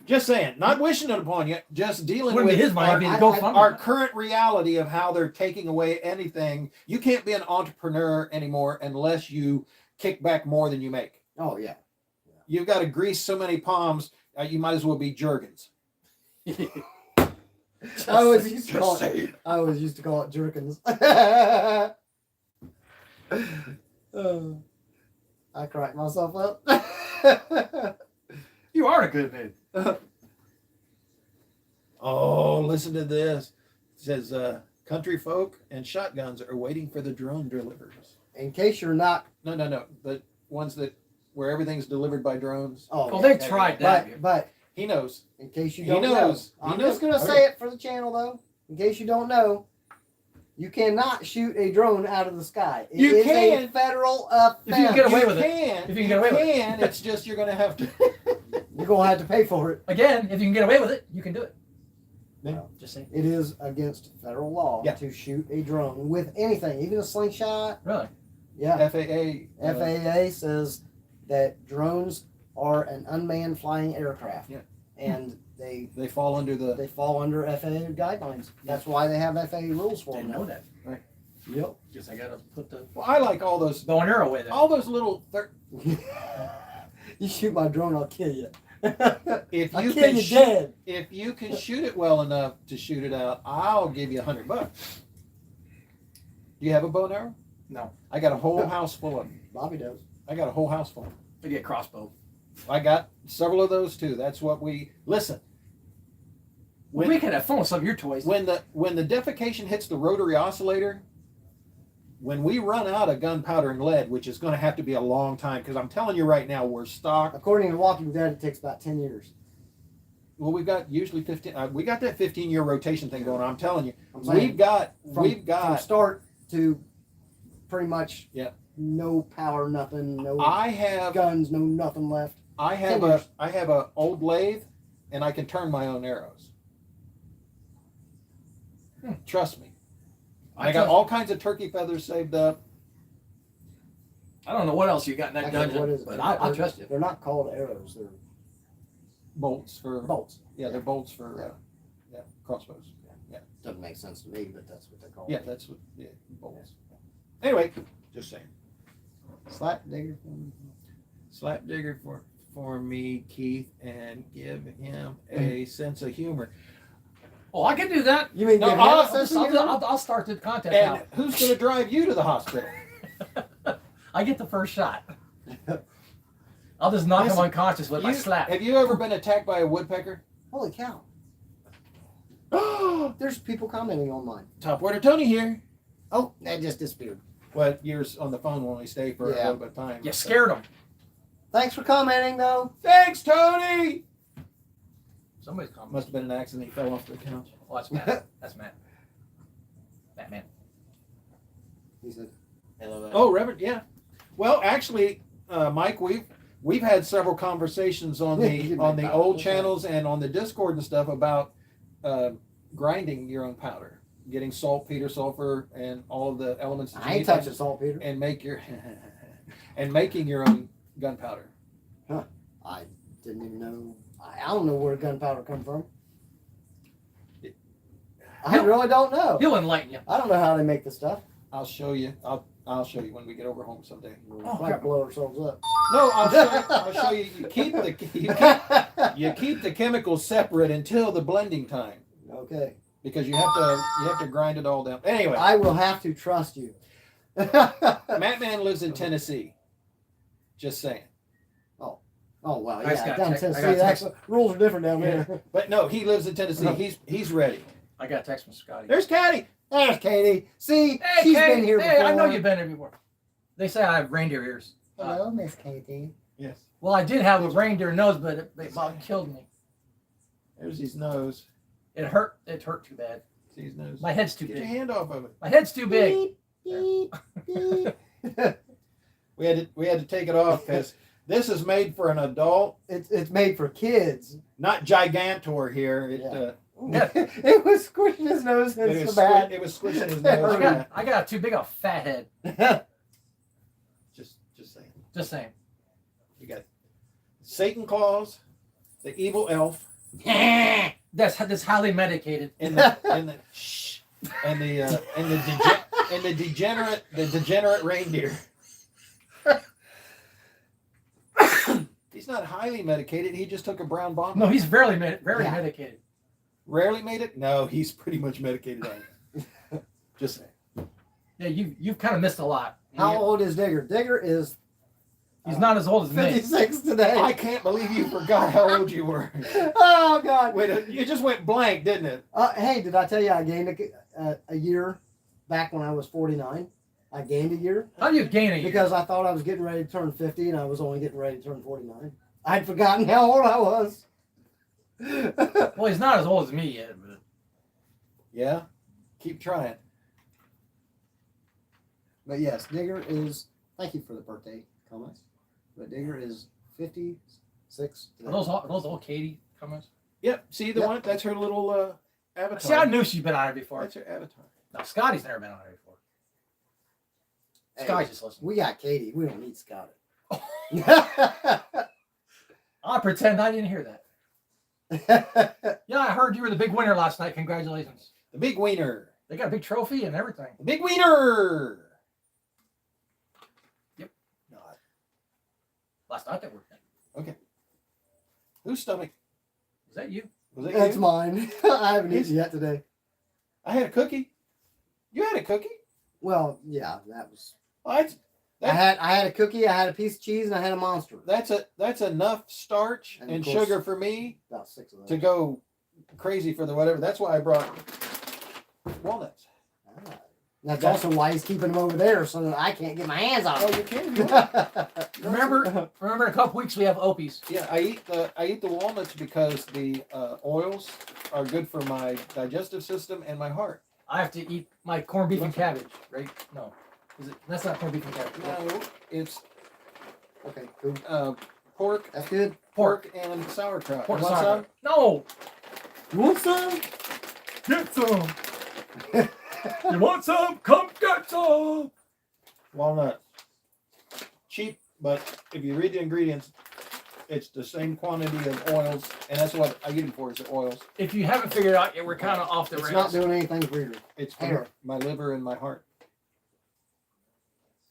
Just saying, not wishing it upon you, just dealing Wouldn't with be his money. It'd be the GoFundMe. our current reality of how they're taking away anything. You can't be an entrepreneur anymore unless you kick back more than you make. Oh yeah. You've got to grease so many palms, you might as well be Jergens. I always used to call it jerkins. I cracked myself up. You are a good man. Oh, listen to this. It says, country folk and shotguns are waiting for the drone deliveries. In case you're not, No. The ones where everything's delivered by drones. oh, Well, yeah. they tried that. but He knows. in case you He don't knows. know, He I'm knows. just gonna say it for the channel though. In case you don't know, you cannot shoot a drone out of the sky. It You is can. a federal offense. If you can get away with it. If If you you can get away with it. can, it's just you're going to have to. You're gonna have to pay for it. Again, if you can get away with it, you can do it. Yeah. Just saying. It is against federal law Yeah. to shoot a drone with anything, even a slingshot. Really? Yeah. FAA. FAA says that drones are an unmanned flying aircraft. Yeah. And they They fall under the. fall under FAA guidelines. That's why they have FAA rules for Didn't them. know that. Yep. Guess I gotta put the Well, I like all those. bow and arrow with it. All those little. You shoot my drone, I'll kill you. If I'll you kill can you shoot, dead. if you can shoot it well enough to shoot it out, I'll give you $100. Do you have a bow and arrow? No. I got a whole house full of them. Bobby does. I got a whole house full of them. Maybe a crossbow. I got several of those too. That's what we listen. When, We could have fun with some of your toys. when the defecation hits the rotary oscillator, when we run out of gunpowder and lead, which is going to have to be a long time, because I'm telling you right now, we're stocked. According to Walking Dead, it takes about 10 years. Well, we've got usually 15. We got that 15-year rotation thing going on. I'm telling you, I'm saying we've got from start to pretty much Yeah. no power, nothing, no I have guns, no nothing left. I have 10 years. a old lathe, and I can turn my own arrows. Trust me. I got trust- all kinds of turkey feathers saved up. I don't know what else you got in that Actually, dungeon, what is it? but I trust you. They're not called arrows, they're Bolts for bolts. Yeah, they're bolts for crossbows. Doesn't make sense to me, but that's what they call Yeah, it. that's what bolts. Anyway, just saying. Slap digger. Slap digger for me, Keith, and give him a sense of humor. Oh, I can do that. You mean No, give him I'll- a sense of humor? I'll start the contest And now. who's going to drive you to the hospital? I get the first shot. I'll just knock him Listen, unconscious with my slap. Have you ever been attacked by a woodpecker? Holy cow. There's people commenting on mine. Top Water Tony here. Oh, that just disappeared. Well, yours on the phone will only stay for a Yeah. little bit of time. You scared him. Thanks for commenting, though. Thanks, Tony! Somebody's coming. Must have been an accident. He fell off the couch. Oh, that's Matt. That's Matt. Batman. He said, Hello. Oh, Reverend, yeah. Well, actually, Mike, we've had several conversations on the old channels and on the Discord and stuff about grinding your own powder, getting salt, peter, sulfur, and all of the elements. That you I ain't need touching saltpeter. and making your own gunpowder. I didn't even know. I don't know where gunpowder come from. I really don't know. He'll enlighten you. I don't know how they make the stuff. I'll show you. I'll show you when we get over home someday. We Oh, might crap. blow ourselves up. No, I'll show you. I'll show you. You keep the chemicals separate until the blending time Okay. because you have to grind it all down. Anyway, I will have to trust you. Matt Man lives in Tennessee. Just saying. Oh wow, I just yeah. got Down in text- I Tennessee, got text- the rules are different down there. But no, he lives in Tennessee. He's ready. I got a text from Scotty. There's Caddy. There's Katie. See, Hey, she's Kate. been here Hey, before. I know you've been here before. They say I have reindeer ears. Hello, Miss Katie. Yes. Well, I did have a reindeer nose, but it about killed me. There's his nose. It hurt. It hurt too bad. See his nose. My head's too Get your big. hand off of it. My head's too big. Beep, beep, beep. We had to take it off because this is made for an adult, It's made for kids. not gigantor here. It Yeah. It was squishing his nose. It's so bad. it was squishing his I nose. got, too big a fat head. Just saying. Just saying. We got Satan claws, the evil elf, That's highly medicated. and the degenerate reindeer. He's not highly medicated. He just took a brown bomb. No, he's very Yeah. medicated. Rarely made it. No, he's pretty much medicated on it. Just saying. Yeah, you've kind of missed a lot. How old is Digger? Digger is He's not as old as me. 56 today. I can't believe you forgot how old you were. Oh God! Wait, you just went blank, didn't it? Hey, did I tell you I gained a year back when I was 49? I gained a year How do you gain a year? because I thought I was getting ready to turn 50 and I was only getting ready to turn 49. I'd forgotten how old I was. Well, he's not as old as me yet. But Yeah. Keep trying. But yes, Digger is. Thank you for the birthday comments. But Digger is 56 today. are those old Katie comments? Yep. See the Yep. one? That's her little avatar. See, I knew she'd been on here before. That's her avatar. No, Scotty's never been on here before. Hey, Scotty's just listening. we got Katie. We don't need Scotty. I'll pretend I didn't hear that. Yeah, I heard you were the big winner last night. Congratulations. The big wiener. They got a big trophy and everything. The big wiener. Yep. No, Last night that worked. whose stomach? Was that you? Was it That's you? mine. I haven't eaten yet today. I had a cookie. You had a cookie? Well, yeah, that was. Well, I had a cookie, I had a piece of cheese, and I had a Monster. that's enough starch And of and course- sugar for me About 6 of those. to go crazy for the whatever. That's why I brought walnuts. Ah. That's also why he's keeping them over there so that I can't get my hands on Oh, them. you can. if you want. Remember in a couple weeks we have Opies. Yeah, I eat the walnuts because the oils are good for my digestive system and my heart. I have to eat my corned beef and cabbage, right? No. Is it? That's not corned beef and cabbage. No, it's Okay, cool. pork, That's good. pork and sauerkraut. Pork You want sauerkraut. some? No. You want some? Get some. You want some? Come get some. Walnut. Cheap, but if you read the ingredients, it's the same quantity of oils, and that's what I eat them for, is the oils. If you haven't figured out yet, we're kind of off the It's rails. not doing anything for you. It's Hair. for my liver and my heart.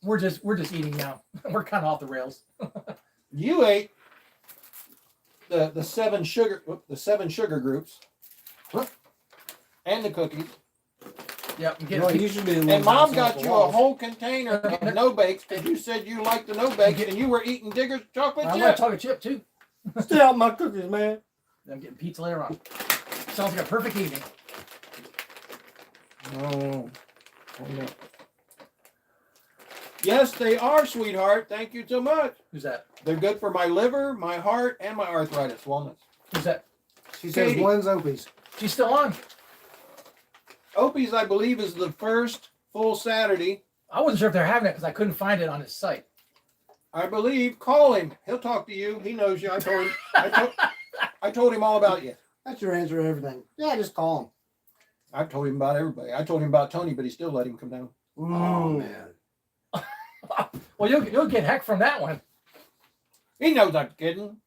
We're just eating now. We're kind of off the rails. You ate the seven sugar groups, and the cookies, Yep. I'm Well, getting you should be the one and Mom bouncing off got the you a walls. whole container of no bakes because you said you liked the no bakes, and you were eating Digger's chocolate I'm chip. gonna talk a chip too. Stay out my cookies, man. I'm getting pizza later on. Sounds like a perfect evening. Oh no. Yes, they are, sweetheart. Thank you so much. Who's that? They're good for my liver, my heart, and my arthritis. Walnuts. Who's that? She says, Katie. when's Opie's? She's still on. Opie's, I believe, is the first full Saturday. I wasn't sure if they're having it because I couldn't find it on his site. I believe. Call him. He'll talk to you. He knows you. I told him. I told him all about you. That's your answer to everything. Yeah, just call him. I've told him about everybody. I told him about Tony, but he still let him come down. Oh, man. Well, you'll get heck from that one. He knows I'm kidding.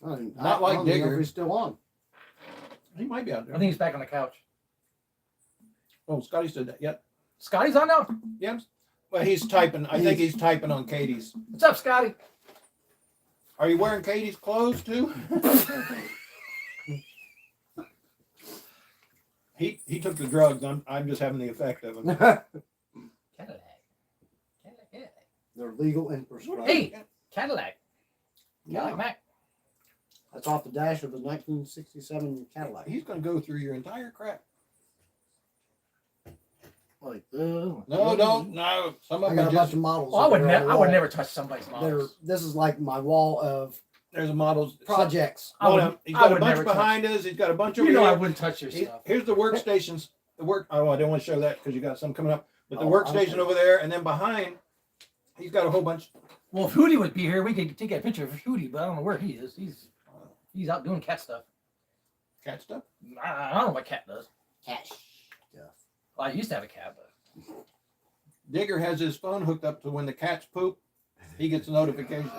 Not Not like I don't even know Digger. if he's still on. He might be out I there. think he's back on the couch. Oh, Scotty said that. Yep. Scotty's on now. Yep. Well, he's typing. I think he's typing on Katie's. What's up, Scotty? Are you wearing Katie's clothes too? He took the drugs. I'm just having the effect of them. Cadillac. They're legal and prescribed. Hey, Cadillac. Cadillac Mac. That's off the dash of the 1967 Cadillac. He's going to go through your entire crap. Like, No, don't. No. Some of I them got are a bunch just. of models. Well, I would that are on the never. I would wall. never touch somebody's models. This is like my wall of There's a models. projects. I would- He's I got a would bunch never behind us. He's got a bunch You over know I here. wouldn't touch your stuff. Here's the workstations. Oh, I don't want to show that because you got some coming up. But the Oh, workstation okay. over there, and then behind, he's got a whole bunch. Well, if Hootie would be here, we could take a picture of Hootie, but I don't know where he is. He's out doing cat stuff. Cat stuff. I don't know what cat does. Cash. Well, I used to have a cat, but Digger has his phone hooked up to when the cats poop, he gets a notification.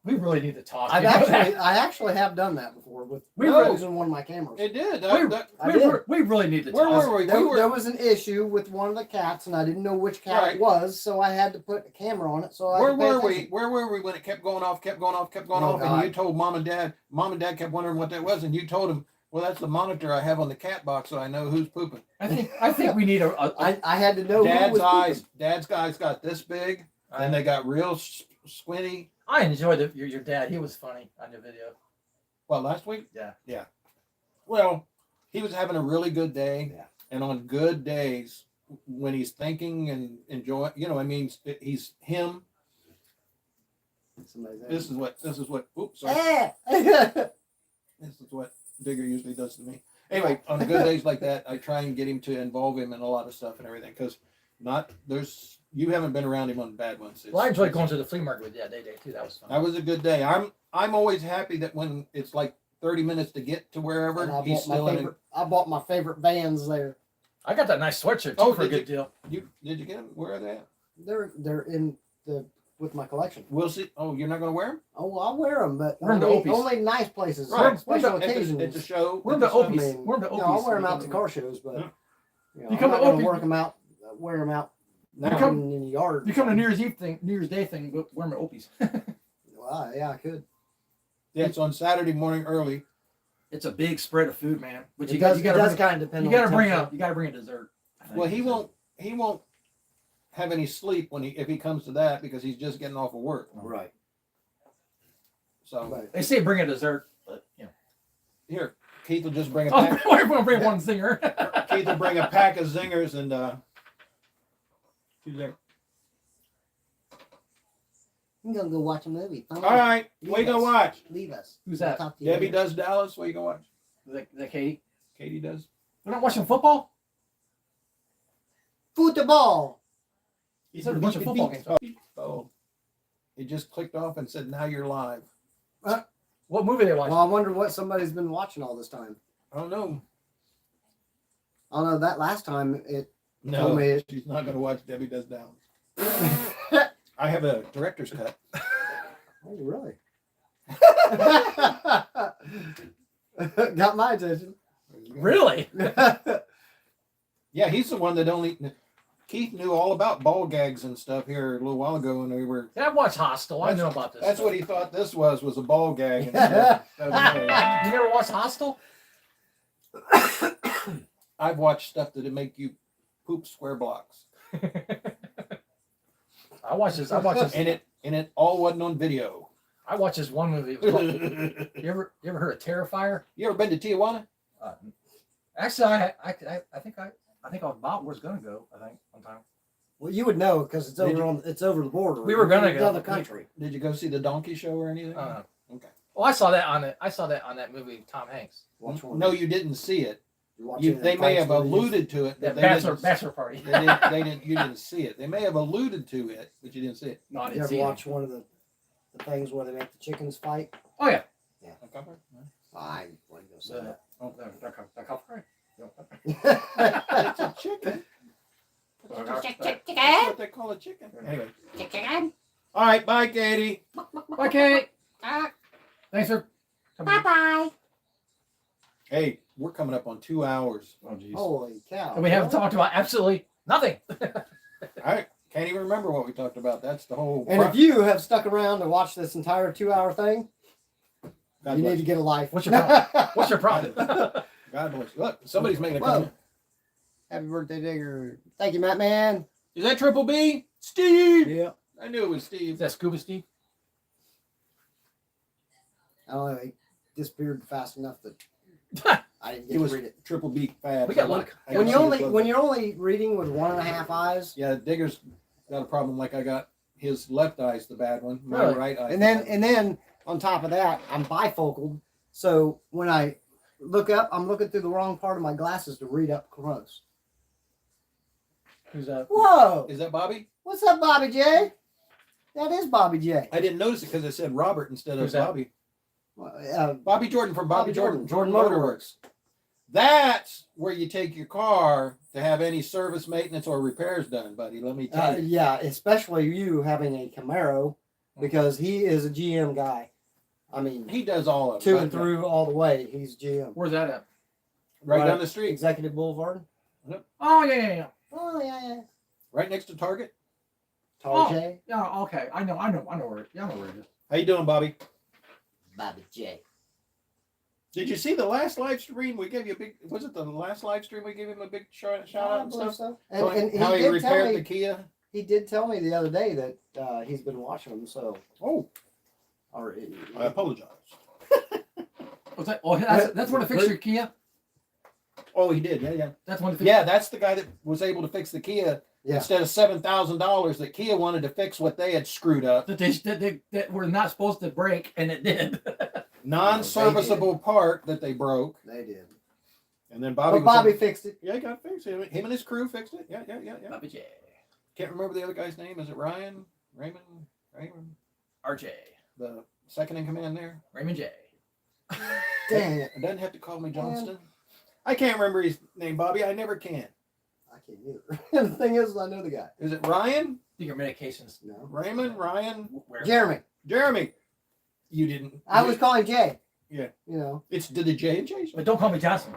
we really need to talk. I you know that? actually have done that before with No. using one of my cameras. It did. We really need to Where talk. were we? There was an issue with one of the cats, and I didn't know which cat Right. it was, so I had to put a camera on it. So I Where could pay were we? attention. Where were we when it kept going off, kept Oh, off, and God. you told mom and dad? Mom and dad kept wondering what that was, and you told them, "Well, that's the monitor I have on the cat box, so I know who's pooping." I think we need a I had to know who Dad's was eyes. Dad's eyes got this big, and they got real squinty. I enjoyed your dad. He was funny on the video. Well, last week. Yeah. Well, he was having a really good day, Yeah. and on good days, when he's thinking and enjoying, I mean, he's him. Somebody's there. This is what. Oops, sorry. Eh. This is what Digger usually does to me. Anyway, on good days like that, I try and get him to involve him in a lot of stuff and everything, because you haven't been around him on bad ones. Well, I enjoyed going to the flea market with Dad day too. That was fun. That was a good day. I'm always happy that when it's like 30 minutes to get to wherever, And he's still in. I bought my favorite Vans there. I got that nice sweatshirt too Oh, for a did good deal. Did you get them? Where are they at? They're in with my collection. We'll see. Oh, you're not going to wear them? Oh, well, I'll wear them, but We're in the only, Opies. only nice places. Right. Special It's a- occasions. It's a show. We're it's the a show. Opies. We're the I'll Opies. wear them out to car shows, but Yeah. I'm Become not an going Opie. to work them out. Wear them out. Become- in the yard. Become a New Year's Eve thing, New Year's Day thing. But wear my Opies. Well, yeah, I could. Yeah, it's on Saturday morning early. It's a big spread of food, man. But It you does got kind of depend. you on got to the bring temperature. a dessert. I think. Well, he won't have any sleep if he comes to that because he's just getting off of work. Right. So Right. They say bring a dessert, but here, Keith will just bring a Oh, pack. we're gonna bring one zinger. Keith will bring a pack of zingers and she's there. I'm gonna go watch a movie. All right, what you gonna watch? Leave us. Who's We'll that? talk to you Debbie later. does Dallas. What you gonna watch? Is that Katie? Katie does. We're not watching football. Football. You said a bunch of football games. Oh, it just clicked off and said, "Now you're live." What movie they watching? Well, I wonder what somebody's been watching all this time. I don't know. I know that last time it. No, Told me it- she's not gonna watch Debbie does Dallas. I have a director's cut. Oh, really? Got my attention. Really? Yeah, he's the one that only. Keith knew all about ball gags and stuff here a little while ago when we were. Yeah, I watched Hostel. I know about this. That's stuff. what he thought this was a ball gag. And that was really- You never watched Hostel? I've watched stuff that'd make you poop square blocks, I watched this. and it all wasn't on video. I watched this one movie. It was called, you ever heard of Terrifier? You ever been to Tijuana? Actually, I think I about was gonna go. I think one time. Well, you would know because it's Did over it's over the border. We were gonna It's go. Another country. Did you go see the donkey show or anything? Okay. Well, I saw that on that movie with Tom Hanks. Watch one. No, you didn't see it. You're watching it They in may have Thanksgiving. alluded to it. That But bachelor party. they didn't. You didn't see it. They may have alluded to it, but you didn't see it. No, I You didn't ever see it. watch one of the things where they make the chickens fight? Oh yeah. I wasn't gonna say that. It's a chicken. That's what they call a chicken. Anyway. All right. Bye, Katie. Okay. Thanks for coming. Bye bye. Hey, we're coming. coming up on 2 hours. Oh jeez. Holy cow! And we haven't talked about absolutely nothing. I can't even remember what we talked about. That's the whole. And if you have stuck around to watch this entire 2-hour thing, God you bless need to get a life. What's your problem? What's your problem? God bless you. Look, somebody's making a Whoa. comment. Happy birthday, Digger! Thank you, Matt Man. Is that Triple B? Steve. Yeah. I knew it was Is Steve. that Scuba Steve? I don't know. He disappeared fast enough that I didn't He get was to read it. Triple B fad. We got luck. I When got you some only of his when you're only reading with 1.5 eyes, Yeah, Digger's got a problem like I got. His left eye's the bad one. My Really? right eye. and then on top of that, I'm bifocal. So when I look up, I'm looking through the wrong part of my glasses to read up close. Who's that? Whoa! Is that Bobby? What's up, Bobby J? That is Bobby J. I didn't notice it because it said Robert instead of Who's that? Bobby. Uh, Bobby Jordan from Bobby Jordan. Jordan Motorworks. That's where you take your car to have any service, maintenance, or repairs done, buddy. Let me tell you. Yeah, especially you having a Camaro, because he is a GM guy. I mean, He does all of it. to and through all the way. He's GM. Where's that at? Right down the street. Executive Boulevard. Oh yeah. Oh yeah. Right next to Target. Tarjay. Yeah, okay. I know where it. Yeah, I know where it is. How you doing, Bobby? Bobby J. Did you see the last live stream? We gave you a big. Was it the last live stream we gave him a big shout out and stuff? So. How And how he he did tell repaired the me. Kia. He did tell me the other day that he's been watching them. So, Oh, or I apologize. What's that? Oh, that's one to fix your Kia. Oh, he did. Yeah. That's one to fix. Yeah, that's the guy that was able to fix the Kia yeah. instead of $7,000 that Kia wanted to fix what they had screwed up. That were not supposed to break, and it did. Non-serviceable part that they broke, They did. and then Bobby. But Bobby fixed it. Yeah, he got it fixed. Him and his crew fixed it. Yeah. Bobby J. Can't remember the other guy's name. Is it Ryan? Raymond? RJ. The second in command there. Raymond J. Dang it. Doesn't have to call me Johnston. I can't remember his name, Bobby. I never can. I can't either. The thing is, I know the guy. Is it Ryan? Do your medications. No. Raymond? Ryan? Where? Jeremy. You didn't. I was calling Jay. Yeah. You know. It's did the J and J. But don't call me Johnson.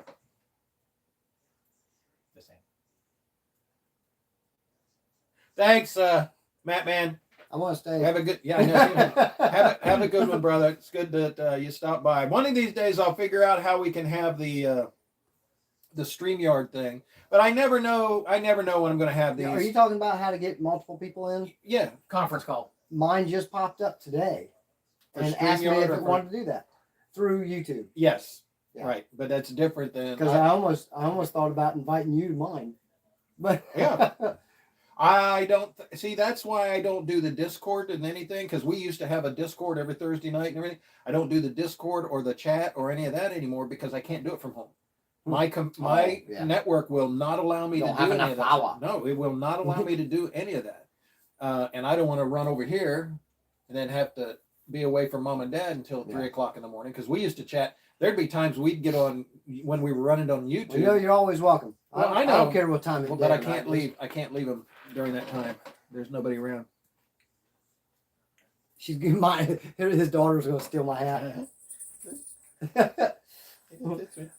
Just saying. Thanks, Matt Man. I want to stay. Have a good. Yeah, I know. have a good one, brother. It's good that you stopped by. One of these days, I'll figure out how we can have the StreamYard thing. But I never know. I never know when I'm going to have these. Are you talking about how to get multiple people in? Yeah. Conference call. Mine just popped up today For and asked me StreamYard if or it for- wanted to do that through YouTube. Yes. Yeah. Right. But that's different than. Because I almost thought about inviting you to mine. But Yeah. I don't see. That's why I don't do the Discord and anything, because we used to have a Discord every Thursday night and everything. I don't do the Discord or the chat or any of that anymore because I can't do it from home. My yeah. network will not allow me Don't to have do any enough of that. power. No, it will not allow me to do any of that. And I don't want to run over here and then have to be away from mom and dad until 3 o'clock in the morning. Because we used to chat. There'd be times we'd get on when we were running on YouTube. well, you know, you're always welcome. Well, I don't care what time of Well, day. but I or can't night it is. leave. I can't leave them during that time. There's nobody around. She's my his daughter's gonna steal my hat.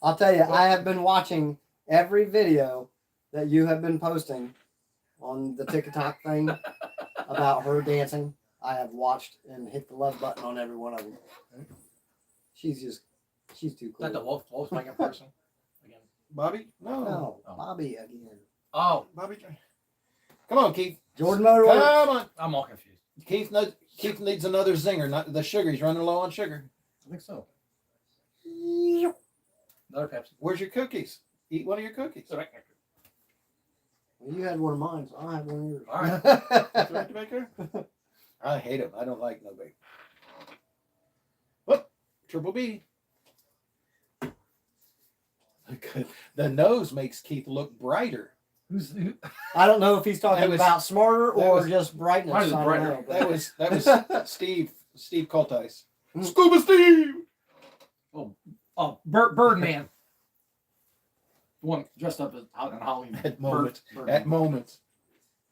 I'll tell you, I have been watching every video that you have been posting on the TikTok thing about her dancing. I have watched and hit the love button on every one of them. She's too Is cool. that the Volkswagen person? Again. Bobby? No. No, Oh. Bobby again. Oh, Bobby. Come on, Keith. Jordan Motorworks. Come on. I'm all confused. Keith needs another zinger. Not the sugar. He's running low on sugar. I think so. Another Pepsi. Where's your cookies? Eat one of your cookies. All right. Well, you had one of mine, so I have one of yours. All right. That's right, Baker. I hate him. I don't like no bacon. Whoop. Triple B. The nose makes Keith look brighter. Who? I don't know if he's talking That was- about smarter that or was- just brightness. Mine is I don't brighter. know, but- That was Steve Coltice. Scuba Steve. Oh, Birdman. The one dressed up as out on Halloween. At moments. Birdman. At moments.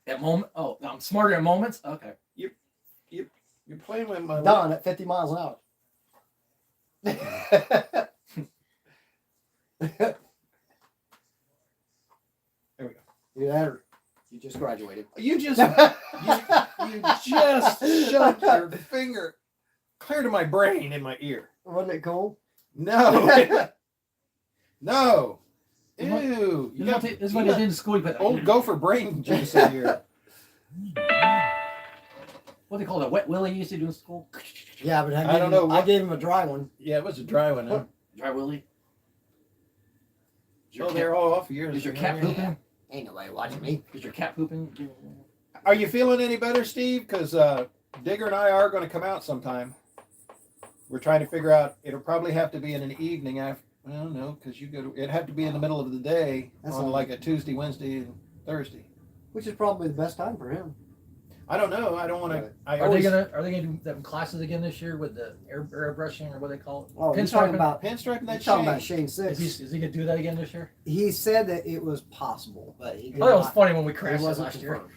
At moment. Oh, I'm smarter at moments. Okay. You're playing with my Done at 50 miles an hour. There we go. You just graduated. You just you just shoved your finger clear to my brain in my ear. Wasn't it cool? No. No. This is what- Ew. You got This is what they did in school. You put old Go4 brain juice in here. what they call it, a wet willy you used to do in school. Yeah, but I don't know I what- gave him a dry one. Yeah, it was a dry one, huh? Dry willy. Is your, Oh, cat, they're all off yours. is your cat pooping? Ain't nobody watching me. Is your cat pooping? Are you feeling any better, Steve? Because Digger and I are going to come out sometime. We're trying to figure out. It'll probably have to be in an evening after. Well, no, because you go. It'd have to be in the middle of the day That's on all. like a Tuesday, Wednesday, and Thursday. Which is probably the best time for him. I don't know. I don't want to. I Are always they gonna do them classes again this year with the airbrushing or what they call it? Oh, you're talking Pinstriping? about pinstriping you're that talking shame. about Shane Is Six. he gonna do that again this year? He said that it was possible, but he I did thought it was not- funny when we it crashed it wasn't last year. confirmed.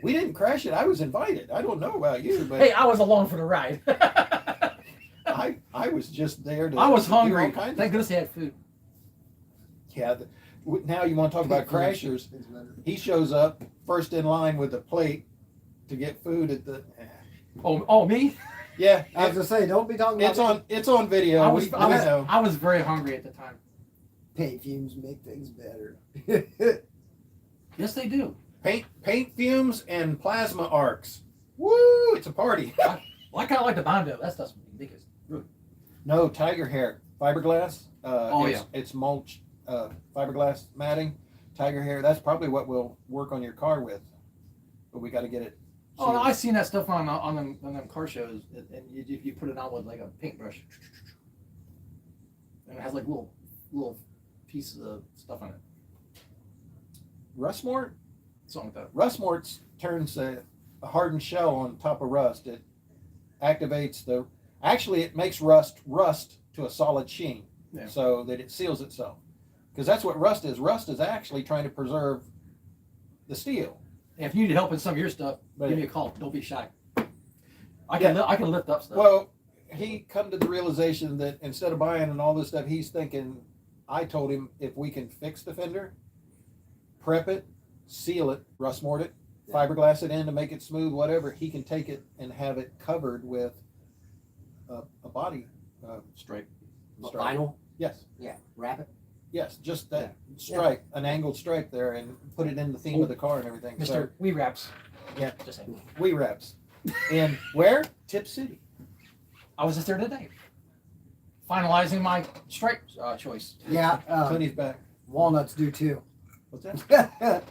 We didn't crash it. I was invited. I don't know about you, but Hey, I was along for the ride. I was just there to. I was do all hungry. kinds of Thank goodness they had food. Yeah. Now you want to talk about crashers? It's better. He shows up first in line with a plate to get food at the. Oh, me? Yeah, I was gonna say, don't be talking about it's on video. I was, we I, was, know. I was very hungry at the time. paint fumes make things better. Yes, they do. Paint fumes and plasma arcs. Woo! It's a party. Well, I kind of like the Bondo. That stuff's ridiculous. No, tiger hair, fiberglass. Oh, It's mulch, fiberglass matting, tiger hair. That's probably what we'll work on your car with. But we got to get it. Oh, sealed. I seen that stuff on them car shows, and you put it on with like a paintbrush, and it has like little pieces of stuff on it, Rustmort. something like that. Rustmort turns a hardened shell on top of rust. It activates the. Actually, it makes rust to a solid sheen, Yeah. so that it seals itself. Because that's what rust is. Rust is actually trying to preserve the steel. And if you need help in some of your stuff, But- give me a call. Don't be shy. I can lift up stuff. Well, he come to the realization that instead of buying and all this stuff, he's thinking. I told him if we can fix the fender, prep it, seal it, rustmort it, fiberglass it in to make it smooth, whatever, he can take it and have it covered with a body Stripe. stripe. Vinyl. Yes, Yeah, wrap it. yes, just that stripe, an angled stripe there, and put it in the theme of the car and everything. Mr. Wee Wraps. Yeah. Just saying. So, we wraps. And where? Tip City. I was just there today, finalizing my stripe choice. Yeah, Tony's back. walnuts do too. What's that?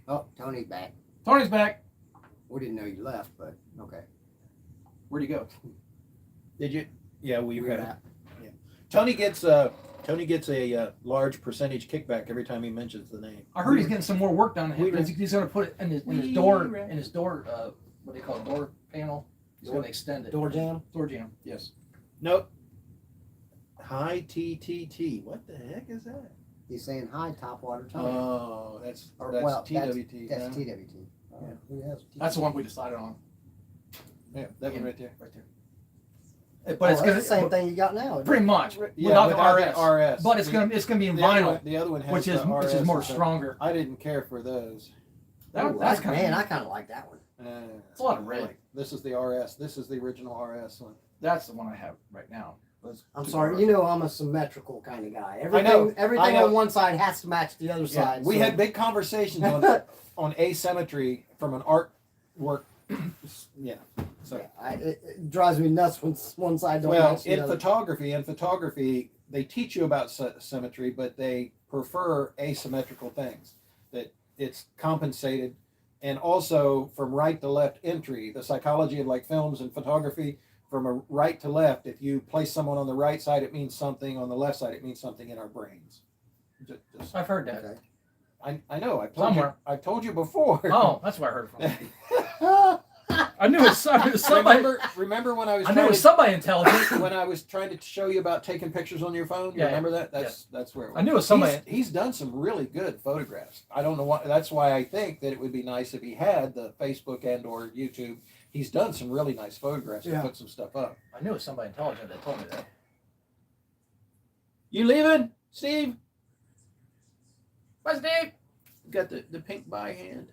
Oh, Tony's back. Tony's back. We didn't know you left, but okay. Where'd he go? Did you? Yeah, we We're wrapped. back. Tony gets a large percentage kickback every time he mentions the name. I heard he's getting some more work done. We He's going to put it in his We door. wrap. In his door. What do they call it? Door panel. He's going to extend it. Door jam. Door jam. Yes. Nope. High TTT. What the heck is that? He's saying hi, Topwater Tony. Oh, that's Or, that's well, TWT. That's huh? TWT. Yeah. Who has That's the one we decided on. Yeah, that one right there. Right there. But But it's it's going the same thing you got now. Pretty much. Yeah, Without the without RS. the RS. But it's going to be in the other vinyl, one, the other one has which is the RS more and stuff. stronger. I didn't care for those. That's kind man, of I kind of like that one. It's a lot of red. This is the RS. This is the original RS one. That's the one I have right now. I'm sorry, you know I'm a symmetrical kind of guy. know, Everything I know. on one side has to match the other Yeah, side. we so- had big conversations on asymmetry from an artwork. Yeah. So Yeah, it drives me nuts when one side don't well, match the in other. photography, they teach you about symmetry, but they prefer asymmetrical things. That it's compensated, and also from right to left entry. The psychology of like films and photography, from a right to left. If you place someone on the right side, it means something. On the left side, it means something in our brains. Just, I've heard that. Okay. I know. Somewhere. I've told you before. Oh, that's where I heard it from. I knew it was somebody. remember when I was I knew it trying was to, somebody intelligent. when I was trying to show you about taking pictures on your phone? You Yeah, remember that? That's where it was. I knew it was somebody. He's done some really good photographs. I don't know why. That's why I think that it would be nice if he had the Facebook and or YouTube He's done some really nice photographs Yeah. and put some stuff up. I knew it was somebody intelligent that told me that. You leaving, Steve? Bye, Steve. Got the pink by hand.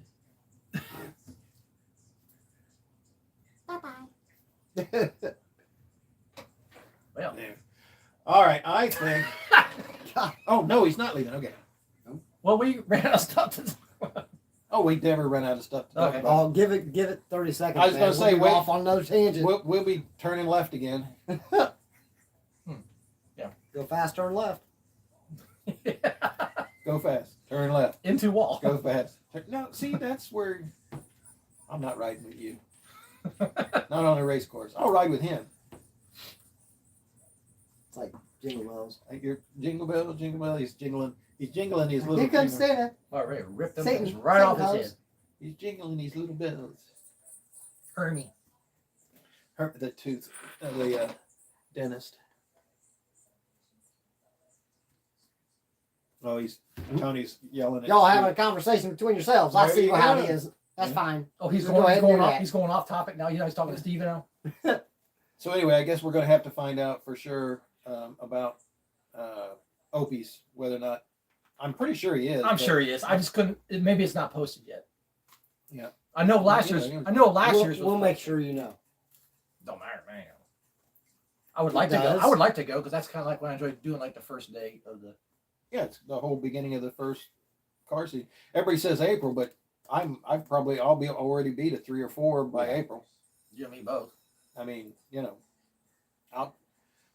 Well, There. All right, I think. Oh no, he's not leaving. Okay. well, we ran out of stuff to talk about. Oh, we never run out of stuff to talk Okay. about. Oh, give it 30 seconds. I was man. gonna say, We'll be wait. off on another tangent. We'll be turning left again. Go fast, turn left. Go fast. Turn left. Into wall. Go fast. No, see, that's where I'm not riding with you. Not on a race course. I'll ride with him. It's like jingle bells. Like your jingle bell, jingle bell. He's jingling. He's jingling his little. Here comes finger. Santa. All right, rip them Satan- things right Satan off his house. head. He's jingling his little bells. Hermie. The tooth, the dentist. Oh, Tony's yelling at Y'all Steve. having a conversation between yourselves. I There see you how go. it is. That's fine. Oh, he's Go going. ahead He's and going do off. that. He's going off topic now. You know, he's talking to Steven now. So anyway, I guess we're going to have to find out for sure about Opie's, whether or not. I'm pretty sure he is. I'm but- sure he is. I just couldn't. Maybe it's not posted yet. Yeah. I know last Yeah, year's. yeah. I know last We'll, year's. Was we'll make sure you know. Don't matter, man. I would like It to go. does. I would like to go because that's kind of like when I enjoyed doing like the first day of the. Yeah, it's the whole beginning of the first car season. Everybody says April, but I'll be already be to 3 or 4 by April. You and me both. I mean,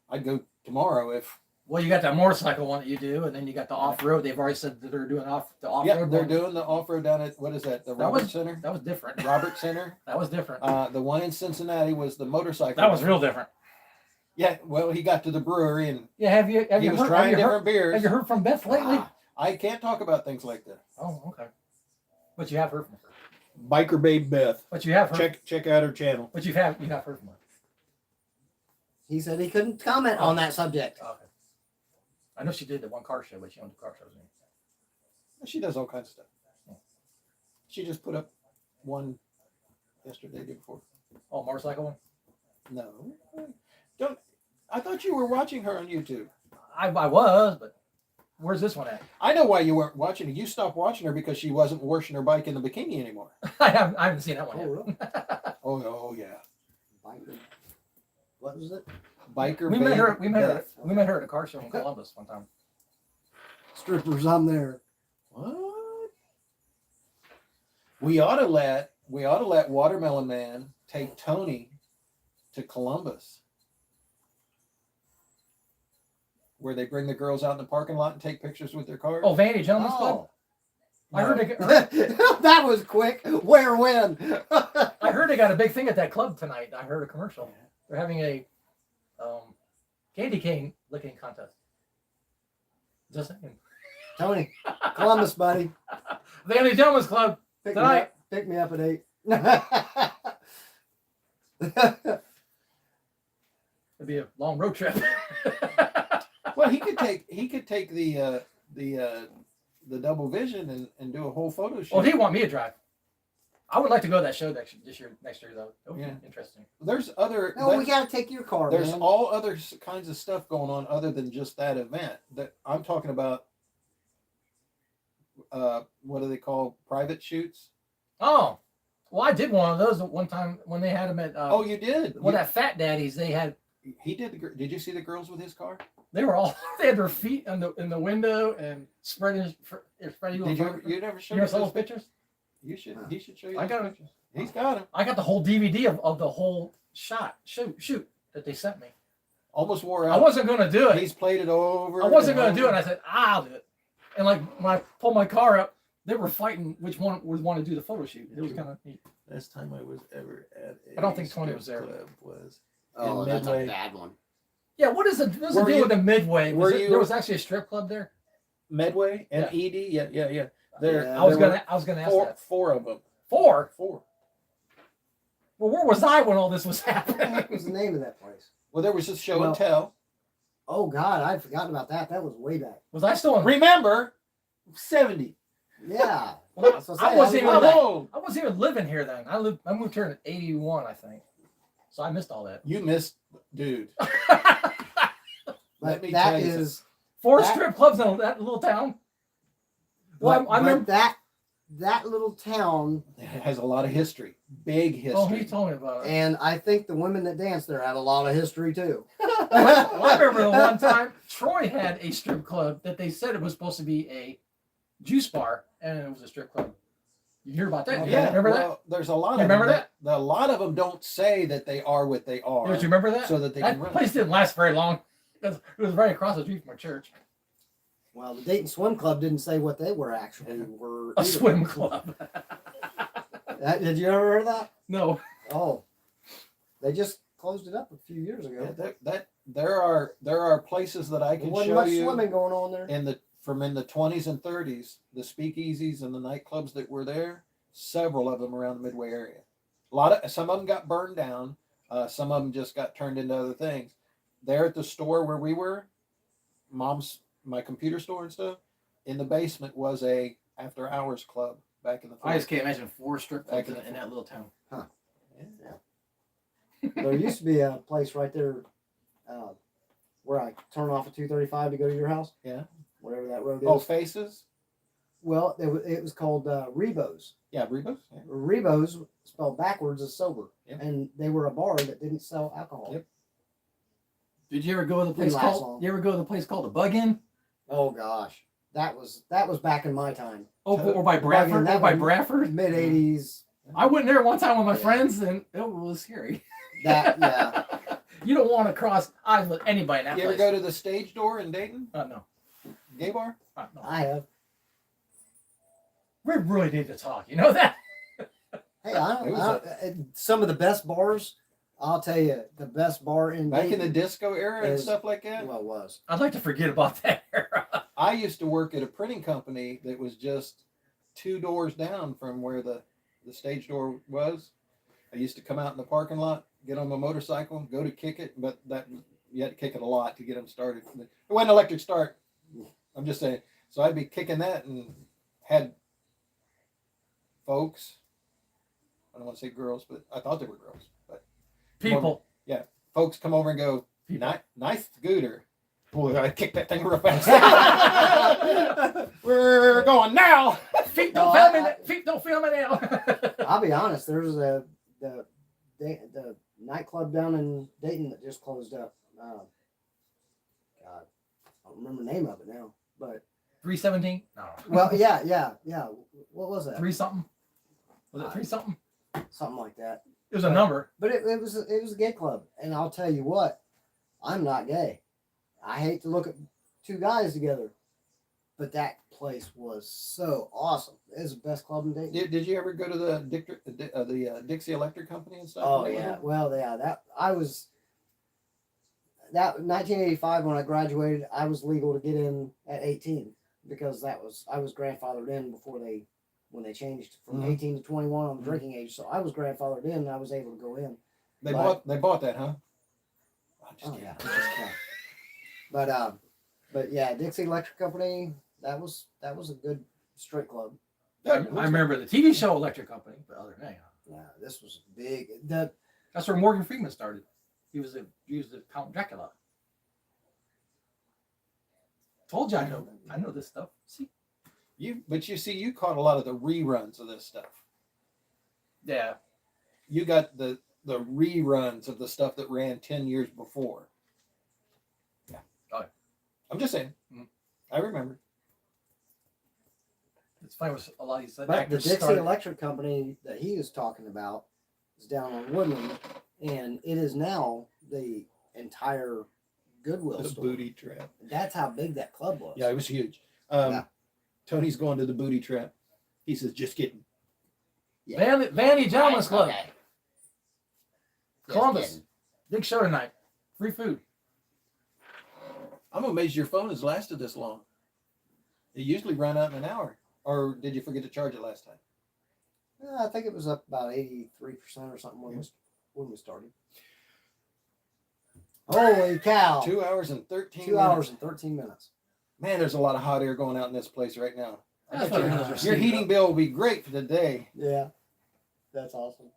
I'd go tomorrow if. Well, you got that motorcycle one that you do, and then you got the off road. They've already said that they're doing the off road. Yeah, they're doing the off road down at what is that? The That Robert was- Center. That was different. Robert Center. That was different. The one in Cincinnati was the motorcycle. That was real different. Yeah, well, he got to the brewery and Yeah, have you he was heard, trying have you different heard, beers. have you heard from Beth lately? I can't talk about things like that. Oh, okay. But you have heard from her. Biker Babe Beth. But you have heard. Check out her channel. But you have heard from her. He said he couldn't comment on that subject. Okay. I know she did the one car show, but she don't do car shows anymore. She does all kinds of stuff. She just put up one yesterday, day before. Oh, motorcycle one. No, don't. I thought you were watching her on YouTube. I was, but where's this one at? I know why you weren't watching her. You stopped watching her because she wasn't washing her bike in the bikini anymore. I haven't seen that one Oh, yet. really? Oh yeah. Biker. What was it? Biker. We Babe met her. We met her. Beth. We met her at a car show in Columbus one time. Strippers, I'm there. What? We ought to let Watermelon Man take Tony to Columbus, where they bring the girls out in the parking lot and take pictures with their cars. Oh, Vandy Gentlemen's Club. I heard they. That was quick. Where, when? I heard they got a big thing at that club tonight. I heard a commercial. They're having a candy cane licking contest. Just saying. Tony, Columbus, buddy. Vandy Gentlemen's Club. Pick Tonight. Me up at 8. It'd be a long road trip. Well, he could take the double vision and do a whole photo shoot. Well, he want me to drive. I would like to go to that show next year though. That would Yeah. be interesting. There's other. No, we got to take your car, There's man. all other kinds of stuff going on other than just that event. That I'm talking about. What do they call private shoots? Oh, well, I did one of those at one time when they had them at. Oh, you did. Well, that Fat Daddy's, they had. He did. Did you see the girls with his car? They were all. They had their feet in the window and spreading. Spreading. Did you never show You never saw those those pictures? You should. He should show you. I those got 'em. pictures. He's got them. I got the whole DVD of the whole shoot that they sent me. Almost wore I out. wasn't going to do it. He's played it over. I wasn't and going to do it. over. And I said, I'll do it. And like when I pulled my car up, they were fighting which one would want to do the photo shoot. It was kind of neat. Last time I was ever at. I don't think Tony was strip there. club was. Oh, in that's a Midway. bad one. Yeah, what's the deal Were you- with the Midway? were There you- was actually a strip club there. Medway and Yeah. Edie. Yeah. There. Yeah. I was there gonna ask were that. four of them. Four. Four. Well, where was I when all this was What the heck happening? was the name of that place? Well, there was a show Well- and tell. Oh, God, I'd forgotten about that. That was way back. Was I still in? Remember, 70. Yeah. Well, That's what I I'm wasn't saying. even Oh, I wasn't even living here then. I moved here in '81, I think. So I missed all that. you missed, dude. Let But me that tell you is Four That- strip clubs in that little town. Well, I remember. that little town, It has a lot of history, big history. Oh, he told me about it. and I think the women that danced there had a lot of history too. Well, I remember the one time Troy had a strip club that they said it was supposed to be a juice bar, and it was a strip club. You hear about that? Yeah, Remember that? well, there's a lot You of remember them a lot of them don't say that they are what they are. Don't you remember that? So that they that can run. place didn't last very long. It was right across the street from our church. Well, the Dayton Swim Club didn't say what they were actually were. A either. swim club. Did you ever hear that? No. Oh, they just closed it up a few years ago. Yeah, there are places that I There can wasn't show much you swimming going on there. in the 20s and 30s, the speakeasies and the nightclubs that were there. Several of them around the Midway area. Some of them got burned down. Some of them just got turned into other things. There at the store where we were, my computer store and stuff, in the basement was a after hours club back in the. I just can't imagine 4 strip clubs Back in in that little town. There used to be a place right there where I turn off at 235 to go to your house. Yeah. Whatever that road is. Oh, Faces. Well, it was called Rebo's. Yeah, Rebus. Yeah. Rebo's spelled backwards is sober, Yep. and they were a bar that didn't sell alcohol. Yep. Did you ever go to the place Didn't last called? long. You ever go to the place called the Bug Inn? Oh gosh, that was back in my time, Oh, or by Bug Inn, Bradford? that Or by one- Bradford? mid '80s. I went there one time with my Yeah. friends, and it was scary. That yeah. You don't want to cross eyes with anybody in that You ever place. go to the Stage Door in Dayton? No. Gay bar? No. I have. We really need to talk. You know that? Hey, I It don't, was some of the best bars. I'll tell you, the best bar in Back in the Dayton, disco era and is- stuff like that? well, it was. I'd like to forget about that era. I used to work at a printing company that was just 2 doors down from where the Stage Door was. I used to come out in the parking lot, get on my motorcycle, go to kick it, but that you had to kick it a lot to get them started. It wasn't electric start. I'm just saying. So I'd be kicking that and had folks. I don't want to say girls, but I thought they were girls. But People. folks come over and go, nice scooter. Boy, I kicked that thing real fast. We're going now. Feet No, don't fail me. Feet don't fail me now. I'll be honest. There's the nightclub down in Dayton that just closed up. God, I don't remember the name of it now. But 317? No. well, yeah. What was that? 3 something? Was it 3 something? Something like that. It was a number. But it was a gay club, and I'll tell you what, I'm not gay. I hate to look at 2 guys together, but that place was so awesome. It was the best club in Dayton. Did you ever go to the Dixie Electric Company and stuff? Oh yeah, well yeah, that 1985 when I graduated, I was legal to get in at 18 because I was grandfathered in when they changed from Mhm. 18 to 21 on the drinking age. So I was grandfathered in and I was able to go in. They bought that, huh? I'm just Oh kidding. yeah, but yeah, Dixie Electric Company, that was a good strip club. I remember the TV show Electric Company, but other than that, Yeah, this was big. that's where Morgan Freeman started. He was the Count Dracula. Told you I know this stuff. See? But you see, you caught a lot of the reruns of this stuff. Yeah. You got the reruns of the stuff that ran 10 years before. Yeah. Oh. I'm just saying. Mhm. I remember. It's funny with a lot of these But the actors Dixie started. Electric Company that he is talking about is down on Woodland, and it is now the entire Goodwill The store. booty trap. That's how big that club was. Yeah, it was huge. Yeah. Tony's going to the booty trap. He says, just kidding. Vandy Gentlemen's Club. Okay. Just Columbus. kidding. Big show tonight. Free food. I'm amazed your phone has lasted this long. It usually run out in an hour. Or did you forget to charge it last time? I think it was up about 83% or something when we started. Holy cow! 2 hours and 13 2 minutes. hours and 13 minutes. Man, there's a lot of hot air going out in this place right now. I That's bet what your, it is. your heating bill will be great for the day. Yeah, that's awesome.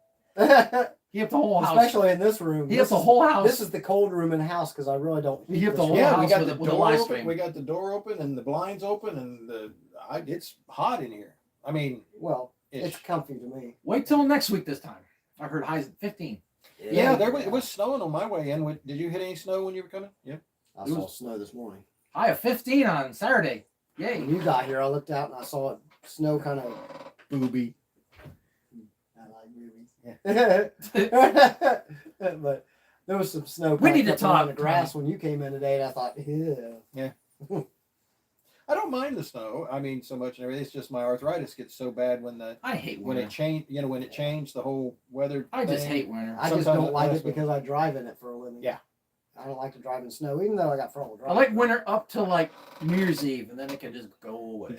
He have the whole house. Especially in this room. He This has the is- whole house. This is the cold room in the house because I really don't. You heat have this the whole room. Yeah, we house got with the a- with a door live open. stream. We got the door open and the blinds open, and it's hot in here. I mean, Well, it's it's comfy to me. Wait till next week this time. I heard highs at 15. yeah. It was snowing on my way in. Did you hit any snow when you were coming? Yeah. I saw snow this morning. High of 15 on Saturday. When Yay. you got here, I looked out and I saw it snow kind of booby. I like boobies. But there was some snow. We kinda need to flipping around talk, the grass when you came in today, and I thought, yeah. I don't mind the snow. I mean, so much and everything. It's just my arthritis gets so bad when I hate when winter. it changed. You know, when it changed the whole weather. I just thing. hate winter. I just Sometimes don't like that's it because I drive in it for a living. Yeah. I don't like to drive in snow, even though I got front wheel drive. I like winter up to like New Year's Eve, and then it can just go away.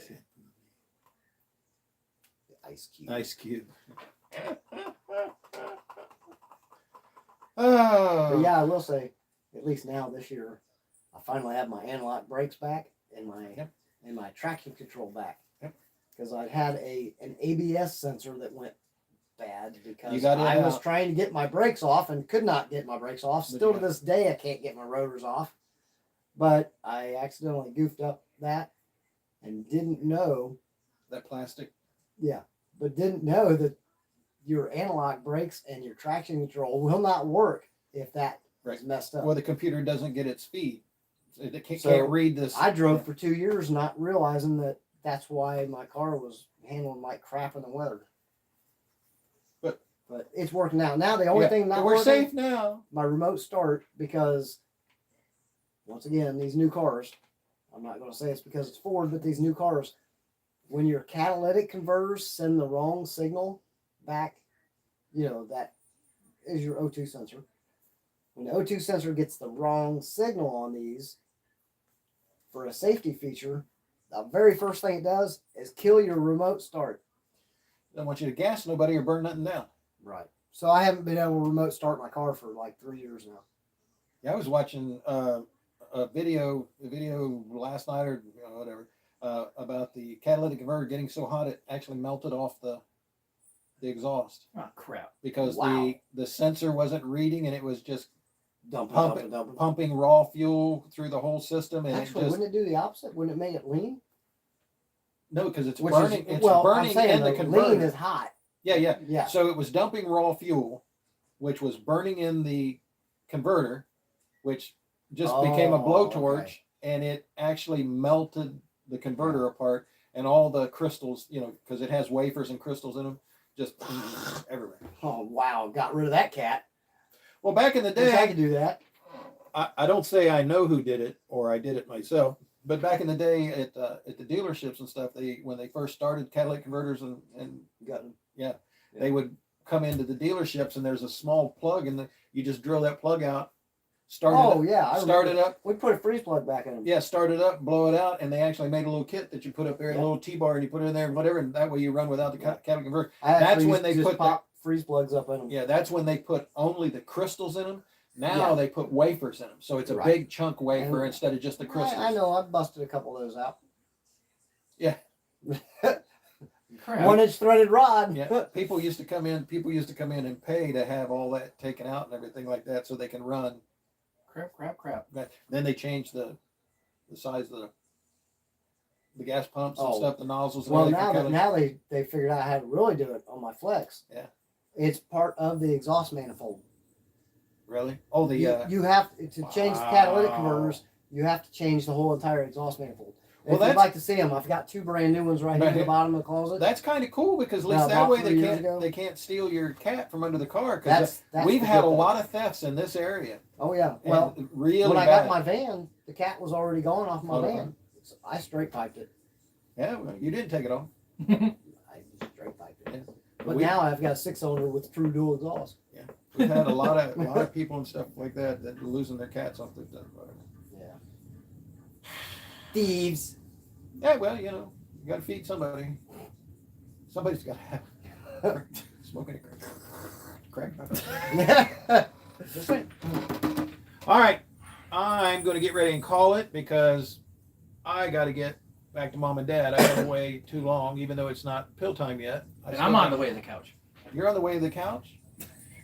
Ice cube. Ice cube. But Oh yeah, I will say, at least now this year, I finally have my analog brakes back and my Yep. and my traction control back. Yep. Because I had an ABS sensor that went bad You because got it I was out. trying to get my brakes off and could not get my brakes off. But Still to yeah. this day, I can't get my rotors off. But I accidentally goofed up that and didn't know. that plastic. Yeah, but didn't know that your analog brakes and your traction control will not work if that Right. is messed up. Well, the computer doesn't get its feed. It can't, So, can't read this. I drove for 2 years not realizing that that's why my car was handling like crap in the weather. But it's working out. Now the only Yeah, thing not we're working, safe now. my remote start, because once again, these new cars, I'm not going to say it's because it's Ford, but these new cars, when your catalytic converters send the wrong signal back, that is your O2 sensor. When the O2 sensor gets the wrong signal on these, for a safety feature, the very first thing it does is kill your remote start. I don't want you to gas nobody or burn nothing down. Right. So I haven't been able to remote start my car for like 3 years now. Yeah, I was watching a video last night or whatever about the catalytic converter getting so hot it actually melted off the exhaust Oh crap. because Wow. the sensor wasn't reading and it was just Dumping. pumping raw fuel through the whole system and Actually, it just wouldn't it do the opposite? Wouldn't it make it lean? no because it's Which burning. is, It's well, burning I'm saying in the lean converter. is hot. Yeah. Yeah. So it was dumping raw fuel, which was burning in the converter, which just became a Oh, blowtorch, okay. and it actually melted the converter apart, and all the crystals, because it has wafers and crystals in them, just everywhere. Oh wow! Got rid of that cat. Well, back in the Wish I day, could do that. I don't say I know who did it or I did it myself, but back in the day at the dealerships and stuff, when they first started catalytic converters and Got they would come into the dealerships and there's a small plug and you just drill that plug out, start it up. We put a freeze plug back in them. Yeah, start it up, blow it out, and they actually made a little kit that you put up there, a little T-bar, and you put it in there and whatever, and that way you run without the catalytic converter. That's when they just put pop freeze plugs up in them. Yeah, that's when they put only the crystals in them. Now Yeah. they put wafers in them, so it's a Right. big chunk wafer And instead of just the crystals. I know. I busted a couple of those out. Yeah. Crap. 1-inch threaded rod. Yeah, people used to come in and pay to have all that taken out and everything like that, so they can run. Crap. Then they changed the size of the gas pumps and Oh. stuff, the nozzles. And Well, everything for catalytic- now they figured out how to really do it on my Flex. Yeah. It's part of the exhaust manifold. Really? Oh, the You have to change the catalytic Wow. converters. You have to change the whole entire exhaust manifold. Well, If you'd that's- like to see them, I've got 2 brand new ones right here in the bottom of the closet. that's kind of cool because at Yeah, least that about way 3 years ago. they can't steal your cat from under the car. Because That's we've the had a good thing. lot of thefts in this area. Oh yeah. And Well, really when I bad. got my van, the cat was already gone off my Oh, van. So I straight piped it. Yeah, well, you didn't take it off. I just straight piped it. Yeah. But we, now I've got a 6-cylinder with true dual exhaust. we've had a lot of people and stuff like that that are losing their cats off their whatever. Yeah. Thieves. Yeah, well, you got to feed somebody. Somebody's got to have smoking a crack. Just saying. All right, I'm going to get ready and call it because I got to get back to mom and dad. I've been away too long, even though it's not pill time yet. And I'm on the way to the couch. You're on the way to the couch?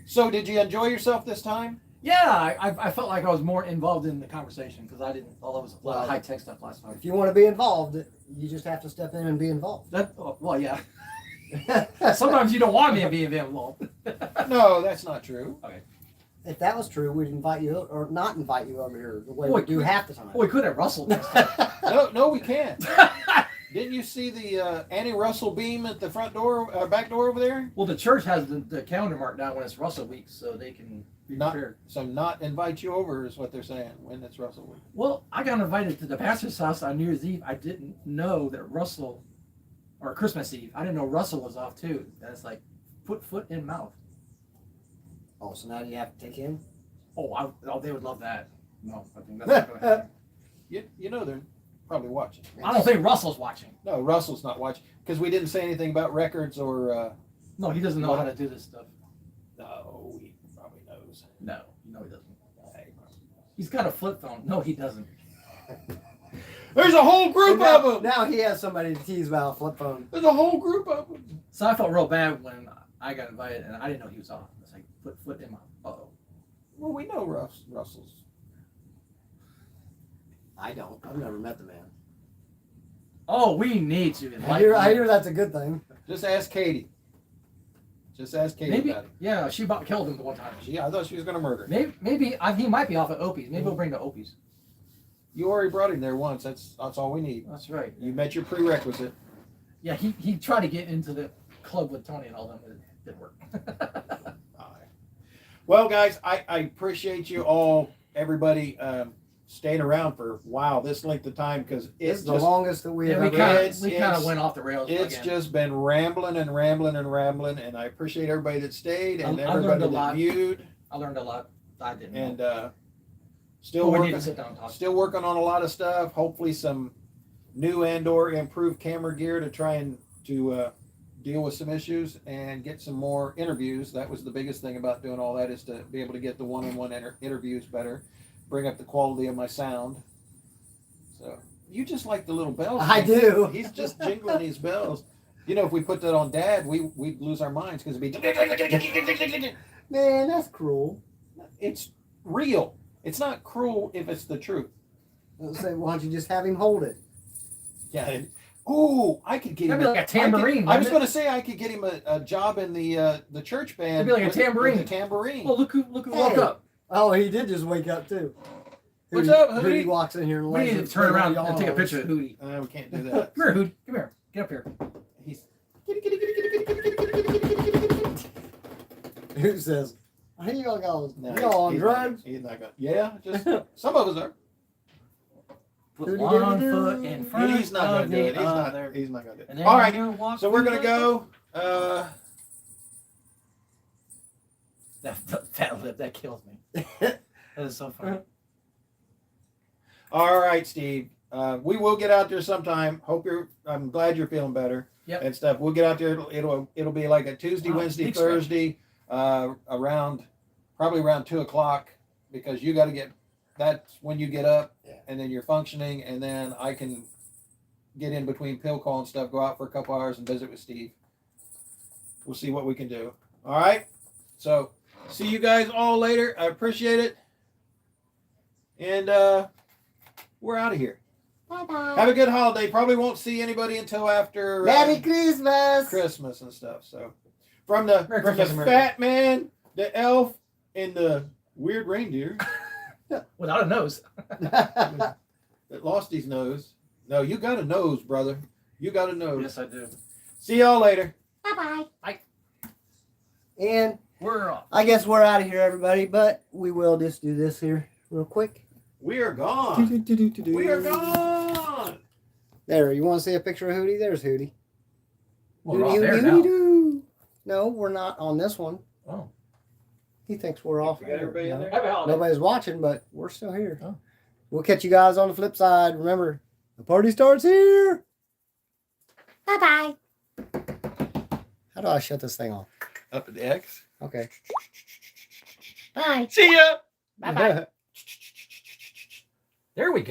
So did you enjoy yourself this time? Yeah, I felt like I was more involved in the conversation because I didn't. Although it was a lot of high tech stuff last time. If you want to be involved, you just have to step in and be involved. Well, yeah. Sometimes you don't want me to be involved. No, that's not true. If that was true, we'd invite you or not invite you over here the way Boy, we do half the time. Well, we could have Russell next time. No, we can't. Didn't you see the anti-Russell beam at the front door, back door over there? Well, the church has the calendar marked down when it's Russell week, so they can be prepared. So not invite you over is what they're saying when it's Russell week. Well, I got invited to the pastor's house on New Year's Eve. I didn't know that Russell, or Christmas Eve, I didn't know Russell was off too. That's like put foot in mouth. Oh, so now you have to take him? Oh, they would love that. No, I think that's not going to happen. You know they're probably watching. I don't think Russell's watching. No, Russell's not watching because we didn't say anything about records or. No, he doesn't know how to do this stuff. No, he probably knows. No, he doesn't. He's got a flip phone. No, he doesn't. There's a whole group now, of them. Now he has somebody to tease about a flip phone. There's a whole group of them. So I felt real bad when I got invited and I didn't know he was off. It's like put foot in mouth. Uh-oh. Well, we know Russell's. I don't. I've never met the man. Oh, we need to invite I hear that's a good thing. Just ask Katie. Just ask Katie Maybe, about it. yeah, she about killed him the one time. I thought she was going to murder him. Maybe he might be off at Opie's. Maybe we'll bring the Opie's. You already brought him there once. That's all we need. That's right. You met your prerequisite. Yeah, he tried to get into the club with Tony and all them, but it didn't work. All right. Well, guys, I appreciate you all, everybody, staying around for this length of time because It's the longest that we have we ever kind of went off the rails. It's again. just been rambling, and I appreciate everybody that stayed and I learned everybody a that lot. viewed. I learned a lot. I didn't. And we need to sit down and talk. still working on a lot of stuff. Hopefully, some new and/or improved camera gear to try and deal with some issues and get some more interviews. That was the biggest thing about doing all that, is to be able to get the one-on-one interviews better, bring up the quality of my sound. So you just like the little bells. I do. He's just jingling these bells. You know, if we put that on Dad, we'd lose our minds because it'd be. Man, that's cruel. It's real. It's not cruel if it's the truth. I'll say, why don't you just have him hold it? Yeah. Ooh, I could get That'd him be like a tambourine. I was going to say I could get him a job in the church band. It'd be like a with tambourine. the tambourine. Oh, look who woke up. Oh, he did just wake up too. What's up, Hootie Hootie? walks in here and We lays need to it turn around right and take a on. picture of Hootie. We can't do that. Come here, Hootie. Come here. Get up here. He's. Who says, "Hey, y'all guys, No, y'all on he's drugs?" He's not going. Yeah, just some of us are. Put one foot in front He's not of going to do the it. other. He's not going to do And it. then All right. you walk So we're through going to the- go. That lip, that kills me. That is so funny. All right, Steve. We will get out there sometime. I'm glad you're feeling better. Yep. And stuff. We'll get out there. It'll be like a Tuesday, Wow, Wednesday, big stretch. Thursday, probably around 2:00, because you got to get. That's when you get up, and then you're functioning, and then I can get in between pill call and stuff. Go out for a couple hours and visit with Steve. We'll see what we can do. All right. So see you guys all later. I appreciate it. And we're out of here. Bye-bye. Have a good holiday. Probably won't see anybody until after Merry Christmas. Christmas and stuff. So from the Merry Christmas, America. fat man, the elf, and the weird reindeer Without a nose. that lost his nose. No, you got a nose, brother. You got a nose. Yes, I do. See y'all later. Bye-bye. Bye. And We're off. I guess we're out of here, everybody, but we will just do this here real quick. We are gone. We are gone. There, you want to see a picture of Hootie? There's Hootie. Well, we're off Hootie, there Hootie, now. Hootie. No, we're not on this one. Oh. He thinks we're off. You got everybody in No. there? Happy holiday. Nobody's watching, but we're still here. Oh. We'll catch you guys on the flip side. Remember, the party starts here. Bye-bye. How do I shut this thing off? Up at the X. Okay. Bye. See ya. Bye-bye. There we go.